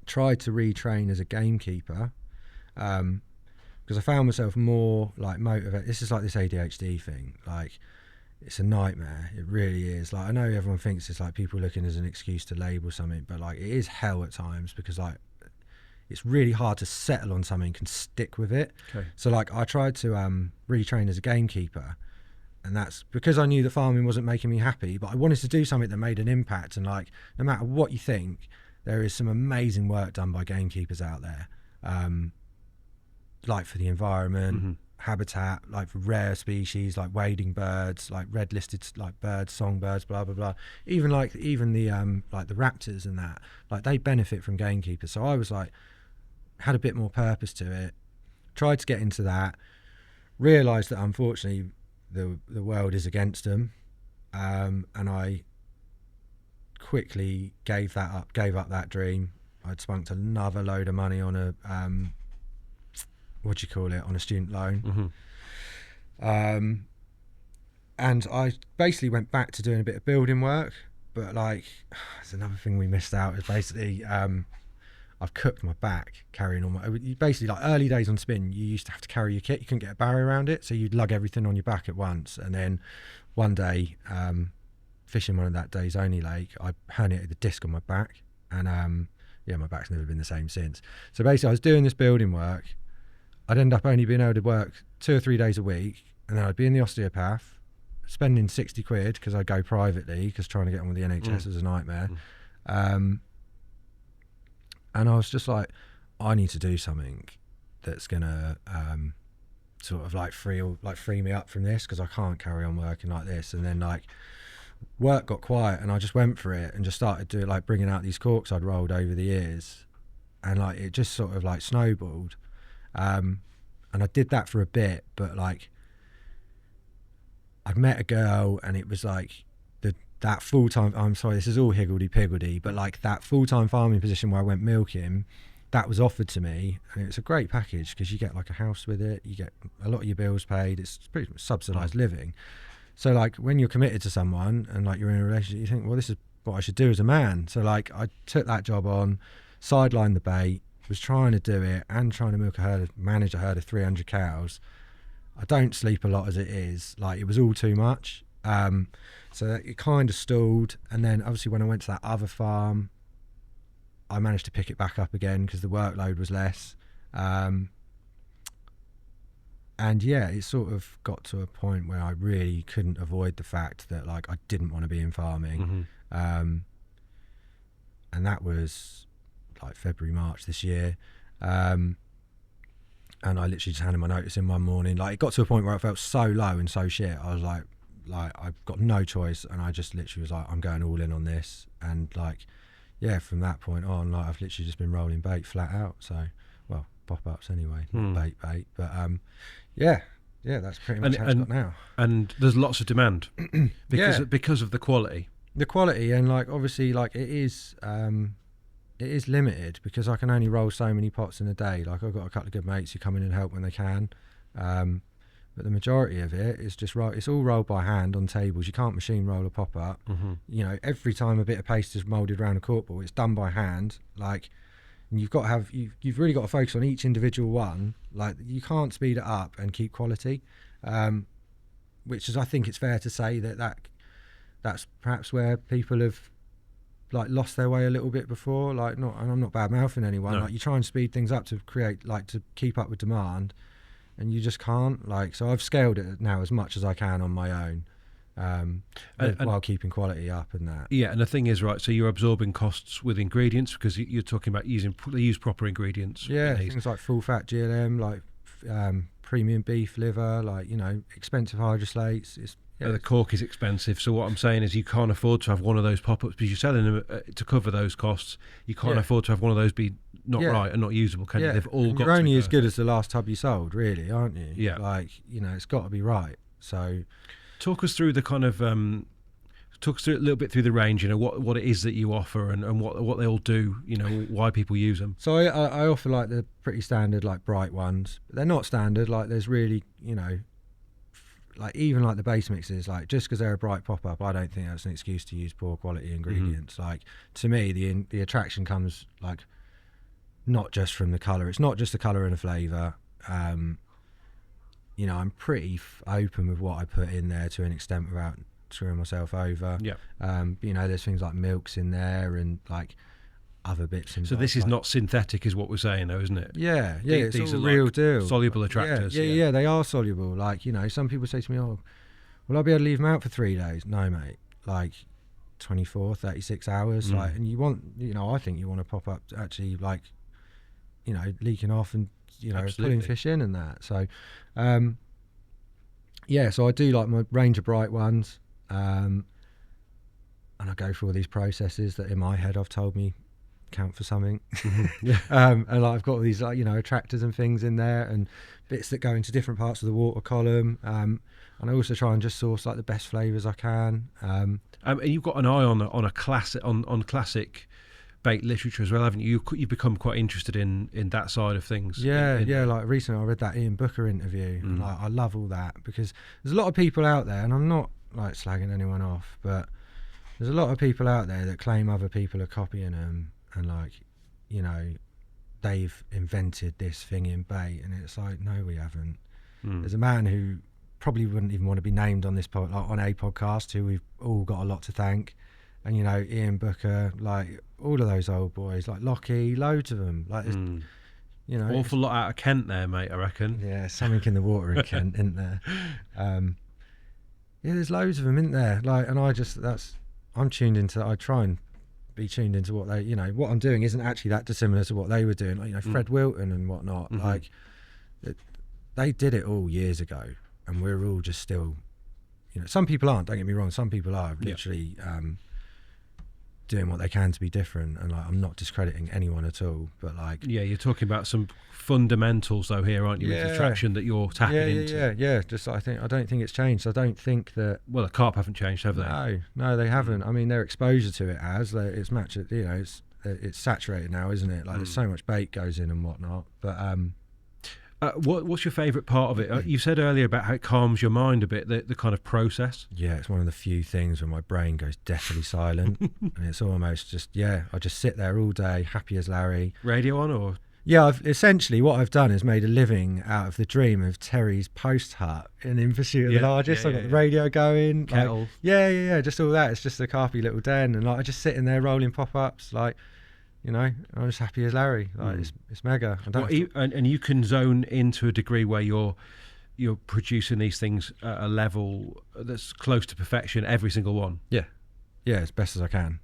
tried to retrain as a gamekeeper, because I found myself more like motivated. This is like this ADHD thing. Like it's a nightmare. It really is. Like I know everyone thinks it's like people looking as an excuse to label something, but like it is hell at times because like it's really hard to settle on something and stick with it. Okay. So like I tried to retrain as a gamekeeper, and that's because I knew that farming wasn't making me happy, but I wanted to do something that made an impact. And like no matter what you think, there is some amazing work done by gamekeepers out there, like for the environment, habitat, like for rare species like wading birds, like red listed like birds, songbirds, blah blah blah. Even the like the raptors and that, like they benefit from gamekeepers. So I was like, had a bit more purpose to it, tried to get into that, realised that unfortunately the world is against them, and I quickly gave up that dream. I'd spunked another load of money on a on a student loan, and I basically went back to doing a bit of building work. But like, there's another thing we missed out is basically I've cooked my back carrying all my, basically like early days on spin, you used to have to carry your kit, you couldn't get a barrier around it, so you'd lug everything on your back at once. And then one day, fishing one of that day's only lake, I herniated the disc on my back, and my back's never been the same since. So basically I was doing this building work, I'd end up only being able to work 2 or 3 days a week, and then I'd be in the osteopath spending 60 quid because I'd go privately because trying to get on with the NHS was a nightmare. And I was just like, I need to do something that's gonna sort of like free me up from this, because I can't carry on working like this. And then like work got quiet, and I just went for it and just started doing like bringing out these corks I'd rolled over the years, and like it just sort of like snowballed. And I did that for a bit, but like I'd met a girl, and it was like that full-time, I'm sorry, this is all higgledy-piggledy, but like that full-time farming position where I went milking, that was offered to me, and it's a great package because you get like a house with it, you get a lot of your bills paid, it's pretty much subsidised living. So like when you're committed to someone and like you're in a relationship, you think, well, this is what I should do as a man. So like I took that job on, sidelined the bait, was trying to do it and trying to manage a herd of 300 cows. I don't sleep a lot as it is. Like it was all too much. So it kind of stalled. And then obviously when I went to that other farm, I managed to pick it back up again because the workload was less. And yeah, it sort of got to a point where I really couldn't avoid the fact that like I didn't want to be in farming. And that was like February, March this year. And I literally just handed my notice in one morning. Like it got to a point where I felt so low and so shit. I was like I've got no choice, and I just literally was like, I'm going all in on this. And like, yeah, from that point on, like I've literally just been rolling bait flat out. So, well, pop-ups anyway, not bait, but yeah, that's pretty much how it's got now. And there's lots of demand because of the quality. The quality, and like obviously, like it is limited because I can only roll so many pots in a day. Like I've got a couple of good mates who come in and help when they can, but the majority of it is just it's all rolled by hand on tables. You can't machine roll a pop up. You know, every time a bit of paste is moulded around a cork ball, it's done by hand. Like, and you've got to have you've really got to focus on each individual one. Like you can't speed it up and keep quality, which is, I think it's fair to say that's perhaps where people have like lost their way a little bit before. Like and I'm not bad mouthing anyone. No. Like you try and speed things up to create to keep up with demand, and you just can't. Like so, I've scaled it now as much as I can on my own. While keeping quality up and that. Yeah, and the thing is, right, so you're absorbing costs with ingredients because you're talking about they use proper ingredients. Yeah, things like full fat GLM, like premium beef liver, like, you know, expensive hydroslates. The cork is expensive, so what I'm saying is you can't afford to have one of those pop-ups because you're selling them to cover those costs. You can't afford to have one of those be not right and not usable, can you? They've all got to be. You're only as good as the last tub you sold, really, aren't you? Yeah. Like, you know, it's got to be right. So talk us through the kind of talk us through a little bit through the range, you know, what it is that you offer and what they all do, you know, why people use them. So I offer like the pretty standard, like bright ones. But they're not standard. Like there's really, you know, like even like the base mixes, like just because they're a bright pop-up, I don't think that's an excuse to use poor quality ingredients. Like to me, the attraction comes like not just from the colour. It's not just the colour and the flavour. You know, I'm pretty open with what I put in there to an extent without screwing myself over. Yeah. You know, there's things like milks in there and like other bits. So this is not synthetic, is what we're saying, though, isn't it? Yeah, it's all real deal. Soluble attractors. Yeah, they are soluble. Like, you know, some people say to me, "Oh, will I be able to leave them out for 3 days?" No, mate. Like 24, 36 hours. Like, and you want, you know, I think you want to pop up actually, like, you know, leaking off and, you know, pulling fish in and that. So, yeah, so I do like my range of bright ones, and I go through all these processes that in my head I've told me count for something. And like I've got all these, like, you know, attractors and things in there and bits that go into different parts of the water column, and I also try and just source like the best flavors I can. And you've got an eye on a classic on classic bait literature as well, haven't you? You've become quite interested in that side of things. Yeah. Like recently I read that Ian Booker interview, and like I love all that because there's a lot of people out there, and I'm not like slagging anyone off, but there's a lot of people out there that claim other people are copying them, and like, you know, they've invented this thing in bait, and it's like, no, we haven't. There's a man who probably wouldn't even want to be named on this on a podcast, who we've all got a lot to thank. And, you know, Ian Booker, like all of those old boys, like Lockie, loads of them. Like, you know, awful lot out of Kent there, mate, I reckon. Yeah, something in the water in Kent, isn't there? Yeah, there's loads of them, isn't there? Like, and I'm tuned into. I try and be tuned into what they, you know, what I'm doing isn't actually that dissimilar to what they were doing. Like, you know, Fred Wilton and whatnot. Like, they did it all years ago, and we're all just still, you know, some people aren't. Don't get me wrong. Some people are literally. Doing what they can to be different, and like I'm not discrediting anyone at all, but like, yeah, you're talking about some fundamentals though here, aren't you? With the attraction that you're tapping into. Yeah. Just I don't think it's changed. I don't think that. Well, the carp haven't changed, have they? No, they haven't. I mean, their exposure to it has. It's matched. You know, it's saturated now, isn't it? Like there's so much bait goes in and whatnot. But What's your favourite part of it? You said earlier about how it calms your mind a bit, the kind of process. Yeah, it's one of the few things where my brain goes deathly silent, and it's almost just I just sit there all day, happy as Larry. Radio on or? Yeah, essentially what I've done is made a living out of the dream of Terry's post hut in Pursuit of the Largest. I've got the radio going, kettle. Like, yeah, just all that. It's just a carpy little den, and like I just sit in there rolling pop-ups, like. I'm just happy as Larry. Like it's mega. And you can zone into a degree where you're producing these things at a level that's close to perfection, every single one. Yeah, as best as I can.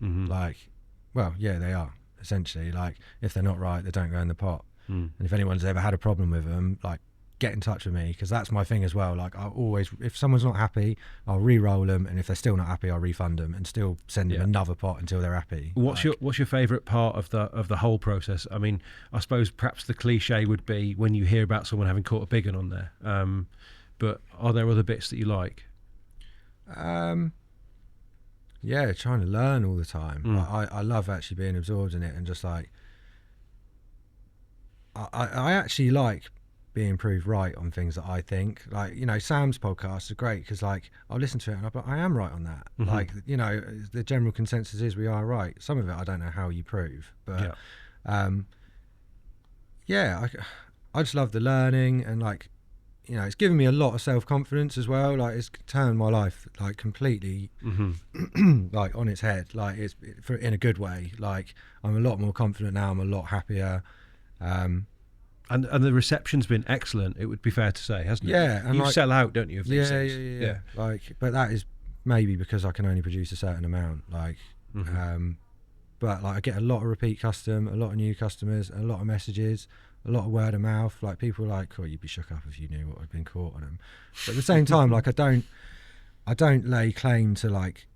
They are essentially. Like if they're not right, they don't go in the pot. And if anyone's ever had a problem with them, like get in touch with me, because that's my thing as well. Like I always, if someone's not happy, I'll re-roll them, and if they're still not happy, I'll refund them and still send them another pot until they're happy. What's your favourite part of the whole process? I mean, I suppose perhaps the cliche would be when you hear about someone having caught a big one on there. But are there other bits that you like? Trying to learn all the time. I love actually being absorbed in it, and just like I actually like being proved right on things that I think. Like, Sam's podcasts are great because like I'll listen to it and I am right on that. Like, the general consensus is we are right. Some of it I don't know how you prove, but I just love the learning, and like, it's given me a lot of self-confidence as well. Like it's turned my life like completely like on its head. Like it's in a good way. Like I'm a lot more confident now. I'm a lot happier. And the reception's been excellent, it would be fair to say, hasn't it? Yeah. And you sell out, don't you, of these things? Yeah. Like, but that is maybe because I can only produce a certain amount. Like, but like I get a lot of repeat custom, a lot of new customers, a lot of messages, a lot of word of mouth. Like people are like, "Oh, you'd be shook up if you knew what had been caught on them." But at the same time, like I don't lay claim to like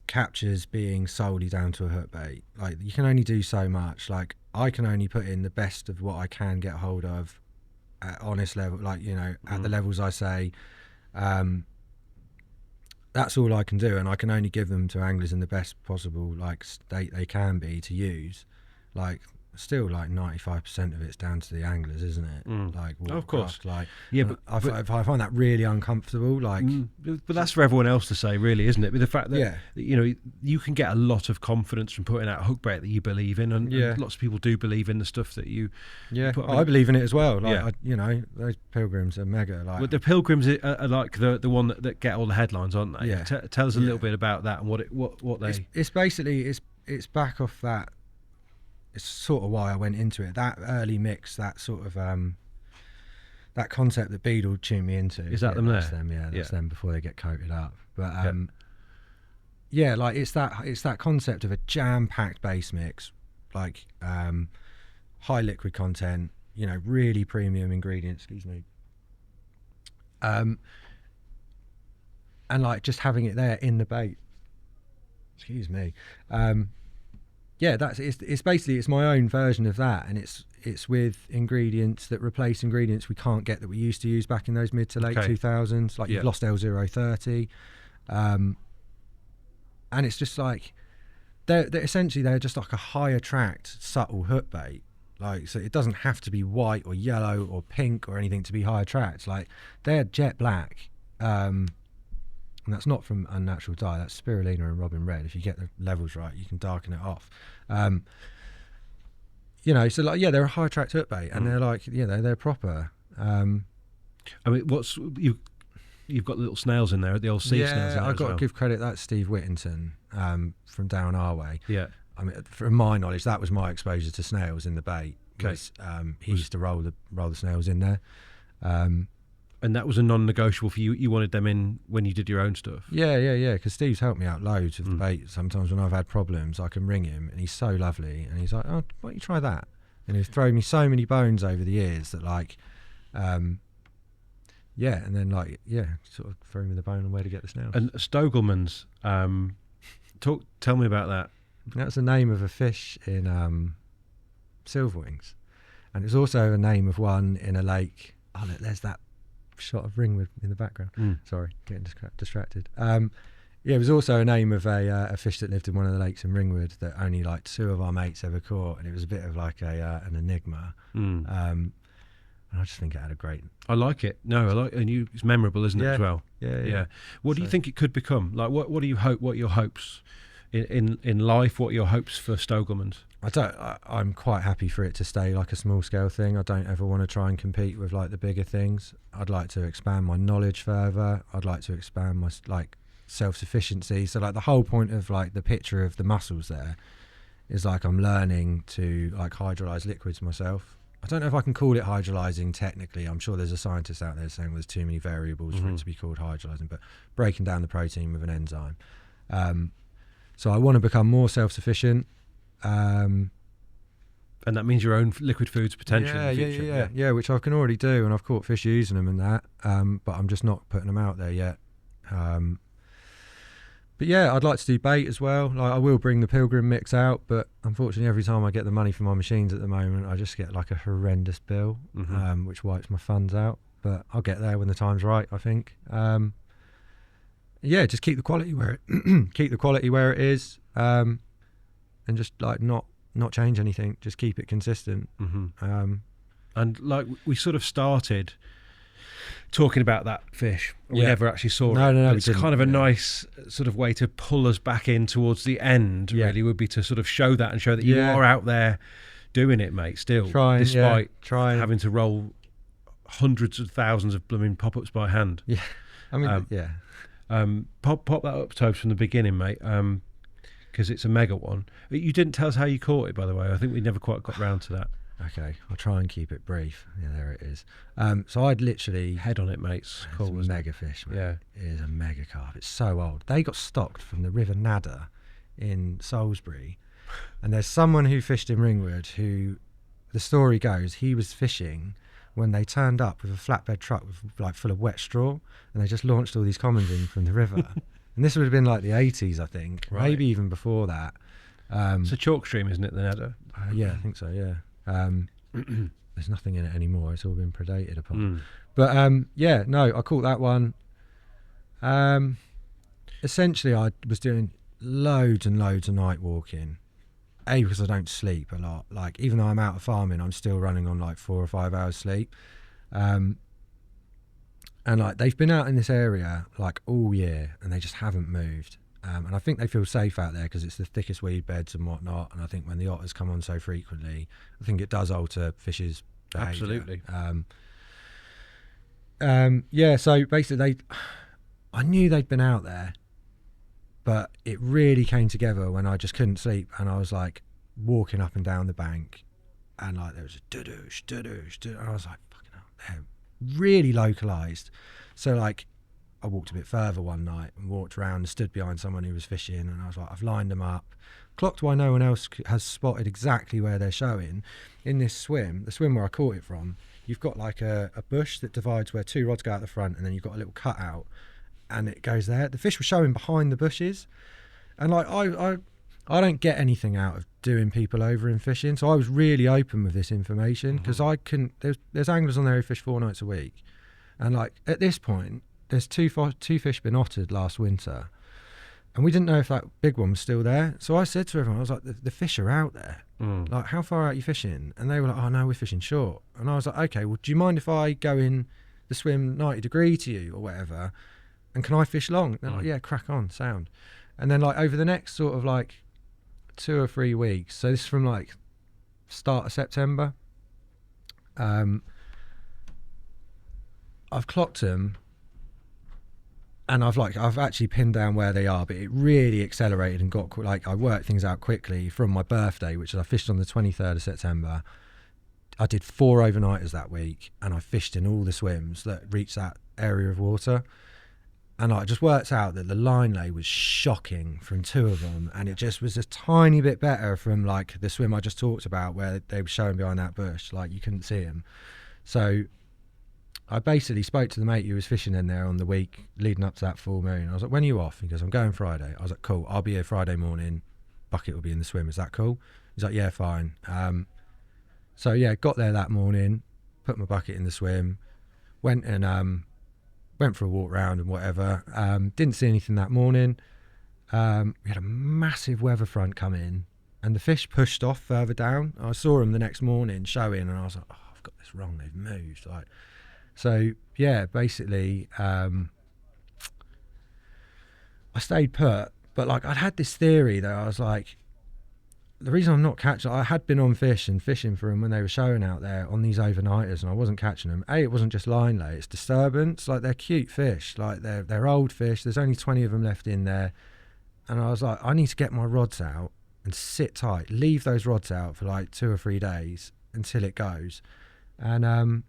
captures being solely down to a hook bait. Like you can only do so much. Like I can only put in the best of what I can get hold of at honest level, like at the levels I say. That's all I can do, and I can only give them to anglers in the best possible like state they can be to use. Like still like 95% of it's down to the anglers, isn't it? Like of course, like but I find that really uncomfortable. Like but that's for everyone else to say, really, isn't it? With the fact that you can get a lot of confidence from putting out a hook bait that you believe in, and lots of people do believe in the stuff that you put on. I believe in it as well. Like those pilgrims are mega. Like, well, the pilgrims are like the one that get all the headlines, aren't they? Yeah. Tell us a little bit about that and what they. It's basically it's back off that. It's sort of why I went into it. That early mix, that sort of that concept that Beadle tuned me into. Is that them there? That's them, that's them before they get coated up. But like it's that concept of a jam-packed base mix, like high liquid content, really premium ingredients. Excuse me. And like just having it there in the bait. Excuse me. It's basically it's my own version of that, and it's with ingredients that replace ingredients we can't get that we used to use back in those mid to late 2000s. Like you've lost L030, and it's just like they're essentially just like a high attract subtle hook bait. Like so, it doesn't have to be white or yellow or pink or anything to be high attract. Like they're jet black. And that's not from unnatural dye. That's spirulina and robin red. If you get the levels right, you can darken it off. So like they're a high attract hook bait, and they're like they're proper. I mean, you've got little snails in there, the old sea snails. Yeah, I've got to give credit. That's Steve Whittington from down our way. Yeah, I mean, from my knowledge, that was my exposure to snails in the bait because he used to roll the snails in there. And that was a non-negotiable for you. You wanted them in when you did your own stuff. Yeah. Because Steve's helped me out loads with the bait. Sometimes when I've had problems, I can ring him, and he's so lovely. And he's like, "Oh, why don't you try that?" And he's thrown me so many bones over the years that like, and then like sort of throw me the bone on where to get the snails. And Stogelmans, tell me about that. That's the name of a fish in Silverwings, and it's also a name of one in a lake. Oh, look, there's that shot of ringwood in the background. Sorry, getting distracted. It was also a name of a fish that lived in one of the lakes in Ringwood that only like two of our mates ever caught, and it was a bit of like an enigma. And I just think it had a great... I like it. No, I like, and it's memorable, isn't it, as well? Yeah. What do you think it could become? Like, what do you hope? What are your hopes in life? What are your hopes for Stogelmans? I'm quite happy for it to stay like a small scale thing. I don't ever want to try and compete with like the bigger things. I'd like to expand my knowledge further. I'd like to expand my like self-sufficiency. So like the whole point of like the picture of the mussels there is like I'm learning to like hydrolyze liquids myself. I don't know if I can call it hydrolyzing technically. I'm sure there's a scientist out there saying there's too many variables for it to be called hydrolyzing, but breaking down the protein with an enzyme. So I want to become more self-sufficient. And that means your own liquid foods potential in the future. Yeah, which I can already do, and I've caught fish using them and that, but I'm just not putting them out there yet. But yeah, I'd like to do bait as well. Like I will bring the Pilgrim mix out, but unfortunately every time I get the money for my machines at the moment, I just get like a horrendous bill, which wipes my funds out. But I'll get there when the time's right, I think. Yeah, just keep the quality where it is, and just like not change anything. Just keep it consistent. And like we sort of started talking about that fish. We never actually saw it. No, it's kind of a nice sort of way to pull us back in towards the end. Really, would be to sort of show that and show that you are out there doing it, mate. Still, despite having to roll hundreds of thousands of blooming pop-ups by hand. Yeah, I mean, pop that up, Tobes, from the beginning, mate. Because it's a mega one. You didn't tell us how you caught it, by the way. I think we never quite got round to that. Okay, I'll try and keep it brief. Yeah, there it is. So I'd literally... Head on it, mates. Cool, it's a mega fish, mate. Yeah. It is a mega carp. It's so old. They got stocked from the River Nadder in Salisbury. And there's someone who fished in Ringwood who, the story goes, he was fishing when they turned up with a flatbed truck with, like, full of wet straw, and they just launched all these commons in from the river. And this would have been like the 80s, I think. Right. Maybe even before that. It's a chalk stream, isn't it, the Nadder? Yeah, I think so, yeah. There's nothing in it anymore. It's all been predated upon. But yeah, no, I caught that one. Essentially, I was doing loads and loads of night walking. Because I don't sleep a lot. Like, even though I'm out of farming, I'm still running on like 4 or 5 hours sleep. And like they've been out in this area like all year, and they just haven't moved. And I think they feel safe out there because it's the thickest weed beds and whatnot. And I think when the otters come on so frequently, I think it does alter fish's behaviour. Absolutely. Yeah, so basically I knew they'd been out there, but it really came together when I just couldn't sleep, and I was like walking up and down the bank, and like there was a doo-doosh, and I was like, fucking hell, they're really localised. So like I walked a bit further one night and walked around and stood behind someone who was fishing, and I was like, I've lined them up, clocked why no one else has spotted exactly where they're showing. In this swim, the swim where I caught it from, you've got like a bush that divides where 2 rods go out the front, and then you've got a little cutout, and it goes there. The fish were showing behind the bushes, and like I don't get anything out of doing people over in fishing, so I was really open with this information because I couldn't. There's anglers on there who fish 4 nights a week, and like at this point, there's two fish been ottered last winter, and we didn't know if that big one was still there. So I said to everyone, I was like, the fish are out there. Like, how far out are you fishing? And they were like, oh no, we're fishing short. And I was like, okay, well, do you mind if I go in the swim 90 degree to you or whatever? And can I fish long? They're like, yeah, crack on, sound. And then like over the next sort of like 2 or 3 weeks, so this is from like start of September, I've clocked them, and I've actually pinned down where they are, but it really accelerated and got like I worked things out quickly from my birthday, which is I fished on the 23rd of September. I did 4 overnighters that week, and I fished in all the swims that reached that area of water. And I just worked out that the line lay was shocking from 2 of them, and it just was a tiny bit better from like the swim I just talked about where they were showing behind that bush, like you couldn't see them. So I basically spoke to the mate who was fishing in there on the week leading up to that full moon. I was like, when are you off? He goes, I'm going Friday. I was like, cool, I'll be here Friday morning. Bucket will be in the swim. Is that cool? He's like, yeah, fine. So yeah, got there that morning, put my bucket in the swim, went for a walk round and whatever. Didn't see anything that morning. We had a massive weather front come in, and the fish pushed off further down. I saw them the next morning showing, and I was like, oh, I've got this wrong, they've moved. Like, so yeah, basically, I stayed put, but like I'd had this theory that I was like, the reason I'm not catching, I had been on fish and fishing for them when they were showing out there on these overnighters, and I wasn't catching them. It wasn't just line lay, it's disturbance. Like, they're cute fish, like they're old fish. There's only 20 of them left in there, and I was like, I need to get my rods out and sit tight, leave those rods out for like 2 or 3 days until it goes. And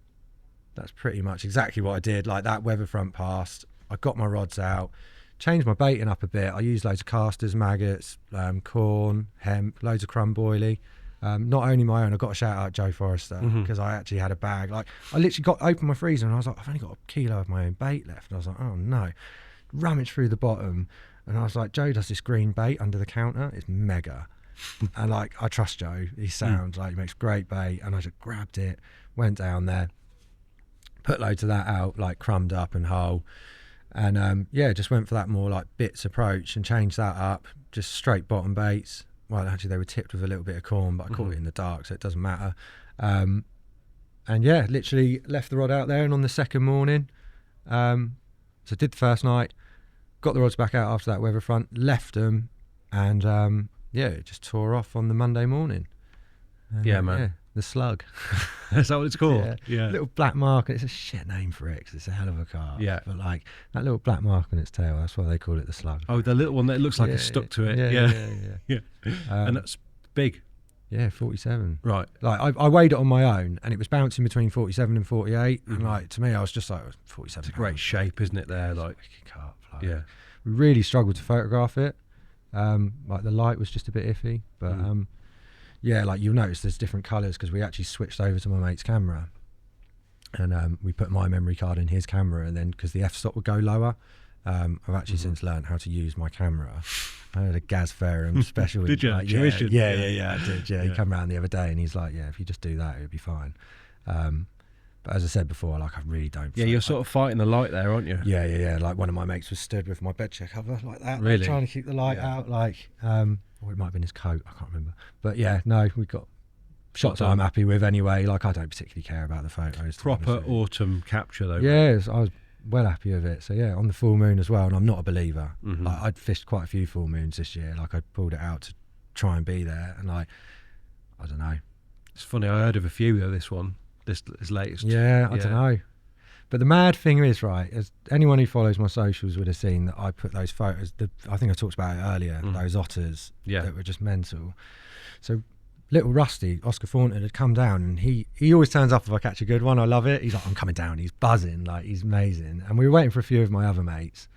that's pretty much exactly what I did. Like, that weather front passed, I got my rods out, changed my baiting up a bit. I used loads of casters, maggots, corn, hemp, loads of crumb boilie. Not only my own, I got to shout out Joe Forrester, because I actually had a bag. Like, I literally opened my freezer and I was like, I've only got a kilo of my own bait left. And I was like, oh no. Rummaged through the bottom, and I was like, Joe does this green bait under the counter. It's mega. And like, I trust Joe. He sounds like he makes great bait. And I just grabbed it, went down there, put loads of that out, like crumbed up and whole. And yeah, just went for that more like bits approach and changed that up. Just straight bottom baits. Well, actually they were tipped with a little bit of corn, but I caught it in the dark, so it doesn't matter. And yeah, literally left the rod out there. And on the second morning, so did the first night, got the rods back out after that weather front, left them, and yeah, it just tore off on the Monday morning. And, yeah, man. Yeah, the slug. Is that what it's called? Yeah. Little black mark. It's a shit name for it because it's a hell of a carp. Yeah. But like that little black mark on its tail, that's why they call it the slug. Oh, the little one that looks like it's stuck to it. Yeah. And that's big. Yeah, 47. Right. Like I weighed it on my own, and it was bouncing between 47 and 48. And like, to me, I was just like, 47. It's a great shape, isn't it? There, like carp. Like, yeah. We really struggled to photograph it. Like the light was just a bit iffy, but yeah, like you'll notice there's different colours because we actually switched over to my mate's camera, and we put my memory card in his camera, and then because the f-stop would go lower, I've actually since learned how to use my camera. I had a Gaz Ferrum special. Did you? Like, yeah, I did. Yeah, he came around the other day and he's like, yeah, if you just do that, it'll be fine. But as I said before, like I really don't. Yeah, you're sort of fighting the light there, aren't you? Yeah. Like one of my mates was stood with my bed chair cover like that, really like, trying to keep the light out. Like, or it might have been his coat. I can't remember. But yeah, no, we got shots that I'm happy with anyway. Like I don't particularly care about the photos. Proper autumn capture though. Yes, I was well happy with it. So yeah, on the full moon as well. And I'm not a believer. Like I'd fished quite a few full moons this year. Like I pulled it out to try and be there, and like I don't know. It's funny. I heard of a few though. This one. This latest. Yeah, I don't know. But the mad thing is, right, as anyone who follows my socials would have seen that I put those photos, I think I talked about it earlier, those otters that were just mental. So little Rusty, Oscar Thornton, had come down, and he always turns up if I catch a good one. I love it. He's like, I'm coming down. He's buzzing. Like, he's amazing. And we were waiting for a few of my other mates.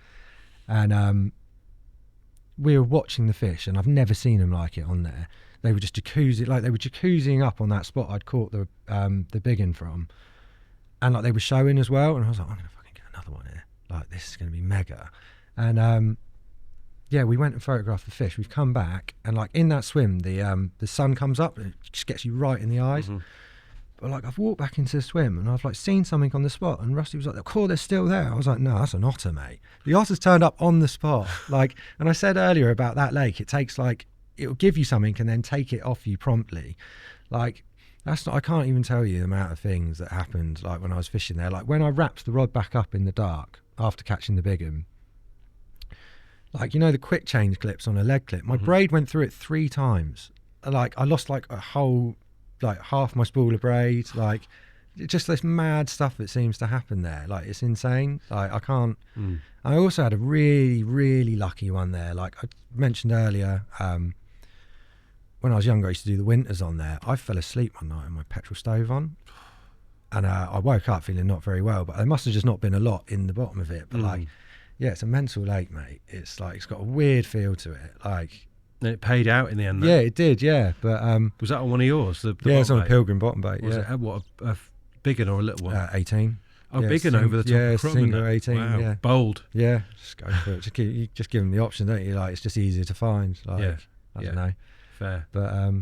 And we were watching the fish, and I've never seen them like it on there. They were just jacuzziing up on that spot I'd caught the big one from, and like they were showing as well. And I was like, I'm gonna fucking get another one here. Like, this is gonna be mega. And yeah, we went and photographed the fish. We've come back, and like in that swim, the sun comes up and it just gets you right in the eyes. But like I've walked back into the swim, and I've like seen something on the spot, and Rusty was like, "Oh, they're still there." I was like, "No, that's an otter, mate." The otter's turned up on the spot. Like, and I said earlier about that lake, it takes like, it'll give you something and then take it off you promptly. Like, that's not, I can't even tell you the amount of things that happened like when I was fishing there. Like when I wrapped the rod back up in the dark after catching the big one, like, you know, the quick change clips on a leg clip, my braid went through it 3 times. Like I lost like a whole, like half my spool of braid. Like, just this mad stuff that seems to happen there. Like, it's insane. Like, I can't. I also had a really, really lucky one there. Like I mentioned earlier, when I was younger, I used to do the winters on there. I fell asleep one night on my petrol stove on, and I woke up feeling not very well, but there must have just not been a lot in the bottom of it. But like, yeah, it's a mental lake, mate. It's like, it's got a weird feel to it. Like, and it paid out in the end, though. Yeah, it did. Yeah, but was that on one of yours? The yeah, it's on a Pilgrim bottom bait. Was it what, a big one or a little one? 18. Oh, yeah, big one over the top. Yeah, of crumb, single 18. Wow. Yeah, bold. Yeah, just go for it. You just give them the option, don't you? Like, it's just easier to find. Like, I don't know. Fair. But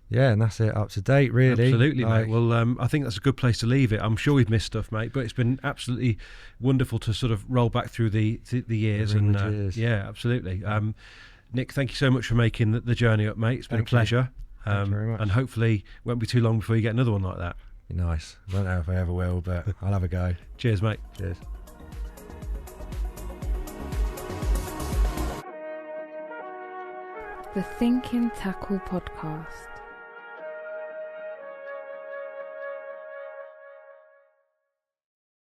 yeah, and that's it, up to date, really. Absolutely, like, mate. Well, I think that's a good place to leave it. I'm sure we've missed stuff, mate, but it's been absolutely wonderful to sort of roll back through the years. Yeah, absolutely. Nick, thank you so much for making the journey up, mate. It's been a pleasure. Thank you very much. And hopefully it won't be too long before you get another one like that. Nice. I don't know if I ever will, but I'll have a go. Cheers, mate. Cheers. The Thinking Tackle Podcast.